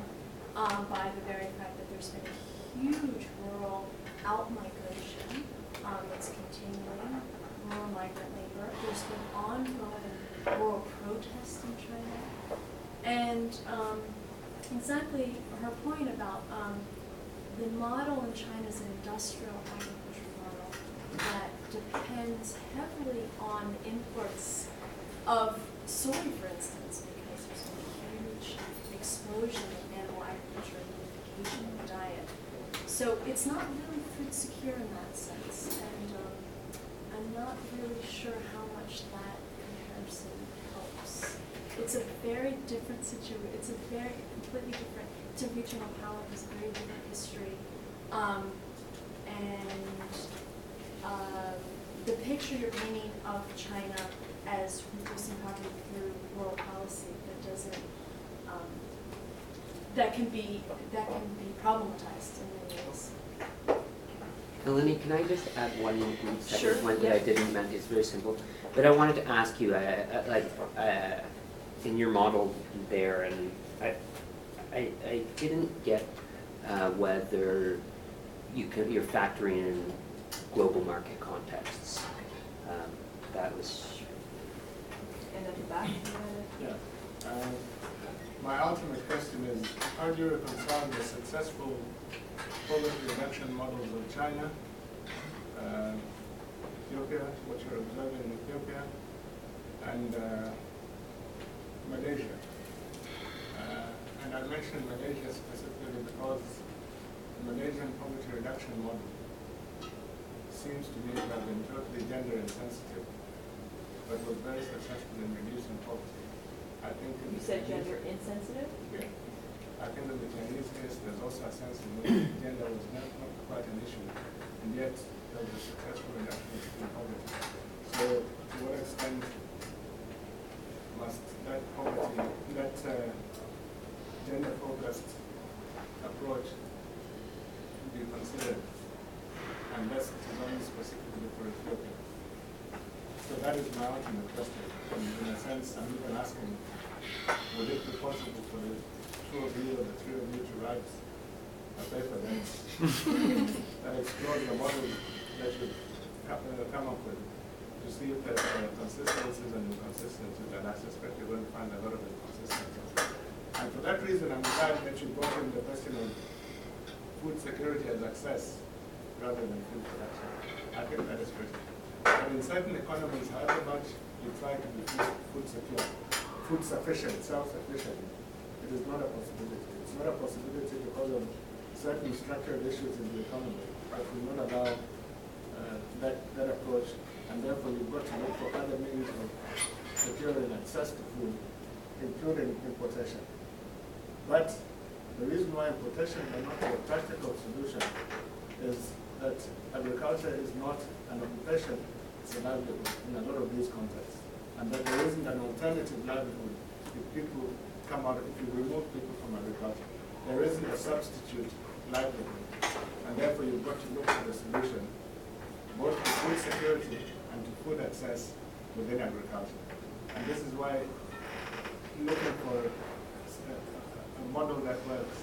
by the very fact that there's been a huge rural out-migration that's continuing, rural migrant labor. There's been ongoing rural protests in China. And exactly her point about the model in China is an industrial agriculture model that depends heavily on imports of soy, for instance, because there's been a huge explosion of animal agriculture and unification of the diet. So it's not really food secure in that sense, and I'm not really sure how much that comparison helps. It's a very different situation. It's a very completely different. It's a regional power, has a very different history, the picture you're painting of China as reducing poverty through rural policy that can be problematized in many ways. Eleni, can I just add one second Sure, point that I didn't meant? It's very simple, but I wanted to ask you, in your model there, and I didn't get whether you're factoring in global market contexts. That was. And at the back. Yeah. My ultimate question is, how do you reconcile the successful poverty reduction models of China, Ethiopia, what you're observing in Ethiopia, and Malaysia? And I mentioned Malaysia specifically because the Malaysian poverty reduction model seems to me to have been totally gender insensitive, but was very successful in reducing poverty. I think You said gender insensitive? Yeah. I think in the Chinese case, there's also a sense in which gender was not quite an issue, and yet there was a successful reduction in poverty. So, to what extent must that poverty, that gender-focused approach be considered, unless it is only specifically for Ethiopia? So that is my ultimate question. In a sense, I'm even asking, would it be possible for the two of you or the three of you to write a paper that explores the model that should come up with, to see if there are consistencies and inconsistencies, and I suspect you're going to find a lot of inconsistencies. And for that reason, I'm glad that you brought in the question of food security as access rather than food production. I think that is critical. But in certain economies, however much you try to be food secure, food sufficient, self-sufficient, it is not a possibility. It's not a possibility because of certain structural issues in the economy that will not allow that approach, and therefore you've got to look for other means of securing access to food, including importation. But the reason why importation may not be a practical solution is that agriculture is not an occupation, it's a livelihood in a lot of these contexts. And that there isn't an alternative livelihood if people come out, if you remove people from agriculture. There isn't a substitute livelihood. And therefore you've got to look for the solution, both to food security and to food access within agriculture. And this is why looking for a model that works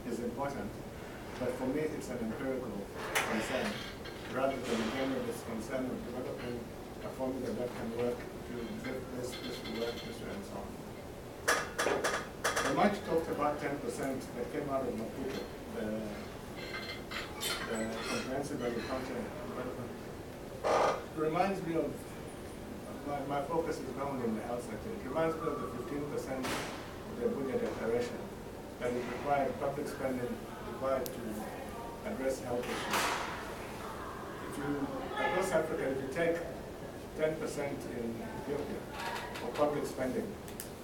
is important. But for me, it's an empirical concern, rather than again this concern of developing a formula that can work to this will work this way, and so on. The much talked about 10% that came out of Maputo, the comprehensive agriculture development, reminds me of my focus is ground in the health sector. It reminds me of the 15% of the Abuja Declaration that it required public spending required to address health issues. If you, across Africa, if you take 10% in Ethiopia of public spending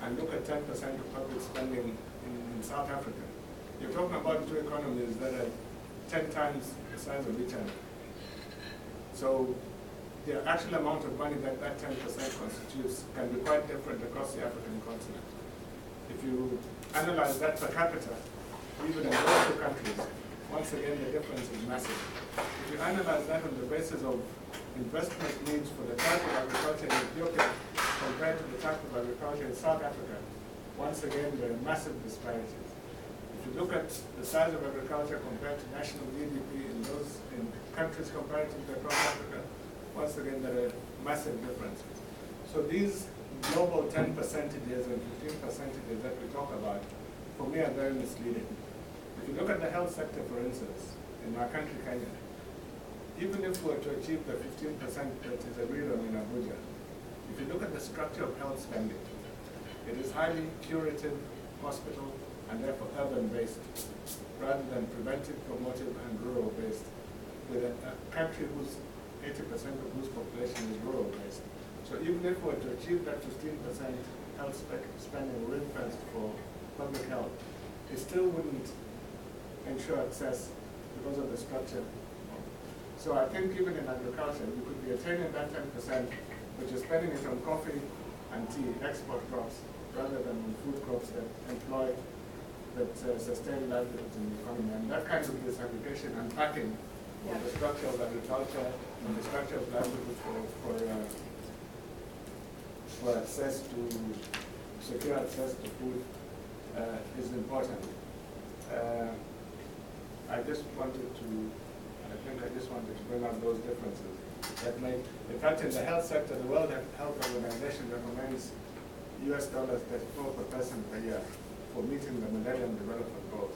and look at 10% of public spending in South Africa, you're talking about two economies that are 10 times the size of each other. So the actual amount of money that that 10% constitutes can be quite different across the African continent. If you analyze that per capita, even in those two countries, once again the difference is massive. If you analyze that on the basis of investment needs for the type of agriculture in Ethiopia compared to the type of agriculture in South Africa, once again there are massive disparities. If you look at the size of agriculture compared to national GDP in countries comparatively across Africa, once again there are massive differences. So these global 10% and 15% that we talk about, for me, are very misleading. If you look at the health sector, for instance, in our country, Kenya, even if we were to achieve the 15% that is agreed on in Abuja, if you look at the structure of health spending, it is highly curative, hospital, and therefore urban-based, rather than preventive, promotive, and rural-based, with a country whose 80% of whose population is rural-based. So even if we were to achieve that 15% health spending ring-fenced for public health, it still wouldn't ensure access because of the structure. So I think even in agriculture, we could be attaining that 10%, but you're spending it on coffee and tea, export crops, rather than on food crops that employ, that sustain livelihoods in the economy. And that kind of disaggregation and packing of the structure of agriculture and the structure of livelihood for access to, secure access to food is important. I just wanted to bring up those differences. That may, in fact, in the health sector, the World Health Organization recommends US $34 per person per year for meeting the Millennium Development Goals.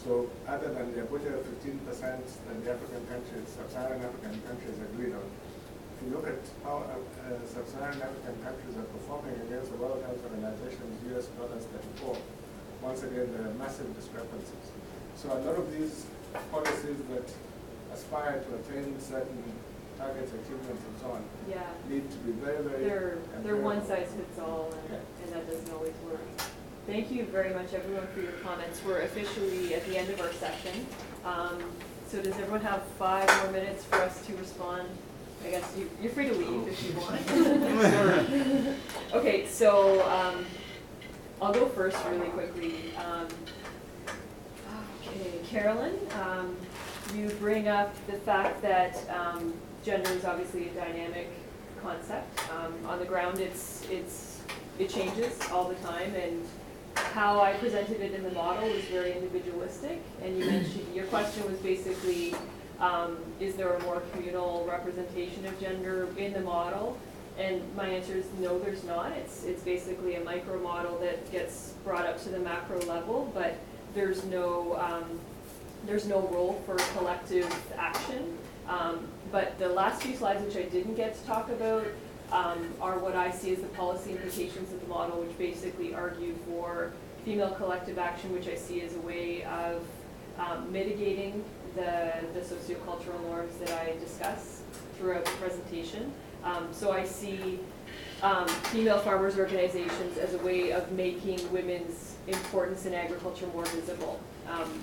So other than the Abuja 15% that the African countries, sub-Saharan African countries agreed on, if you look at how sub-Saharan African countries are performing against the World Health Organization's US $34, once again, there are massive discrepancies. So a lot of these policies that aspire to attain certain targets, achievements, and so on, need to be very, very... They're one size fits all, and that doesn't always work. Thank you very much, everyone, for your comments. We're officially at the end of our session. So does everyone have 5 more minutes for us to respond? I guess you're free to leave if you want. Okay, so I'll go first really quickly. Okay, Carolyn, you bring up the fact that gender is obviously a dynamic concept. On the ground, it changes all the time, and how I presented it in the model is very individualistic. And you mentioned, your question was basically, is there a more communal representation of gender in the model? And my answer is no, there's not. It's basically a micro model that gets brought up to the macro level, but there's no role for collective action. But the last few slides, which I didn't get to talk about, are what I see as the policy implications of the model, which basically argue for female collective action, which I see as a way of mitigating the sociocultural norms that I discuss throughout the presentation. So I see female farmers' organizations as a way of making women's importance in agriculture more visible,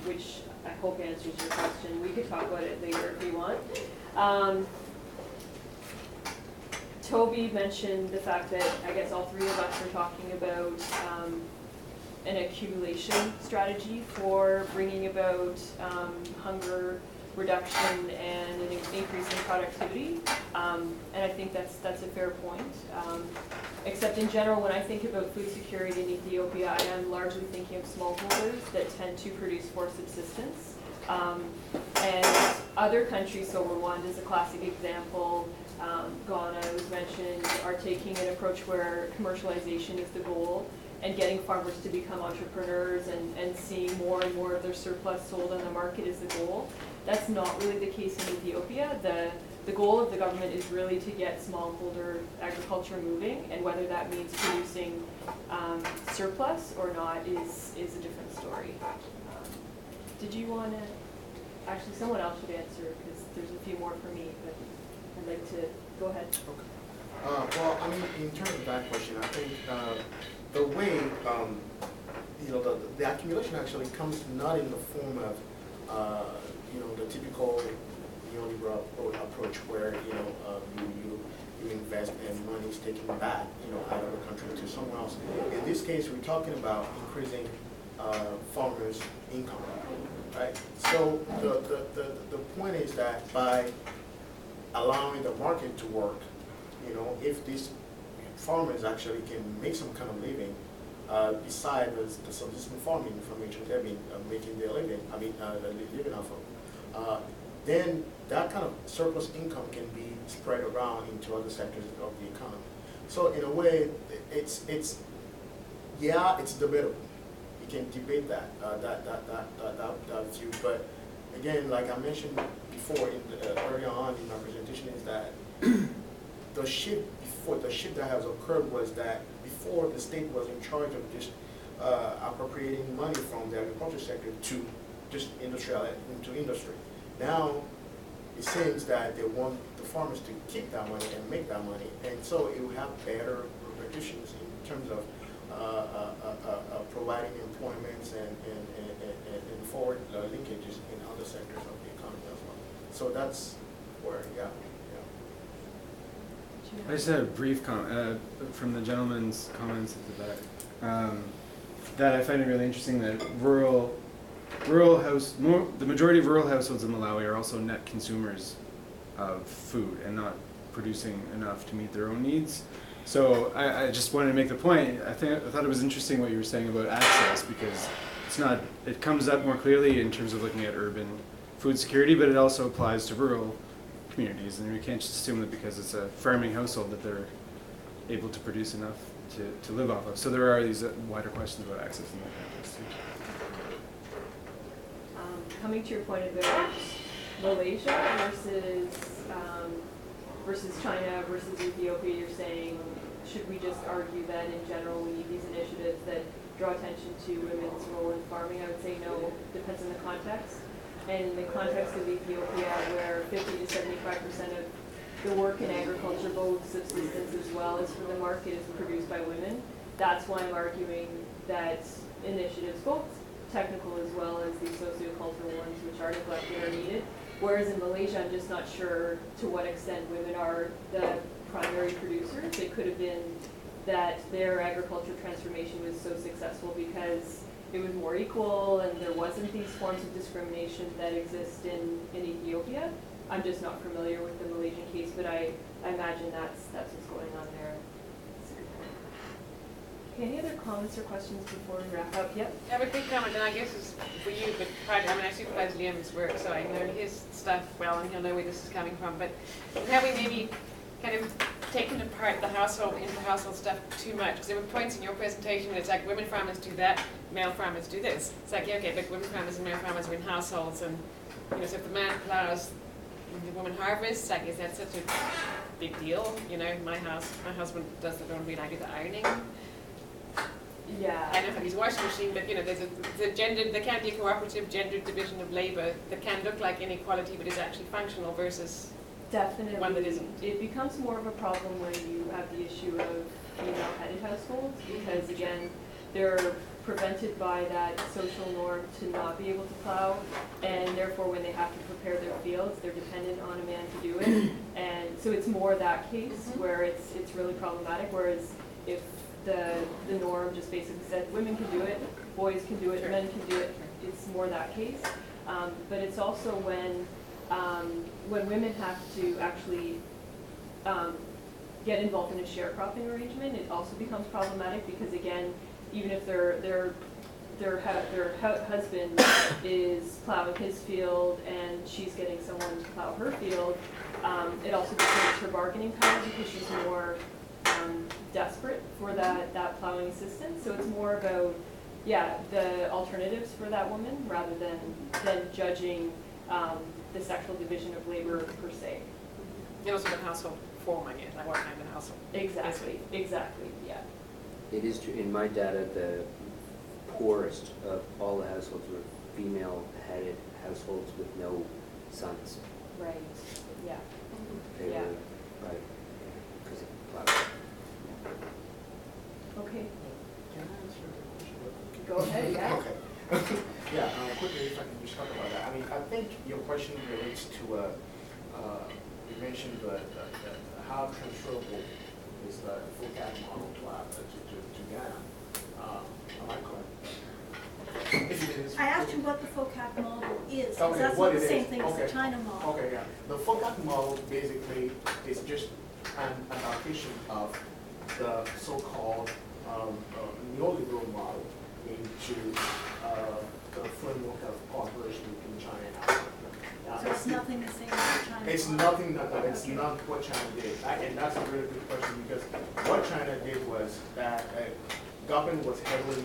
which I hope answers your question. We could talk about it later if you want. Toby mentioned the fact that I guess all 3 of us are talking about an accumulation strategy for bringing about hunger reduction and an increase in productivity, and I think that's a fair point. Except in general, when I think about food security in Ethiopia, I am largely thinking of smallholders that tend to produce for subsistence. And other countries, so Rwanda is a classic example, Ghana was mentioned, are taking an approach where commercialization is the goal and getting farmers to become entrepreneurs and seeing more and more of their surplus sold on the market is the goal. That's not really the case in Ethiopia. The goal of the government is really to get smallholder agriculture moving, and whether that means producing surplus or not is a different story. Did you want to, actually someone else should answer because there's a few more for me, but I'd like to, go ahead. Okay. Well, I mean, in terms of that question, I think the way, you know, the accumulation actually comes not in the form of, you know, the typical neoliberal approach where, you know, you invest and money is taken back, you know, out of the country to somewhere else. In this case, we're talking about increasing farmers' income, right? So the point is that by allowing the market to work, you know, if these farmers actually can make some kind of living, beside the subsistence farming from which they've been making their living, living off of, then that kind of surplus income can be spread around into other sectors of the economy. So in a way, it's debatable. You can debate that view, but again, like I mentioned before, earlier on in my presentation, is that the shift that has occurred was that before the state was in charge of just appropriating money from the agriculture sector to just into industry. Now it seems that they want the farmers to keep that money and make that money, and so it will have better repercussions in terms of providing employments and forward linkages in other sectors of the economy as well. So that's where, yeah. I just had a brief comment from the gentleman's comments at the back. That I find it really interesting that the majority of rural households in Malawi are also net consumers of food and not producing enough to meet their own needs. So I just wanted to make the point. I thought it was interesting what you were saying about access, because it comes up more clearly in terms of looking at urban food security, but it also applies to rural communities, and we can't just assume that because it's a farming household that they're able to produce enough to live off of. So there are these wider questions about access in that context too. Coming to your point about Malaysia versus China versus Ethiopia, you're saying, should we just argue that in general we need these initiatives that draw attention to women's role in farming? I would say no, depends on the context. And in the context of Ethiopia, where 50 to 75% of the work in agriculture, both subsistence as well as for the market, is produced by women, that's why I'm arguing that initiatives, both technical as well as the sociocultural ones, which are neglected, are needed. Whereas in Malaysia, I'm just not sure to what extent women are the primary producers. It could have been that their agriculture transformation was so successful because it was more equal and there wasn't these forms of discrimination that exist in Ethiopia. I'm just not familiar with the Malaysian case, but I imagine that's what's going on there. Okay, any other comments or questions before we wrap up? Yep. I have a quick comment, and I guess it's for you, but I supervise Liam's work, so I know his stuff well, and he'll know where this is coming from. But have we maybe kind of taken apart the household stuff too much? Because there were points in your presentation where it's like women farmers do that, male farmers do this. It's like, yeah, okay, but women farmers and male farmers are in households, and so if the man plows, the woman harvests, like, is that such a big deal? My husband does the laundry and I do the ironing. Yeah. I don't have his washing machine, but there can be a cooperative gendered division of labor that can look like inequality, but is actually functional versus definitely one that isn't. It becomes more of a problem when you have the issue of female-headed households, because again, they're prevented by that social norm to not be able to plow, and therefore when they have to prepare their fields, they're dependent on a man to do it. And so it's more that case where it's really problematic, whereas if the norm just basically said women can do it, boys can do it, men can do it, it's more that case. But it's also when women have to actually get involved in a sharecropping arrangement, it also becomes problematic, because again, even if their husband is plowing his field and she's getting someone to plow her field, it also becomes her bargaining power, because she's more desperate for that plowing assistance. So it's more about, the alternatives for that woman rather than judging the sexual division of labor per se. And also the household form, I guess, like what kind of household. Exactly, yeah. It is true, in my data, the poorest of all the households were female-headed households with no sons. Right, yeah. They Yeah. were, right, because of poverty. Okay, Can I answer the question? go ahead, yeah. Okay. Yeah, quickly, if I can just talk about that. I mean, I think your question relates to, you mentioned how transferable is the full CAAS model to Ghana. Am I correct? If it is. I asked you what the FOCAC model is, because Okay, that's what not the it same is. thing as the Okay. China model. Okay, yeah. The FOCAC model basically is just an adaptation of the so-called neoliberal model into the framework of cooperation between China and Africa. So it's nothing the same as the China It's model? nothing that, it's not what China did. And that's a really good question, because what China did was that government was heavily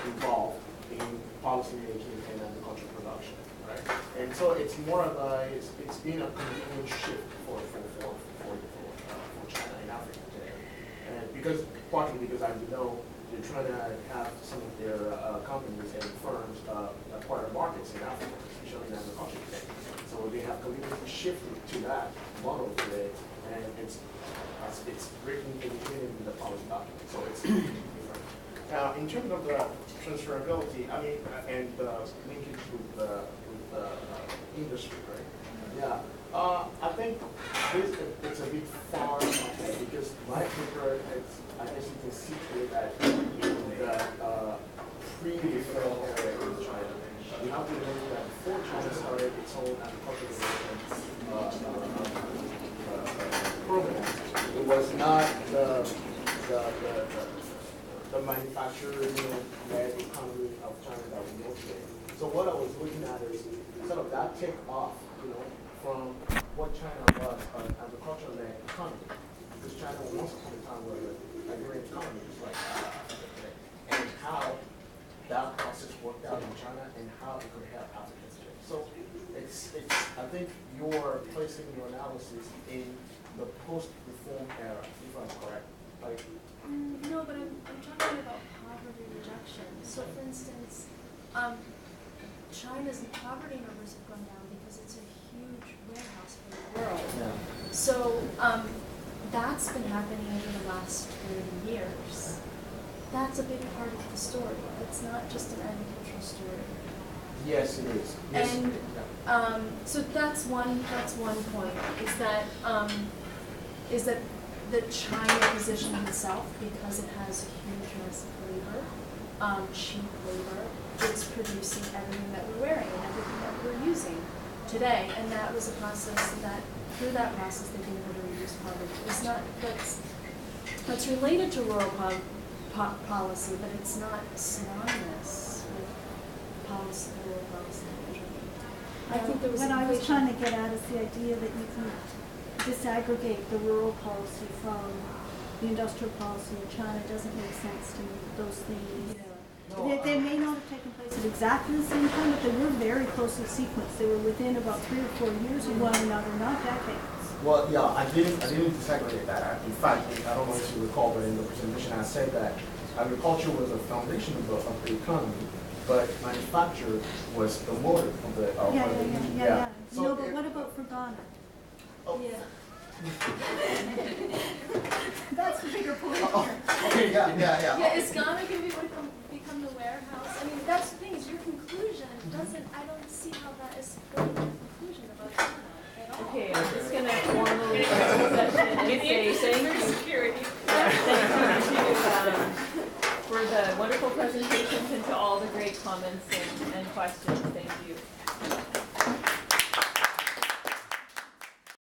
involved in policy making and agricultural production, right? And so it's more of it's been a continuous shift for China in Africa today. And partly because, as you know, they're trying to have some of their companies and firms acquire markets in Africa, especially in agriculture today. So they have completely shifted to that model today, and it's written in the policy document. So it's different. Now, in terms of the transferability, I mean, and the linkage with the industry, right? Yeah. I think it's a bit far ahead, because my paper, I guess you can see here that in the pre-development era in China, we have to remember that before China started its own agricultural development program, it was not the manufacturing-led economy of China that we know today. So what I was looking at is sort of that take off, from what China was an agricultural-led economy, because China once upon a time was an agrarian economy, just like today, and how that process worked out in China and how it could help Africans today. So it's I think you're placing your analysis in the post-reform era, if I'm correct. Like, No, but I'm talking about poverty reduction. So for instance, China's poverty numbers have gone down because it's a huge warehouse for the world. yeah. So that's been happening over the last 30 years. That's a big part of the story. It's not just an agricultural story. Yes, it is. Yes. And so that's one point, is that the China position itself, because it has a huge mass of labor, cheap labor, it's producing everything that we're wearing and everything that we're using today. And that was a process that, through that process, they've been able to reduce poverty. It's not, that's related to rural policy, but it's not synonymous with policy, rural policy measurement. I think there was what I was trying to get at is the idea that you can disaggregate the rural policy from the industrial policy in China. Doesn't make sense to me. Those things, they may not have taken place at exactly the same time, but they were very closely sequenced. They were within about 3 or 4 years of one another, not decades. Well, yeah, I didn't disaggregate that. In fact, I don't know if you recall, but in the presentation I said that agriculture was a foundation of the economy, but manufacture was the motor of the Yeah. So No, but what about for Ghana? Oh. Yeah. That's the bigger point. Okay, yeah. Yeah, is Ghana going to become the warehouse? I mean, that's the thing, is your conclusion doesn't, I don't see how that is supporting your conclusion about Ghana at all. Okay, I'm just going to formally close the session and say thank you. Security. Thank you for the wonderful presentations and to all the great comments and questions. Thank you.